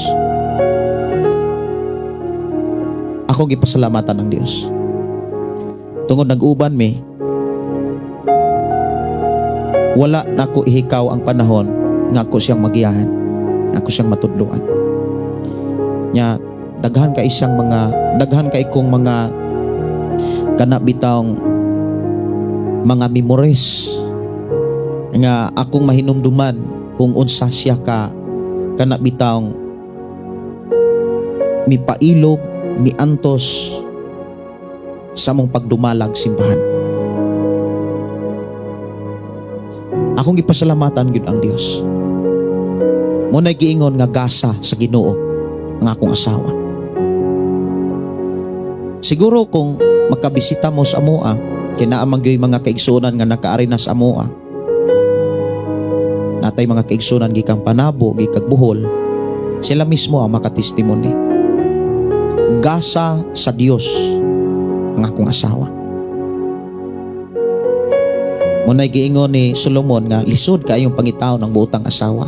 [SPEAKER 2] Akong gipasalamatan ng Dios. Tungod nag-uban mi, wala na ko ihikaw ang panahon nga ako siyang magiyahan, ako siyang matudluan. Nya daghan kay kong mga kanabitang mga memories nga akong mahinumduman kung unsa siya ka kanabitang mipailog, miantos sa mong pagdumalag simbahan. Akong gipasalamatan gyud ang Dios. Mo na giingon nga gasa sa Ginoo ang akong asawa. Siguro kung makabisita mo sa amoa, kinaamang gyoy mga kaigsunan nga nakaari na sa amoa. Natay mga kaigsunan gikang Panabo, gikag Bohol, sila mismo ang makatestimony. Gasa sa Dios ang akong asawa. Muna'y giingon ni Solomon nga lisod kayong pangitaw ng buotang asawa.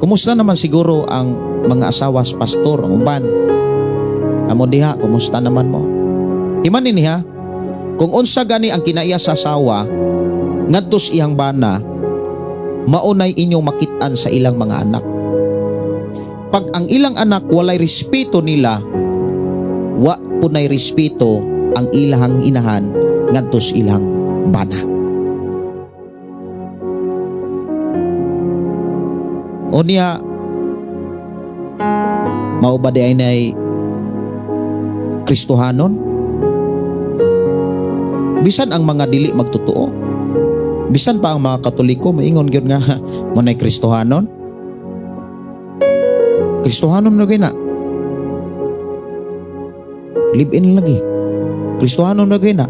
[SPEAKER 2] Kumusta naman siguro ang mga asawa sa pastor, ang uban? Amo diha, kumusta naman mo? Timan nini ha, kung unsa gani ang kinaiya sa asawa, ngadtos iyang bana, maunay inyong makitaan sa ilang mga anak. Pag ang ilang anak walay respeto nila, wa punay respeto ang ilang inahan ngadtos ilang bana. O niya, mao ba di ay nay Kristohanon? Bisan ang mga dili magtotoo, bisan pa ang mga Katoliko, maingon gyud nga mo nay Kristohanon. Kristohanon na gina. Live-in lagi. Kristohanon na gina.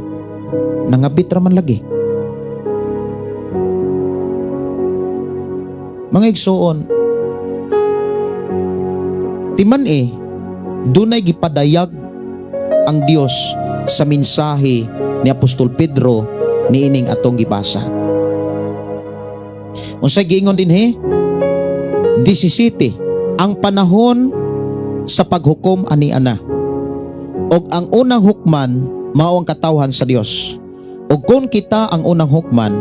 [SPEAKER 2] Nangabit raman lagi. Mga igsoon, timan dunay gipadayag ang Dios sa mensahe ni Apostol Pedro niining atong gibasa. Unsay giingon din 17, ang panahon sa paghukom ani ana. Og ang unang hukman mao ang katawhan sa Dios. Og kung kita ang unang hukman,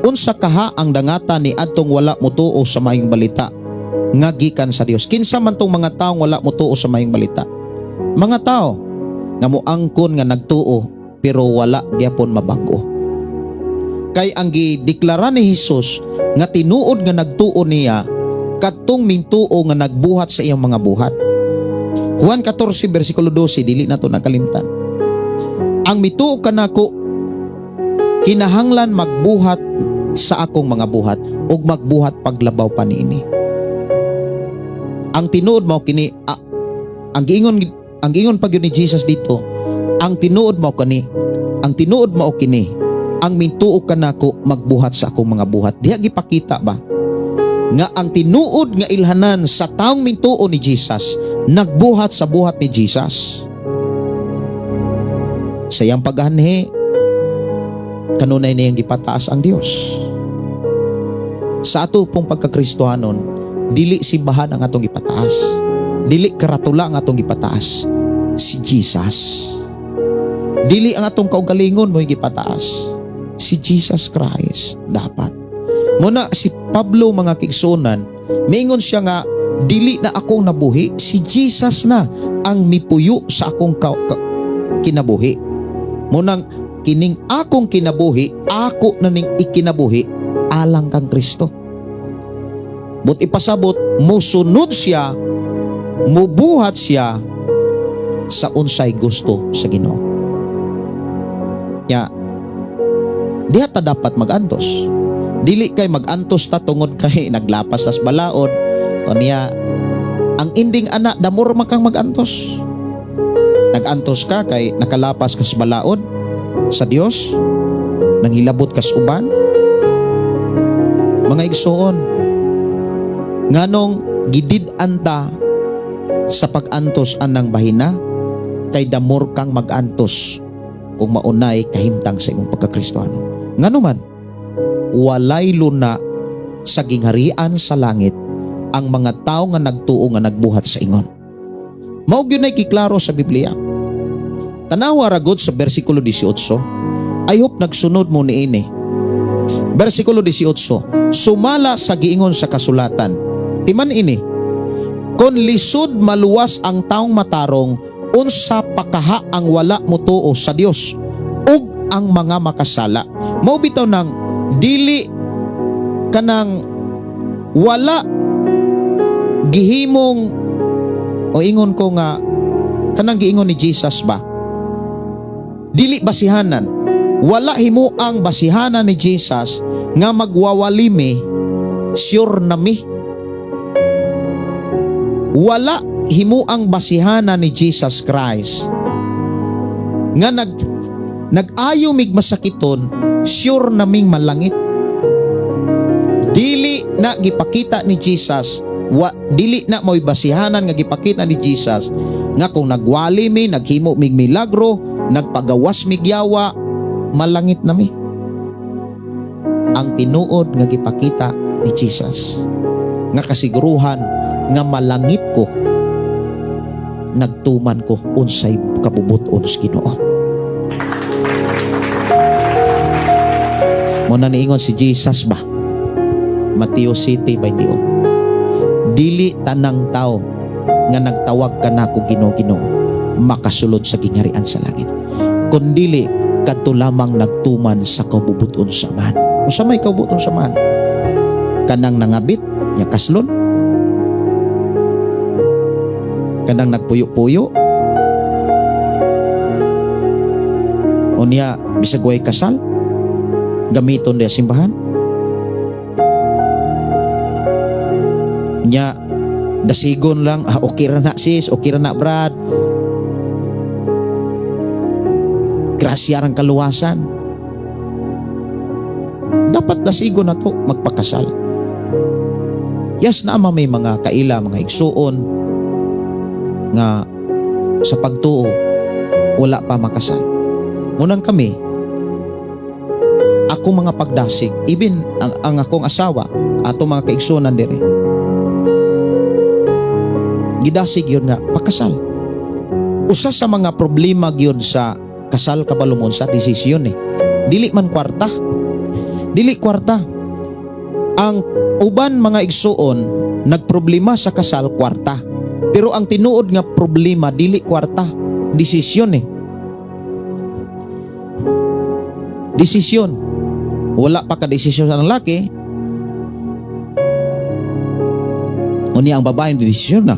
[SPEAKER 2] unsa kaha ang dangata ni adtong wala motuo sa maayong balita nga gikan sa Dios? Kinsa man tong mga tawo wala motuo sa maayong balita? Mga tao nga moangkon nga nagtuo pero wala gyapon mabag-o. Kay ang gideklara ni Hesus nga tinuod nga nagtuo niya katong mintuo nga nagbuhat sa iyang mga buhat. Juan 14 versikulo 12, dili na to nakalimtan. Ang mituo kanako kinahanglan magbuhat sa akong mga buhat ug magbuhat paglabaw pa niini. Ang tinuod mao kini ang giingon pag ni Jesus dito, ang tinuod mao kini ang mintuo kanako magbuhat sa akong mga buhat. Diha gipakita ba nga ang tinuod nga ilhanan sa taong mintuo ni Jesus nagbuhat sa buhat ni Jesus. Sa iyang paghanhi, kanunay niyang gipataas ang Dios. Sa ato pong pagkakristohanon, dili simbahan ang atong gipataas, dili karatula ang atong gipataas, si Jesus. Dili ang atong kaugalingon mo gipataas, si Jesus Christ dapat. Muna si Pablo mga kigsunan, mingon siya nga dili na akong nabuhi, si Jesus na ang mipuyo sa akong kinabuhi. Munang kining akong kinabuhi, ako na ning ikinabuhi alang kang Kristo. But ipasabot, musunod siya, mubuhat siya sa unsay gusto sa Ginoo. Ya, diha ta dapat magantos. Dili kay magantos ta tungod kay naglapas tas balaod. O niya, ang ending ana damor makang magantos. Nagantos ka kay nakalapas kas balaod sa Dios, nanghilabot kas uban. Mga igsoon, nganong gidid-anta sa pag-antos anang bahina kay damor kang mag-antos kung maunay kahimtang sa imong pagkakristohano. Ngano man, walay luna sa gingharian sa langit ang mga tao nga nagtuo nga nagbuhat sa ingon. Mao gyud nay kiklaro sa Biblia. Tanawa ra gud sa bersikulo 18. I hope nagsunod mo niini. Bersikulo 18. Sumala sa giingon sa kasulatan. Timan ini. Kon lisod maluwas ang taong matarong, unsa pakaha ang wala motuo sa Dios ug ang mga makasala. Mao bitaw nang dili kanang wala gihimong o ingon ko nga kanang giingon ni Jesus ba, dili basihanan, wala himuang basihanan ni Jesus nga magwawalimi sure nami. Wala himuang basihanan ni Jesus Christ nga nag-ayo mig masakiton sure naming malangit. Dili na gipakita ni Jesus, dili na mo'y basihanan nga gipakita ni Jesus nga kung nagwali mi, naghimo mig milagro, nagpagawas mig yawa, malangit na mi. Ang tinuod nga gipakita ni Jesus nga kasiguruhan nga malangit ko, nagtuman ko unsay kabubuton sa Ginoo. Muna niingon si Jesus ba, Mateo City 21, dili tanang tao nga nagtawag ka nako Ginoo makasulod sa gingharian sa langit, kundili kadto lamang nagtuman sa kabubuton sa man. Usa may kabubuton sa man? Kanang nangabit nya kaslon, kanang nagpuyo-puyo, o niya bisag way kasal gamiton diya simbahan, nya dasigon lang, okay ra na sis, okay ra na brad, grasya rang kaluwasan. Dapat dasigon na to magpakasal. Yes na may mga kaila, mga igsuon nga sa pagtuo wala pa makasal. Munang kami, ako mga pagdasig, even ang akong asawa, ato mga kaigsuonan dire, gidasig yun nga pakasal. Usa sa mga problema gyud sa kasal kabalumon sa desisyon dili man kwarta, dili kwarta. Ang uban mga igsuon nagproblema sa kasal kwarta, pero ang tinuod nga problema dili kwarta, desisyon desisyon. Wala pa ka desisyon sa lalaki, unya ang babae ni desisyon na.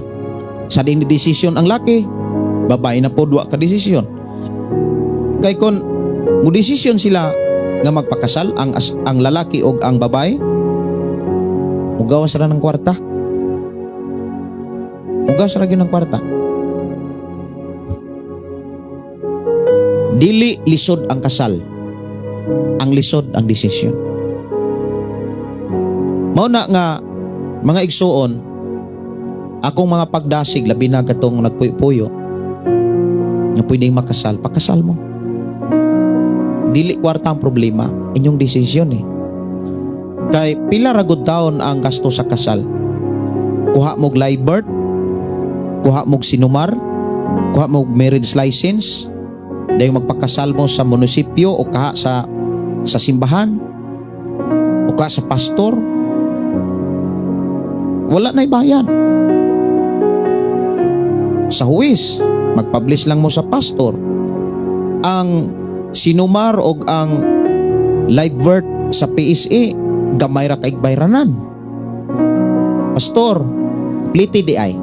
[SPEAKER 2] Sa din desisyon ang laki, babae na po duwa ka desisyon. Kay kon mo desisyon sila nga magpakasal, ang lalaki o ang babae, mugawas ra ng kwarta. Mugawas ra gyud ng kwarta. Dili lisod ang kasal, ang lisod ang desisyon. Mao na nga mga igsuon, akong mga pagdasig labi na katong nagpuyo-puyo na pwedeng makasal, pakasal mo. Dili kwarta ang problema, inyong desisyon Kay pila ra gud taon ang gasto sa kasal. Kuha mog live birth, kuha mog sinumar, kuha mog marriage license, dayon magpakasal mo sa munisipyo o kaha sa simbahan o kaha sa pastor. Wala na'y bayan. Sa huwis, magpublish lang mo sa pastor. Ang sinumar o ang live birth sa PSA, gamay ra kaig bayranan. Pastor, pliti di ay.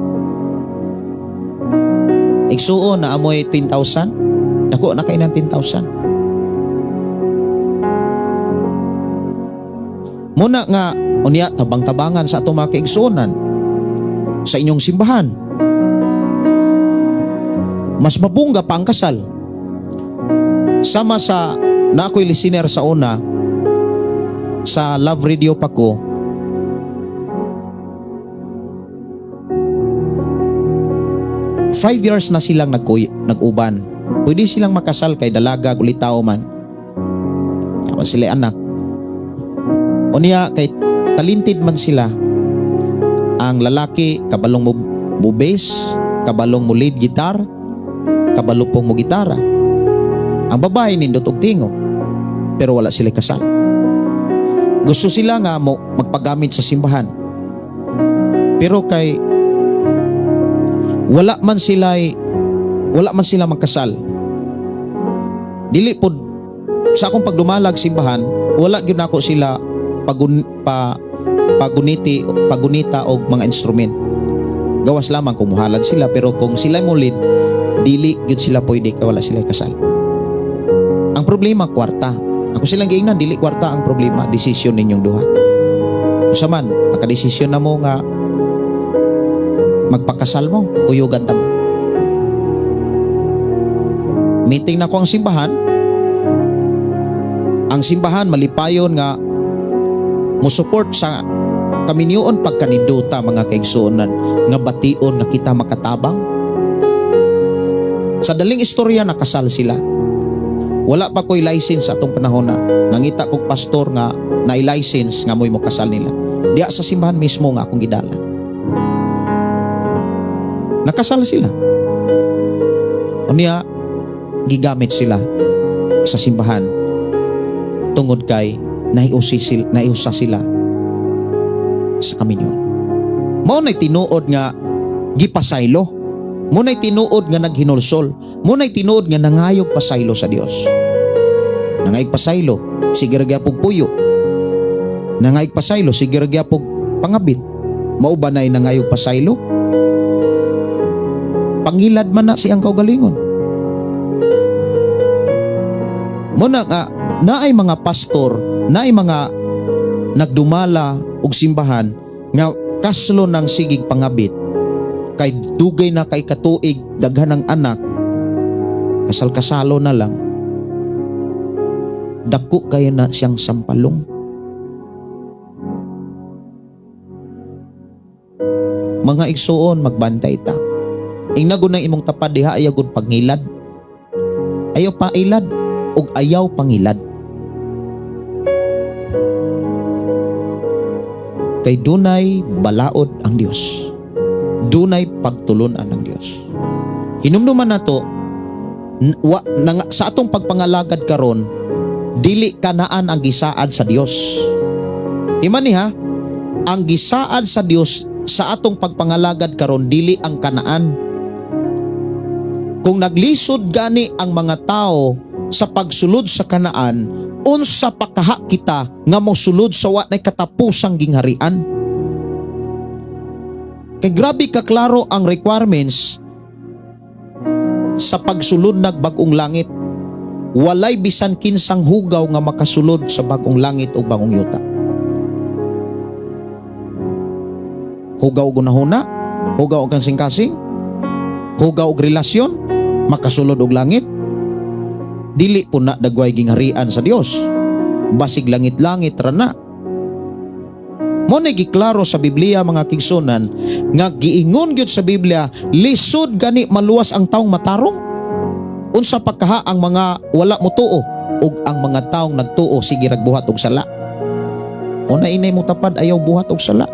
[SPEAKER 2] Igsuon na amoy 10,000, dako na kay ng 10,000. Muna nga unya tabang-tabangan sa atong mga kaigsuonan sa inyong simbahan. Mas mabungga pa ang kasal. Sama sa na ako'y listener sa una sa Love Radio pa ko, 5 years na silang nag-uban. Pwede silang makasal kay dalaga ulit tao man. Ako sila anak. O niya, kay talented man sila. Ang lalaki, kabalong mo bass, kabalong mo lead guitar, kabalo pong mo gitara. Ang babae nindot og tingo, pero wala sila kasal. Gusto sila nga mo magpagamit sa simbahan. Pero kay wala man sila magkasal. Dili pod sa akong pagdumalag simbahan, wala gyud nako sila pagunita og mga instrument. Gawas lamang kung muhalag sila, pero kung sila mo lead, dili gyud sila pwede kay wala sila kasal. Ang problema kwarta. Ako silang giingnan, dili kwarta ang problema, desisyon ninyong duha. Usa man nakadesisyon na mo nga magpakasal mo, uyugan ta mo. Meeting na ko ang simbahan. Ang simbahan malipayon nga mo-support sa kaminyoon pagkaninduta mga kaigsuonan nga bation nga kita makatabang. Sa daling istorya nakasal sila. Wala pa ko'y license sa atong panahon na. Nangita kong pastor nga na-license nga mo'y mo kasal nila. Diya sa simbahan mismo nga akong gidala. Nakasal sila. O niya, gigamit sila sa simbahan tungod kay naiusa sila sa kaminyon. Mao na'y tinuod nga gipasaylo. Mo na'y tinuod nga naghinulsol. Mo na'y tinuod nga nangayog pasaylo sa Dios. Nangayog pasaylo, sige ra gyapog puyo. Nangayog pasaylo, sige ra gyapog pangabit. Mao ba na'y nangayog pasaylo? Pangilad man na siyang kaugalingon. Muna nga, naay mga pastor, naay mga nagdumala og simbahan nga kaslo ng sigig pangabit kay dugay na kay katuig daghan ng anak, kasal-kasalo na lang, dako kayo na siyang sampalong. Mga igsuon, magbantay ta. Ingnagon ng imong tapad diha, ayaw gud pangilad, ayaw pailad ug ayaw pangilad. Kay dunay balaod ang Dios, dunay pagtulunan ng Dios. Hinumduman nato sa atong pagpangalagad karon, dili kanaan ang gisaad sa Dios. Imani ha, ang gisaad sa Dios sa atong pagpangalagad karon dili ang kanaan. Kung naglisod gani ang mga tao sa pagsulod sa kanaan, unsa pa kaha kita nga mosulod sa wa nay katapusang gingharian? Kay grabe ka klaro ang requirements sa pagsulod nag bag-ong langit. Walay bisan kinsang hugaw nga makasulod sa bag-ong langit o bagong yuta. Hugaw og gunahuna, hugaw og kasing-kasing, hugaw og relasyon, makasulod og langit. Dili po na dagway gingharian sa Dios. Basig langit-langit ra na. Mo na giklaro sa Biblia mga kigsunan nga giingon gyud sa Biblia, lisod gani maluwas ang taong matarong. Unsa pa kaha ang mga wala mo tuo ug ang mga taong nagtuo sige ragbuhat og sala. Una inay mo tapad ayaw buhat og sala.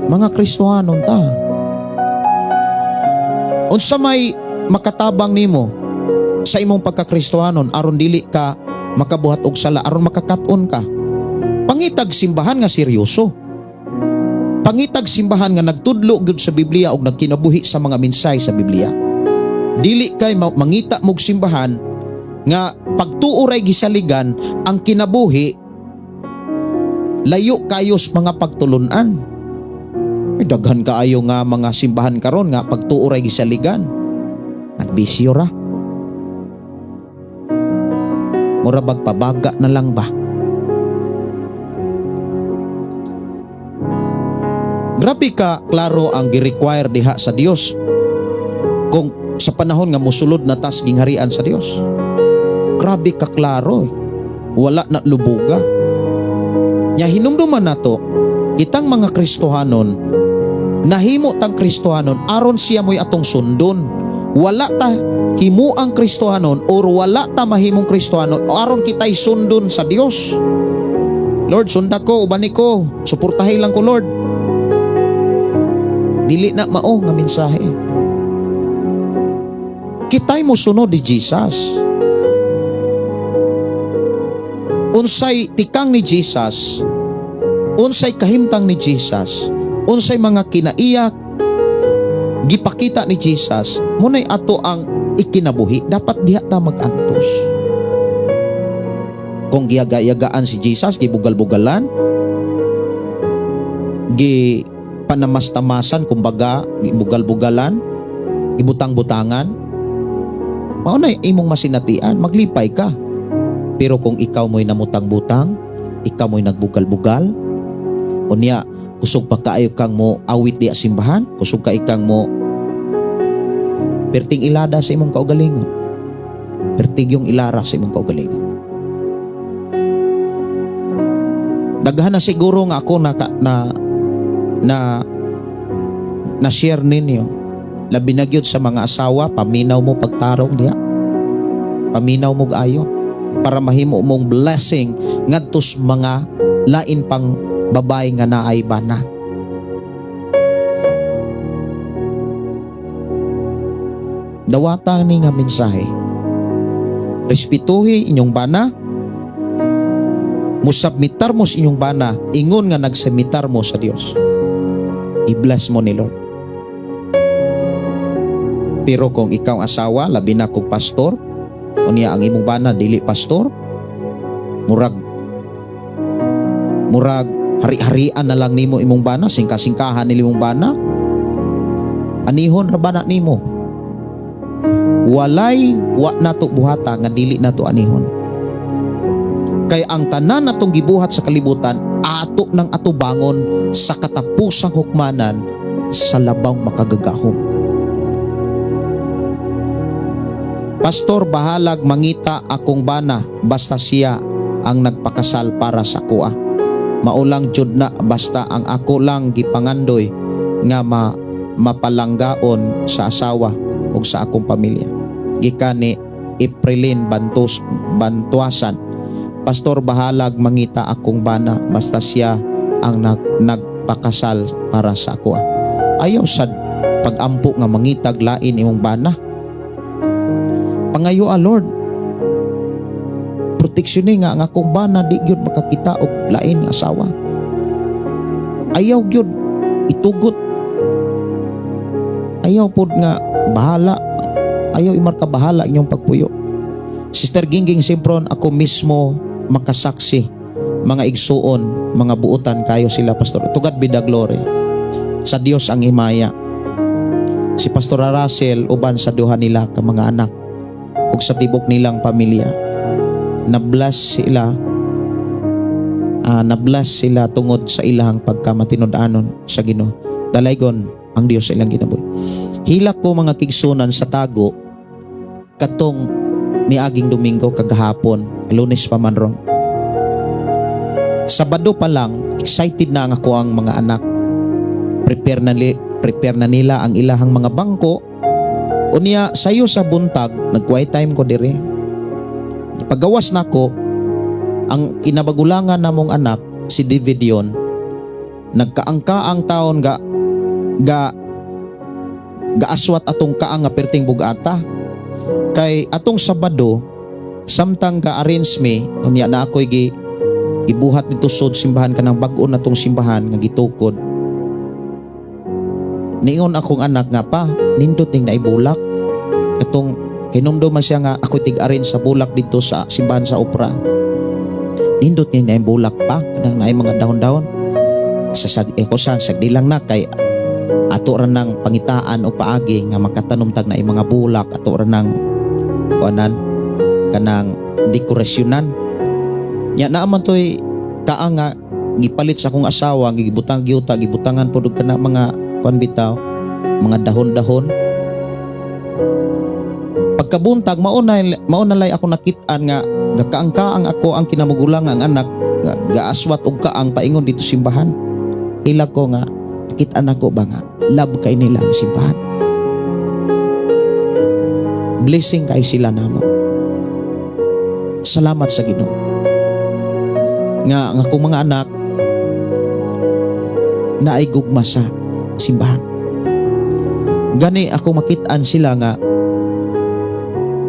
[SPEAKER 2] Mga Kristohanon ta. Unsa may makatabang nimo sa imong pagka-Kristohanon aron dili ka makabuhat og sala, aron makakaton ka? Pangitag simbahan nga seryoso. Pangitag simbahan nga nagtudlo gud sa Biblia ug nagkinabuhi sa mga mensahe sa Biblia. Dili kay mangita mog simbahan nga pagtuoray gisaligan ang kinabuhi layo kayos mga pagtulunan. Daghan kaayo nga mga simbahan karon nga pagtuoray gisaligan, nagbisyo ra. Mura bagpabaga na lang ba? Grabe ka klaro ang gi-require diha sa Dios kung sa panahon nga mosulod na tas gingharian sa Dios. Grabe ka klaro, wala na lubuga. Nya hinumduman nato, kitang mga Kristohanon, nahimo tang Kristohanon aron siya mo'y atong sundon. Wala ta himo ang Kristohanon or wala ta mahimong Kristohanon aron kita'y sundon sa Dios. Lord, sunda ko, ubani ko, suportahin lang ko, Lord. Dili na mao nga mensahe. Kita'y mo sunod ni Jesus. Unsay tikang ni Jesus, unsay kahimtang ni Jesus, unsay mga kinaiyak gipakita ni Jesus, munay ato ang ikinabuhi. Dapat diha ta mag-antos. Kung giyaga-yagaan si Jesus, gibugal-bugalan, panamas-tamasan, kumbaga gibugal-bugalan, gibutang-butangan, maunay imong masinatian, maglipay ka. Pero kung ikaw mo'y namutang-butang, ikaw mo'y nagbugal-bugal, unya kusog pa kaayo kang mo awit di simbahan, kusog ka ikang mo perting ilada sa imong kaugalingon, pertig yung ilara sa imong kaugalingon. Daghan na siguro nga ako na share ninyo, labi na gyud sa mga asawa, paminaw mo pagtarong diha, paminaw mo ayo para mahimo mong blessing ngadtos mga lain pang babay nga naay bana. Dawata ni nga mensahe, respetuhi inyong bana, musabmitar mo sa inyong bana, ingon nga nagsemitar mo sa Dios, i-bless mo ni Lord. Pero kung ikaw asawa, labi na kung pastor, unya ang imong bana dili pastor, murag hari-harian na lang nimo imong bana, singka-singkahan ni imong bana, anihon ra bana nimo. Walay wa nato buhata nga dili nato anihon. Kay ang tanan natong gibuhat sa kalibutan ato nang ato bangon sa katapusang hukmanan sa labang makagagahom. Pastor, bahalag mangita akong bana basta siya ang nagpakasal para sa kuha. Maulang jud na basta ang ako lang gipangandoy nga mapalanggaon sa asawa ug sa akong pamilya. Gikan ni Aprilin Bantuasan. Pastor, bahalag mangita akong bana basta siya ang nagpakasal para sa kuha. Ayaw sad pagampo nga mangitag lain imong bana. Pangayo Lord, proteksyonin nga ang akong bana di gyud makakita og lain nga asawa. Ayaw gyud itugot, ayaw pod nga bahala, ayaw imarka bahala inyong pagpuyo. Sister Gingging Simpron, ako mismo makasaksi, mga igsuon, mga buutan kayo sila pastor. Tugad bida glory sa Dios ang himaya. Si Pastor Russell uban sa duha nila ka mga anak ug sa tibok nilang pamilya, na-bless sila tungod sa ilang pagkamatinud-anon sa Ginoo. Dalaygon ang Dios sa ilang ginabuhi. Hilak ko mga kigsunan sa tago katong miaging Domingo kagahapon, Lunes pa man ron. Sabado pa lang excited na ang ako ang mga anak. Prepare na nila ang ilahang mga bangko. Unya sayo sa buntag nag-quiet time ko dire. Pagawas nako ang kinabagulangan namong anak si David yon, nagkaangka ang taon aswat atong kaang nga perting bugata. Kay atong Sabado samtang ga-arrange me unya na ako'y ibuhat dito sud simbahan kanang bag-o natong simbahan nga gitukod. Niingon akong anak nga pa, nindot ning naibulak. Katong kinumdo man siya nga ako tig-arrange sa bulak dito sa simbahan sa opera. Nindot ning naibulak pa, kanang naay mga dahon-dahon. Sagdi lang na kay ato ra nang pangitaan o paagi nga makatanom tag naay mga bulak, ato ra nang kuanan kanang dekorasyonan. Nya naaman toy kaang nga gipalit sa akong asawa, gibutang gyuta, gibutangan pod og kana mga kuan bitaw, mga dahon-dahon. Pagkabuntag mauna lay ako nakit-an nga gakaangkaang ako ang kinamugulang ang anak gaaswat og kaang paingon dito simbahan. Hilag ko nga makita nako ba nga love kay nila ang simbahan. Blessing kay sila namo. Salamat sa Ginoo nga ang akong mga anak na ay gugma sa simbahan. Gani ako makitaan sila nga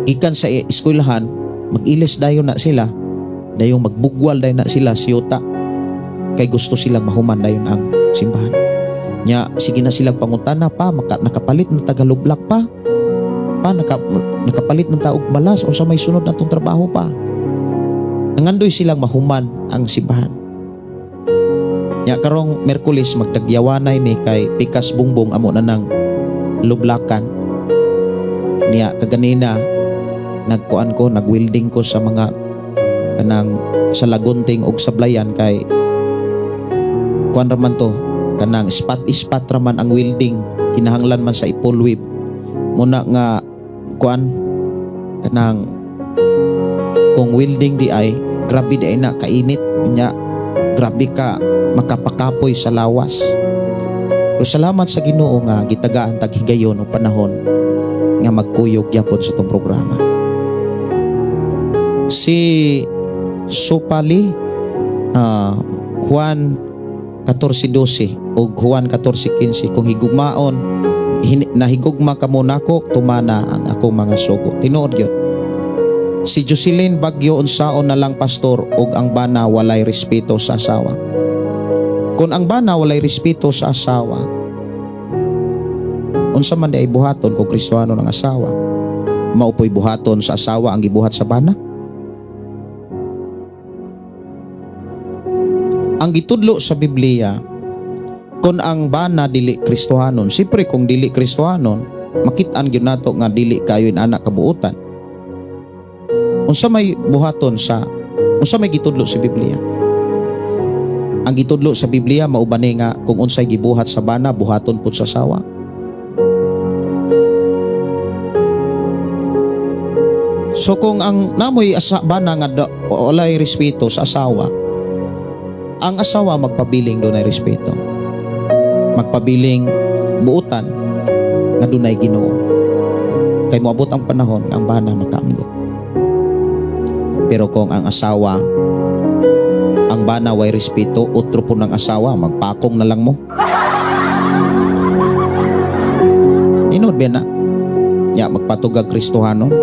[SPEAKER 2] ikan sa eskwelahan, mag-ilis dayon na sila, dayong magbugwal dayon na sila siyota, kay gusto silang mahuman dayon ang simbahan. Nya sige na silang pangutana pa, nakapalit ng tagalublak pa, nakapalit ng taog balas o sa may sunod na itong trabaho pa. Nangandoy silang mahuman ang simbahan. Nya karong Merkulis magtagyawanay may kay Pikas Bungbong amo na ng lublakan. Niya kaganina nagkuan ko, nagwelding ko sa mga kanang sa lagunting og sablayan kay kuan raman to, kanang ispat raman ang welding, kinahanglan man sa ipolwib muna nga kuan kanang kung welding di ay grabe di ay na kainit nya, grabe ka makapakapoy sa lawas. Pero salamat sa Ginoo nga gitagaan tag higayon og panahon nga magkuyog gyapon sa tong programa. Si Supali Juan 14:12 o Juan 14:15 kung higugmaon nahigugma kamo nako tumana ang akong mga sugo. Tinuod gyud. Si Jocelyn Bagyo unsaon na lang pastor og ang bana walay respeto sa asawa. Kung ang bana walay respeto sa asawa, unsa man di ay buhaton kung Kristiyano ng asawa? Maupoy buhaton sa asawa ang gibuhat sa bana? Ang gitudlo sa Biblia, kung ang bana dili Kristohanon, siyempre kung dili Kristohanon, makit-an gyud nato nga dili kayo anak kabuutan. Unsa may buhaton sa, unsa may gitudlo sa Biblia? Ang gitudlo sa Biblia maubani nga kung unsay gibuhat sa bana buhaton pud sa asawa. So kung ang namoy bana nga walay respeto sa asawa, ang asawa magpabiling dunay respeto, magpabiling buutan nga dunay Ginoo, kay moabot ang panahon nga ang bana makaamgo. Pero kung ang asawa, ang bana way respeto, utro po ng asawa, magpakong na lang mo. Inod ba na? Ya, magpatugag Kristohanon.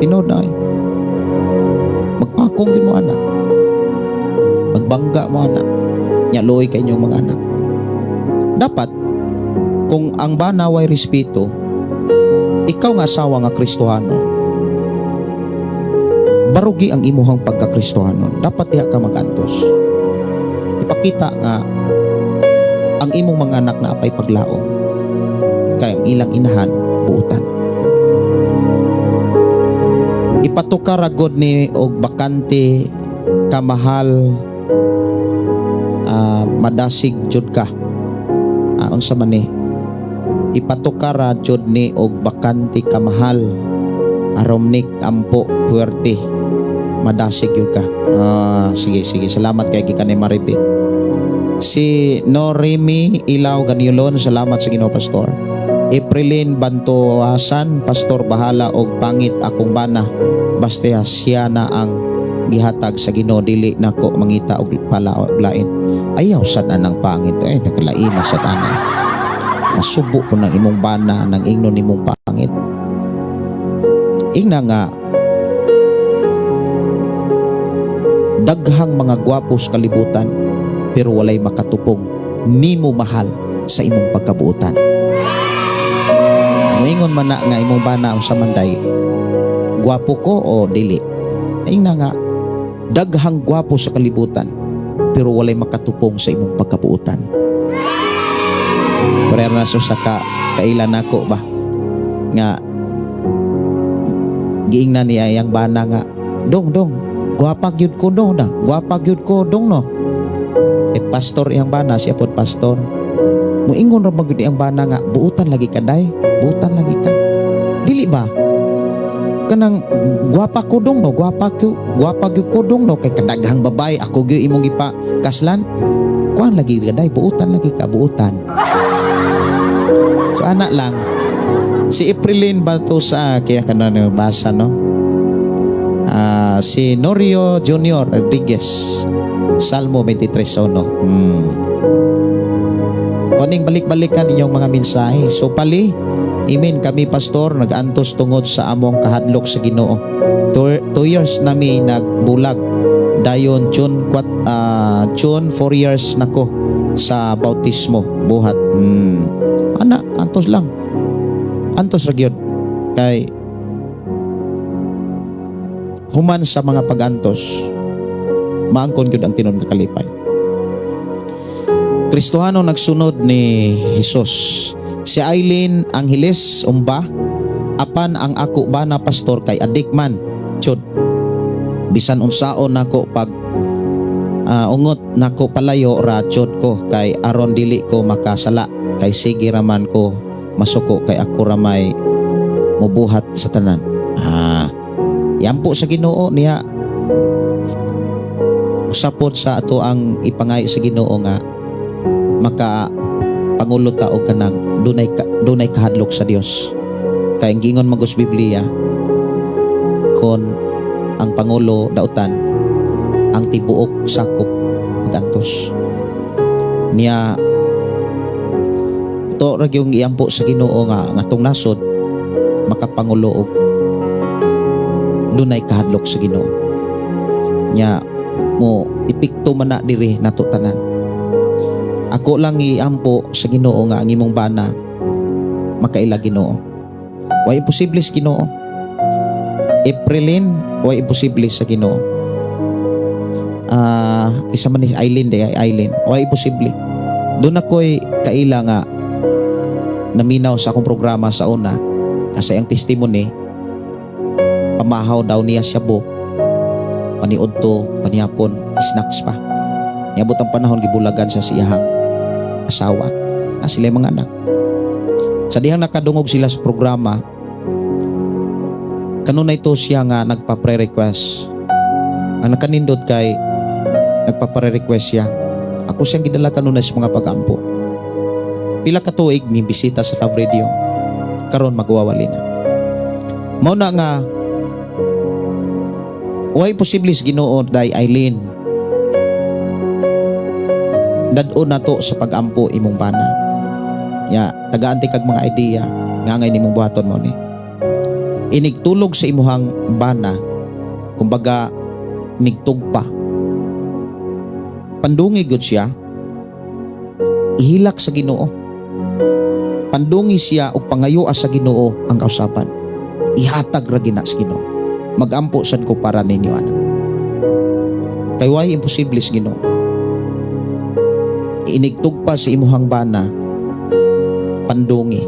[SPEAKER 2] Inod na ay. Magpakong din mo anak. Magbangga mo anak. Nyaloy kay inyong mga anak. Dapat, kung ang bana way respeto, ikaw nga asawa nga Kristohanon, barugi ang imuhang pagka-Kristohanon, dapat diha ka magantos. Ipakita nga ang imong mga anak na apay paglaom, kay ang ilang inahan buutan. Ipatukar agod ni og bakante kamahal, madasig jud ka. Unsa man ni? Ipatukar jud ni og bakante kamahal, aromnik ampo puwerte, madasig yun ka. Sige, salamat kay Gikanay Maripi. Si Norimi Ilaw Ganyulon, salamat sa Ginoo Pastor. Aprilin Bantuasan, Pastor bahala og pangit akong bana, basta siya na ang gihatag sa Ginoo, dili nako mangita og lain. Ayaw sad anang pangit nakalain na sad ana. Masubo po ng imong bana ng ingnon imong pangit. Ingna nga daghang mga gwapo sa kalibutan pero walay makatupong nimo mahal sa imong pagkabuutan. Moingon man na nga imong bana unsa man day, gwapo ko o dili. Ingna nga daghang gwapo sa kalibutan pero walay makatupong sa imong pagkabuutan. Pero na sa kailan ako ba nga giingnan niya yang bana nga, dong guwapa gyud ko dong na, guwapa gyud ko dong no. Pastor iyang bana, siya pod pastor, muingon ra magud iyang bana nga, buutan lagi ka day, buutan lagi ka, dili ba kanang guwapa ko dong no, guwapa gyud ko dong no, kay kadaghang babay ako gyud imong gipa kaslan, kuan lagi gaday buutan lagi ka buutan. So anak lang si Aprilin ba to sa kaya kanang basa no? Si Norio Junior Rodriguez Salmo 23:1. Kuning balik-balikan inyong mga mensahe. So pali imin kami pastor nagantos tungod sa among kahadlok sa Ginoo. 2 years nami nagbulag dayon June 4 years nako sa bautismo buhat. Ana antos lang. Antos ra gyud kay human sa mga pagantos maangkon gyud ang tinud nga kalipay. Kristohano nagsunod ni Hesus. Si Aileen Angeles umba apan ang ako ba na pastor kay adik man chud. Bisan unsaon nako pag ungot nako palayo ra chud ko kay aron dili ko makasala kay sige raman ko masuko kay ako ra may mubuhat sa tanan. Yampo sa Ginoo niya usapod sa ato ang ipangay sa Ginoo nga maka pangulo ta og kanang dunay kahadlok sa Dios. Kay gingon magos Biblia kon ang pangulo dautan ang tibuok sakop magantos niya to ra gyung iampo sa Ginoo nga ngatong nasod makapangulo og dunay kahadlok sa Ginoo nya mo ipikto man na diri nato tanan. Ako lang iampo sa Ginoo nga ang imong bana makaila Ginoo. Wa imposible sa Ginoo. Aprilin wa imposible sa Ginoo. Isa man ni Aileen de Aileen wa imposible. Doon ako'y kaila nga naminaw sa akong programa sa una kasi ang testimony pamahaw daw niya siya bo paniudto panihapon snacks pa niabot ang panahon gibulagan siya sa iyahang asawa na sila mga anak sa dihang nakadungog sila sa programa kanunay to siya nga nagpa-pre-request ang nakanindot kay nagpa-pre-request siya ako siyang gidala kanunay sa mga pag-ampo pila ka tuig ni bisita sa Love Radio karon magwawali na mao na nga way posible sa Ginoo day Aileen dadon na to sa pag-ampo imong bana ya tagaanti kag mga idea nga ngay nimong buhaton mo ni inigtulog sa imuhang bana kumbaga nigtugpa pandungi gud siya ihilak sa Ginoo pandungi siya og pangayoa sa Ginoo ang kausapan ihatag ra gina sa Ginoo magampo sad ko para ninyo anak kay way imposible sa Ginoo inigtugpa sa imuhang bana pandungi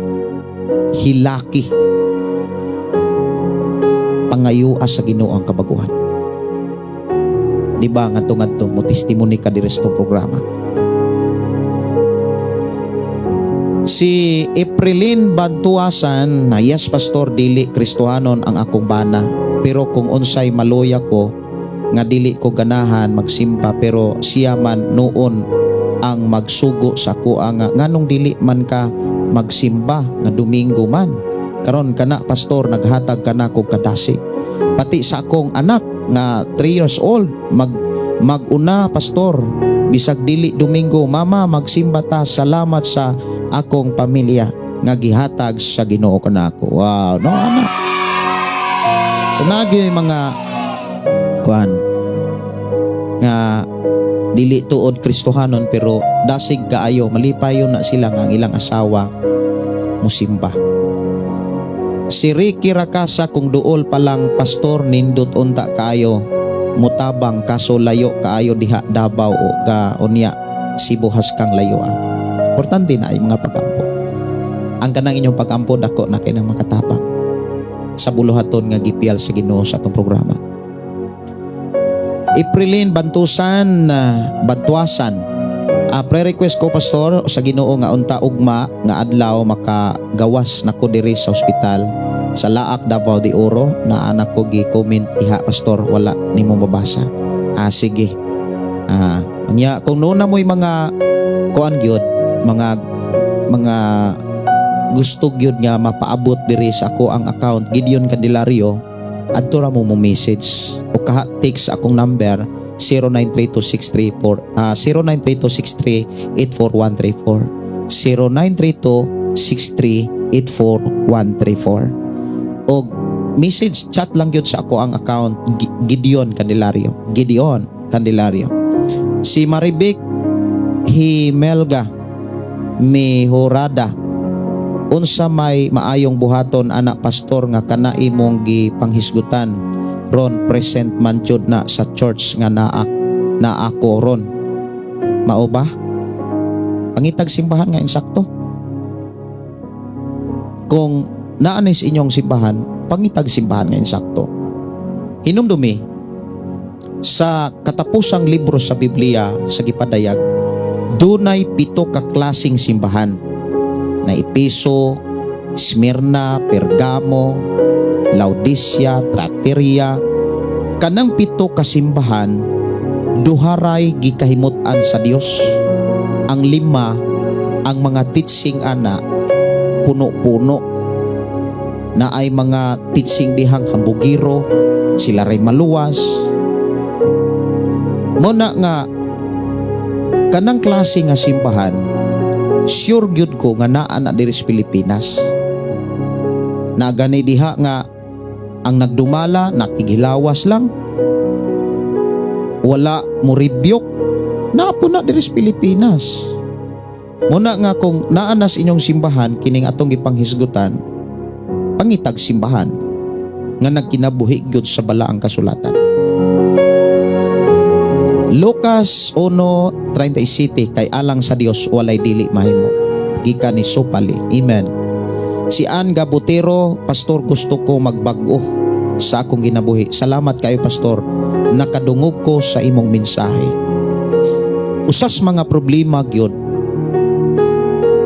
[SPEAKER 2] hilaki pangayoa sa Ginoo ang kabaguhan di ba ngadto mo testimony ka diri sa programa. Si Aprilin Bantuasan na yes pastor dili Kristohanon ang akong bana pero kung unsay maluya ko nga dili ko ganahan magsimba pero siya man noon ang magsugo sa ako nga nganong dili man ka magsimba nga Domingo man karon kana pastor naghatag kana ko kadasi pati sa akong anak nga 3 years old maguna pastor bisag dili Domingo mama magsimba ta salamat sa akong pamilya nga gihatag sa Ginoo kanako. Wow, no anak. Kunagi mga kuan nga dili tuod Kristohanon pero dasig kaayo malipayon na sila nga ang ilang asawa musimba. Si Ricky Rakasa kung duol palang pastor nindot unta kaayo mutabang kaso layo kaayo diha Davao o ka unya Sibuhas kang layo. Importante na ay mga pag-ampo. Ang kanang inyong pag-ampo dako na kay nang makatapang sa buluhaton nga gipial sa Ginoo sa atong programa. Aprilin Bantuasan, pre-request ko pastor sa Ginoo nga unta ugma nga adlaw makagawas nako diri sa ospital sa Laak Davao de Oro na anak ko gi-comment iha pastor wala nimo mabasa. Sige. Nya kung noon na mo'y mga kuan gyud, mga gusto gyud nga mapaabot diri sa ako ang account Gideon Candelario, adto ra mo message o kaha text akong number 0932638434 0932638434 o message chat lang gyud sa ako ang account Gideon Candelario. Si Maribek Himelga Mihorada, unsa may maayong buhaton anak pastor nga kana imong gipanghisgutan ron present man jud na sa church nga na ako ron. Mao ba? Pangitag simbahan nga insakto. Kung naanis inyong simbahan, pangitag simbahan nga insakto. Hinumdumi sa katapusang libro sa Biblia sa gipadayag, dunay 7 ka klaseng simbahan na Epeso, Smyrna, Pergamo, Laodicea, Tratteria. Kanang 7 ka simbahan duharay gikahimutan sa Dios. Ang 5 ang mga teaching ana puno-puno na ay mga teaching dihang hambugiro, sila ray maluwas. Muna nga kanang klase nga simbahan, sure gyud ko nga naa na diri sa Pilipinas. Na gani diha nga ang nagdumala nakigilawas lang, wala mo rebuke, napo na diri sa Pilipinas. Muna nga kung naanas inyong simbahan kining atong gipanghisgutan, pangitag simbahan nga nagkinabuhi gyud sa balaang kasulatan. Lucas 1:37, kay alang sa Dios walay dili mahimo, gikan ni Sopali. Amen. Si Ann Gabutero, pastor, gusto ko magbag-o sa akong ginabuhi. Salamat kayo pastor, nakadungog ko sa imong mensahe. Usas mga problema gyud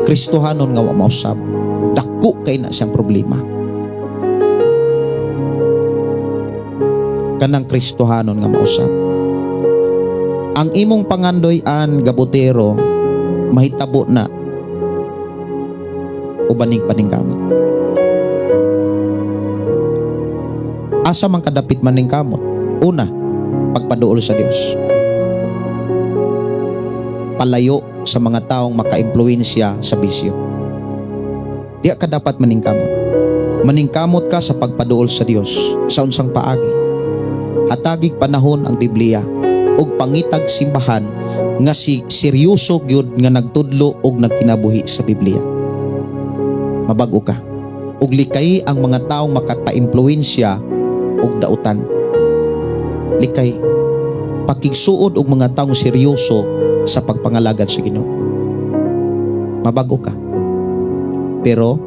[SPEAKER 2] Kristohanon nga wa mausab, dako kay na siyang problema. Kanang Kristohanon nga mausab. Ang imong pangandoy Ann Gabutero mahitabo na ubaning paningkamot. Asa man kadapit maning kamot? Una, pagpaduol sa Dios. Palayo sa mga taong makaimpluwensya sa bisyo. Diya ka dapat maningkamot. Maningkamot ka sa pagpaduol sa Dios sa unsang paagi. Hatagig panahon ang Biblia og pangitag simbahan nga si seryoso gyud nga nagtudlo og nagkinabuhi sa Biblia. Mabag-o ka. Ug likay ang mga taong makapaimpluwensya og dautan. Likay. Pakigsuod og mga taong seryoso sa pagpangalagad sa Ginoo. Mabag-o ka. Pero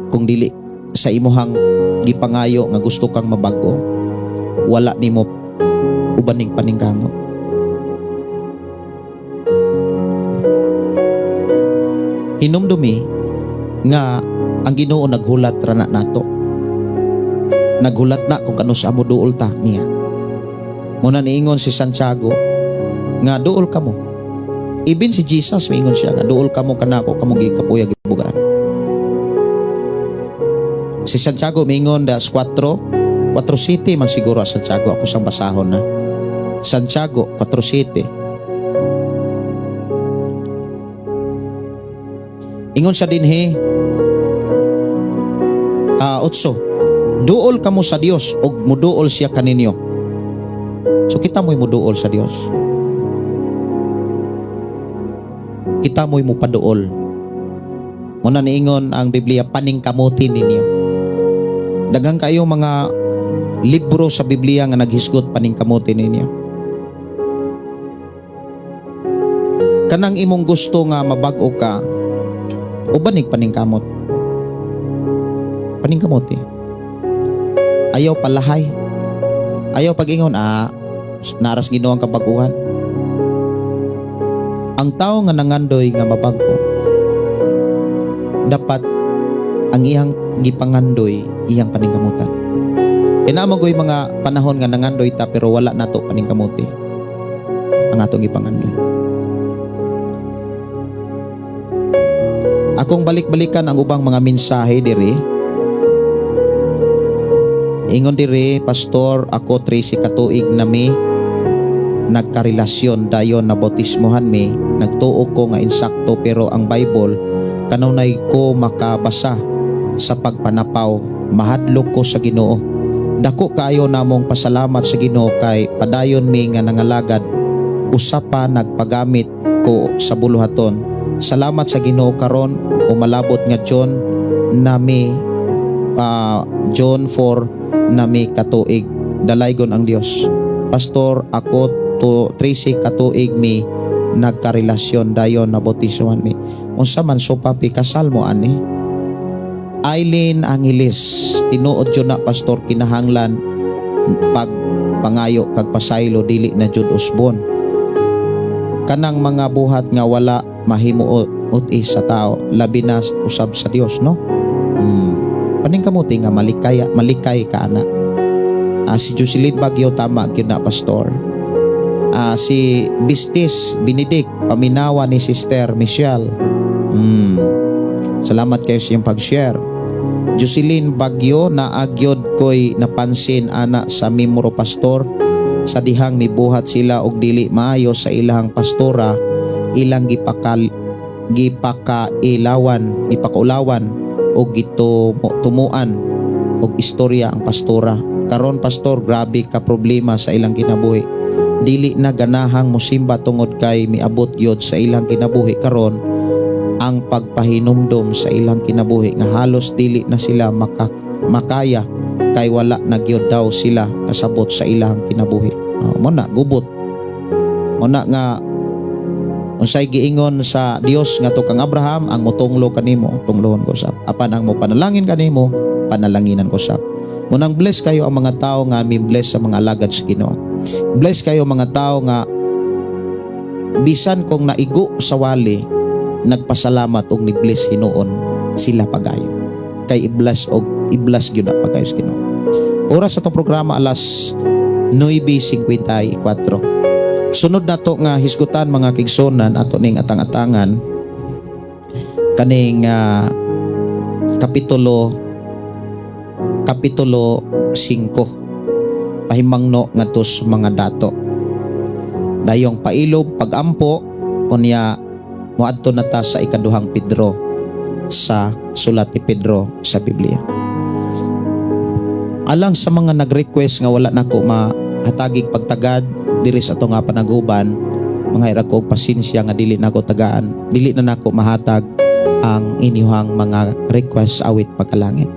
[SPEAKER 2] kung dili sa imuhang gipangayo nga gusto kang mabag-o, wala nimo ubaning paningkamot. Hinumdumi nga ang Ginoo naghulat ra na nato. Naghulat na kung kano sa amo duol ta niya. Muna niingon si Santiago nga duol kamo. Even si Jesus miingon siya nga duol kamo kanako kamo gikapuya gibugaan. Si Santiago miingon das 4:7 man siguro Santiago, ako sang basahon na. Santiago 4:7. Ingon siya dinhi 8. Duol kamo sa Dios ug muduol siya kaninyo. So kita mo'y muduol sa Dios. Kita mo'y mupaduol. Muna niingon ang Biblia, paningkamutin ninyo. Daghang kayo mga libro sa Biblia nga naghisgot paningkamutin ninyo. Kanang imong gusto nga mabag-o ka, ubanig paningkamot. Paningkamuti. Ayaw palahay. Ayaw pag-ingon, naras Ginoo ang kabaguhan. Ang tao nga nangandoy nga mabag-o, dapat ang iyang gipangandoy, iyang paningkamutan. Kaya naman mga panahon nga nangandoy ta pero wala nato paningkamuti. Ang ang atong ipangandoy. Akong balik-balikan ang ubang mga mensahe diri. Ingon diri, Pastor, ako 13 katuig na mi nagkarelasyon dayon na bautismohan mi, nagtuo ko nga insakto, pero ang Bible kanunay ko makabasa sa pagpanapaw, mahadlok ko sa Ginoo. Dako kayo namong pasalamat sa Ginoo kay padayon mi nga nangalagad, usa pa nagpagamit ko sa buluhaton. Salamat sa Ginoo karon umalabot nga John 4 nami katuig. Dalaygon ang Dios. Pastor, ako to 13 katuig mi nagkarelasyon dayon na bautismohan mi. Unsa man so papi kasal mo ani? Aileen Angeles, tinuod jud na Pastor, kinahanglan pag pangayo kag pasaylo dili na jud usbon. Kanang mga buhat nga wala mahimuot sa tao, labi na usab sa Dios, no? Paning kamuti nga malikay ka ana. Si Jocelyn Bagyo tama gyud na Pastor. Si Bistis Benedict paminawa ni Sister Michelle. Salamat kayo sa iyong pag-share. Jocelyn Bagyo na agyod ko'y napansin ana sa memoro Pastor, sa dihang mibuhat sila og dili maayo sa ilang pastora, ilang gipakaulawan og tumuan og istorya ang pastora. Karon Pastor, grabe ka problema sa ilang kinabuhi. Dili na ganahang musimba tungod kay miabot gyud sa ilang kinabuhi karon ang pagpahinumdom sa ilang kinabuhi nga halos dili na sila makaya kay wala na gyud daw sila kasabot sa ilang kinabuhi. Mo na gubot. Mo na nga unsay giingon sa Dios nga to kang Abraham, ang mutunglo kanimo tunglohon ko sab. Apan ang mo panalangin kanimo, panalanginan ko sab. Munang bless kayo ang mga tao nga mi-bless sa mga alagad sa Ginoo. Bless kayo mga tao nga bisan kung naigo sa wali, nagpasalamat og ni-bless hinuon sila pagayo. Kay i-bless gyud na pagayo sa Ginoo. Oras sa tong programa alas 9:54. Sunod na to nga hisgutan mga kigsonan ato ning atang-atangan kaning kapitulo 5 pahimangno ngadtos mga dato. Dayong pailob pagampo unya moadto na ta sa ikaduhang Pedro, sa sulat ni Pedro sa Biblia. Alang sa mga nag-request nga wala nako mahatagig pagtagad diri sa ato nga panaguban, mga ira ko pasensya nga dili nako tagaan, dili na nako mahatag ang inyong mga request awit pagkalangit.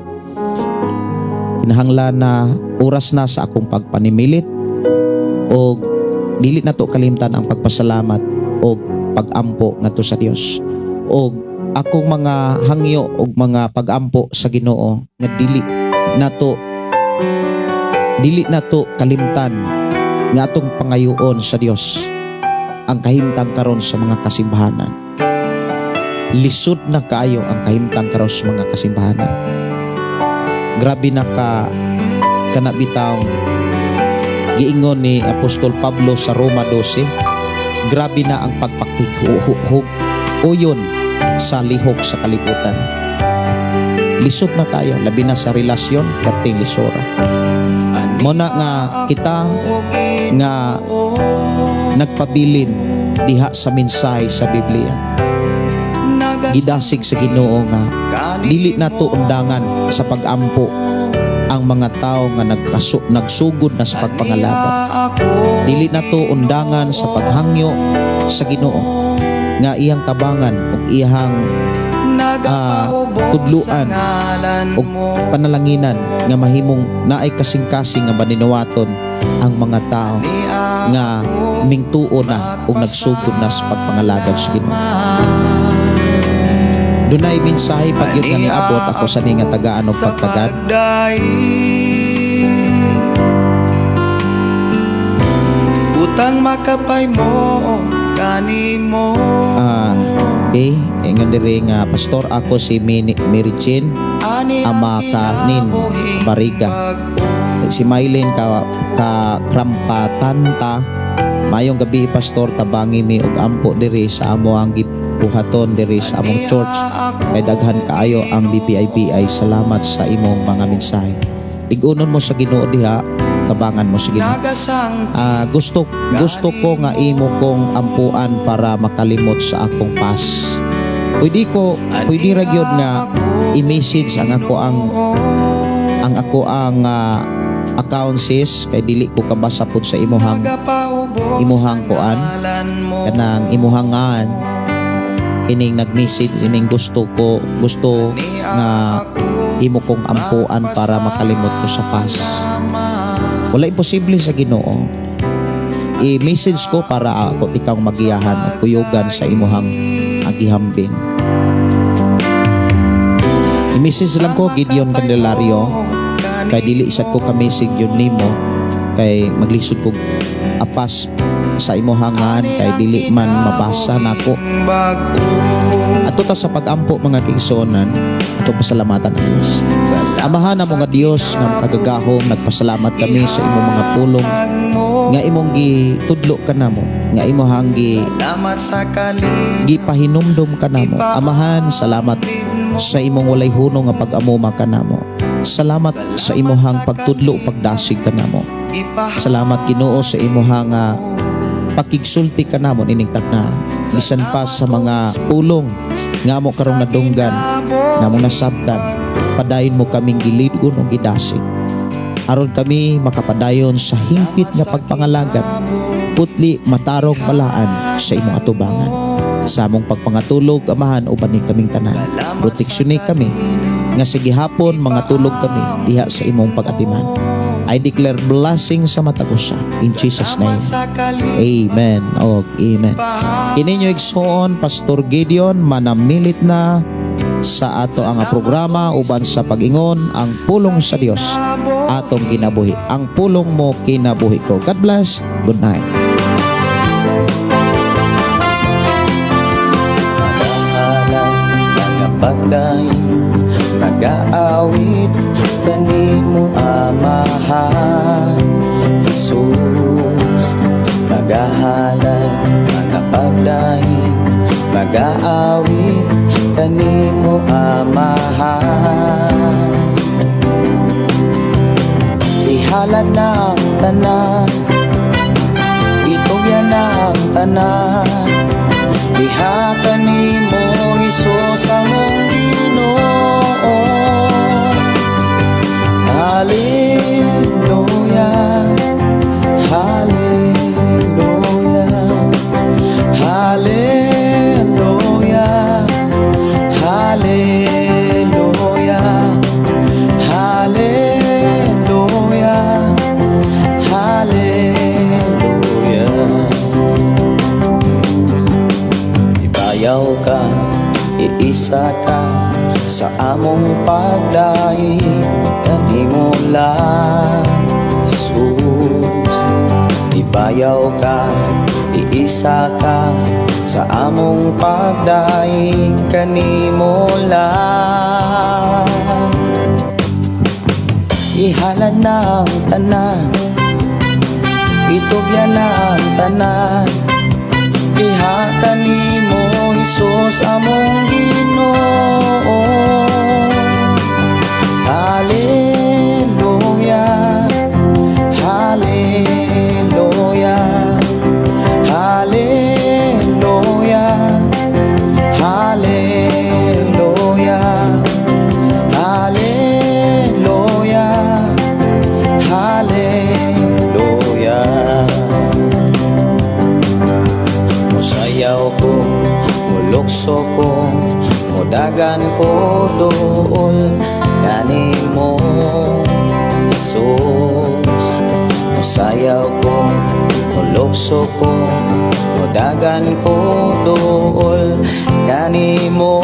[SPEAKER 2] Kinahanglan na oras na sa akong pagpanimilit o dili na to kalimtan ang pagpasalamat o pagampo ngadto sa Dios, o akong mga hangyo o mga pagampo sa Ginoo nga dili na to kalimtan nga atong pangayoon sa Dios ang kahimtang karon sa mga kasimbahanan. Lisod na kaayo ang kahimtang karon sa mga kasimbahanan. Grabe na kanabitang giingon ni Apostol Pablo sa Roma 12, grabe na ang pagpakiguyon sa lihok sa kalibutan. Lisod na kayo, labi na sa relasyon, perting lisora. Muna nga kita nga nagpabilin diha sa mensahe sa Biblia, gidasig sa Ginoo nga dili na to undangan sa pagampo ang mga tao nga nagsugod na sa pagpangalagad. Dili na to undangan sa paghangyo sa Ginoo nga iyang tabangan ug iyang tudluan ug panalanginan nga mahimong naay kasing-kasing nga baninuwaton ang mga tao nga mingtuo na ug nagsugod na sa pagpangalagad sa Ginoo. Dunay mensahe pagyud nga niabot ako sa ni nga tagaan og pagtagad.
[SPEAKER 3] Utang makapay mo kanimo.
[SPEAKER 2] Okay, ingon diri nga Pastor, ako si Mary Jane Amakanin Bariga. Si Maylin ka krampatanta Mayong gabi pastor, tabangi mi og ampo diri sa amo ang gibuhaton diri sa among church. Kay daghan kaayo ang BPIPI. Salamat sa imong mga mensahe. Igunon mo sa Ginoo diha, tabangan mo sa Ginoo. Gusto ko nga imo kong ampuan para makalimot sa akong past. Pwede ra gyud nga i-message ang ako ang account sis, kay dili ko kabasa pud sa imuhang kuan kanang imuhangan ining nag-message ining gusto nga imo kong ampuan para makalimot ko sa past. Wala imposible sa Ginoo. I-message ko para ako ikaw magiyahan o kuyugan sa imuhang agihambing. I-message lang ko Gideon Candelario, kay dili isat ko ka-message yun nimo, kay maglisod ko apas sa imuhangan, kay dili man mabasa nako. Ato ta sa pagampo mga kigsuonan, ato pasalamatan ang Dios. Amahan na mga Dios nga makagagahom, nagpasalamat kami sa imong mga pulong nga imong gitudlo kanamo, nga imong gipahinumdom kanamo. Amahan, salamat sa imong walay hunong nga pag-amuma kanamo. Salamat sa imong pagtudlo, pagdasig kanamo. Salamat Ginoo sa imong pakigsulti kanamo ining tagna. Bisan pa sa mga pulong nga mo karong nadunggan, nga mo nasabtan, padayon mo kaming gilidgon o gidasig. Aron kami makapadayon sa hingpit nga pagpangalagad, putli matarong balaan sa imong atubangan. Sa among pagpangatulog, amahan uban ni kaming tanan. Proteksyon kami, nga sa gihapon mga tulog kami diha sa imong pag-atiman. I declare blessing sa matagusa in Jesus name. Amen. O amen. Kininyo igsuon Pastor Gideon manamilit na sa ato ang programa uban sa pag-ingon ang pulong sa Dios atong kinabuhi. Ang pulong mo kinabuhi ko. God bless. Good night.
[SPEAKER 3] Mag-aawit kanimo amahan Jesus, magahalad, magapagdaing, mag-aawit kanimo amahan. Ihalad na ang tanan, itugyan na ang tanan, diha kanimo Jesus among Ginoo. Hallelujah, hallelujah, hallelujah, hallelujah, hallelujah, hallelujah. Ibayaw ka, iisa ka sa among pagdaig, kanimo lang Jesus. Ibayaw ka, iisa ka sa among pagdaig, kanimo lang. Ihalad na ang tanan, itugyan na ang tanan, diha kanimo Jesus among Ginoo. Hallelujah, hallelujah, hallelujah, hallelujah, hallelujah, hallelujah. Musayaw ko, mulukso ko, mudagan ko doon kanimo Jesus. Musayaw ko, mulukso ko, mudagan ko doon kanimo.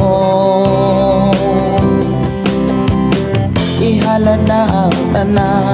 [SPEAKER 3] Ihalad na ang tanan,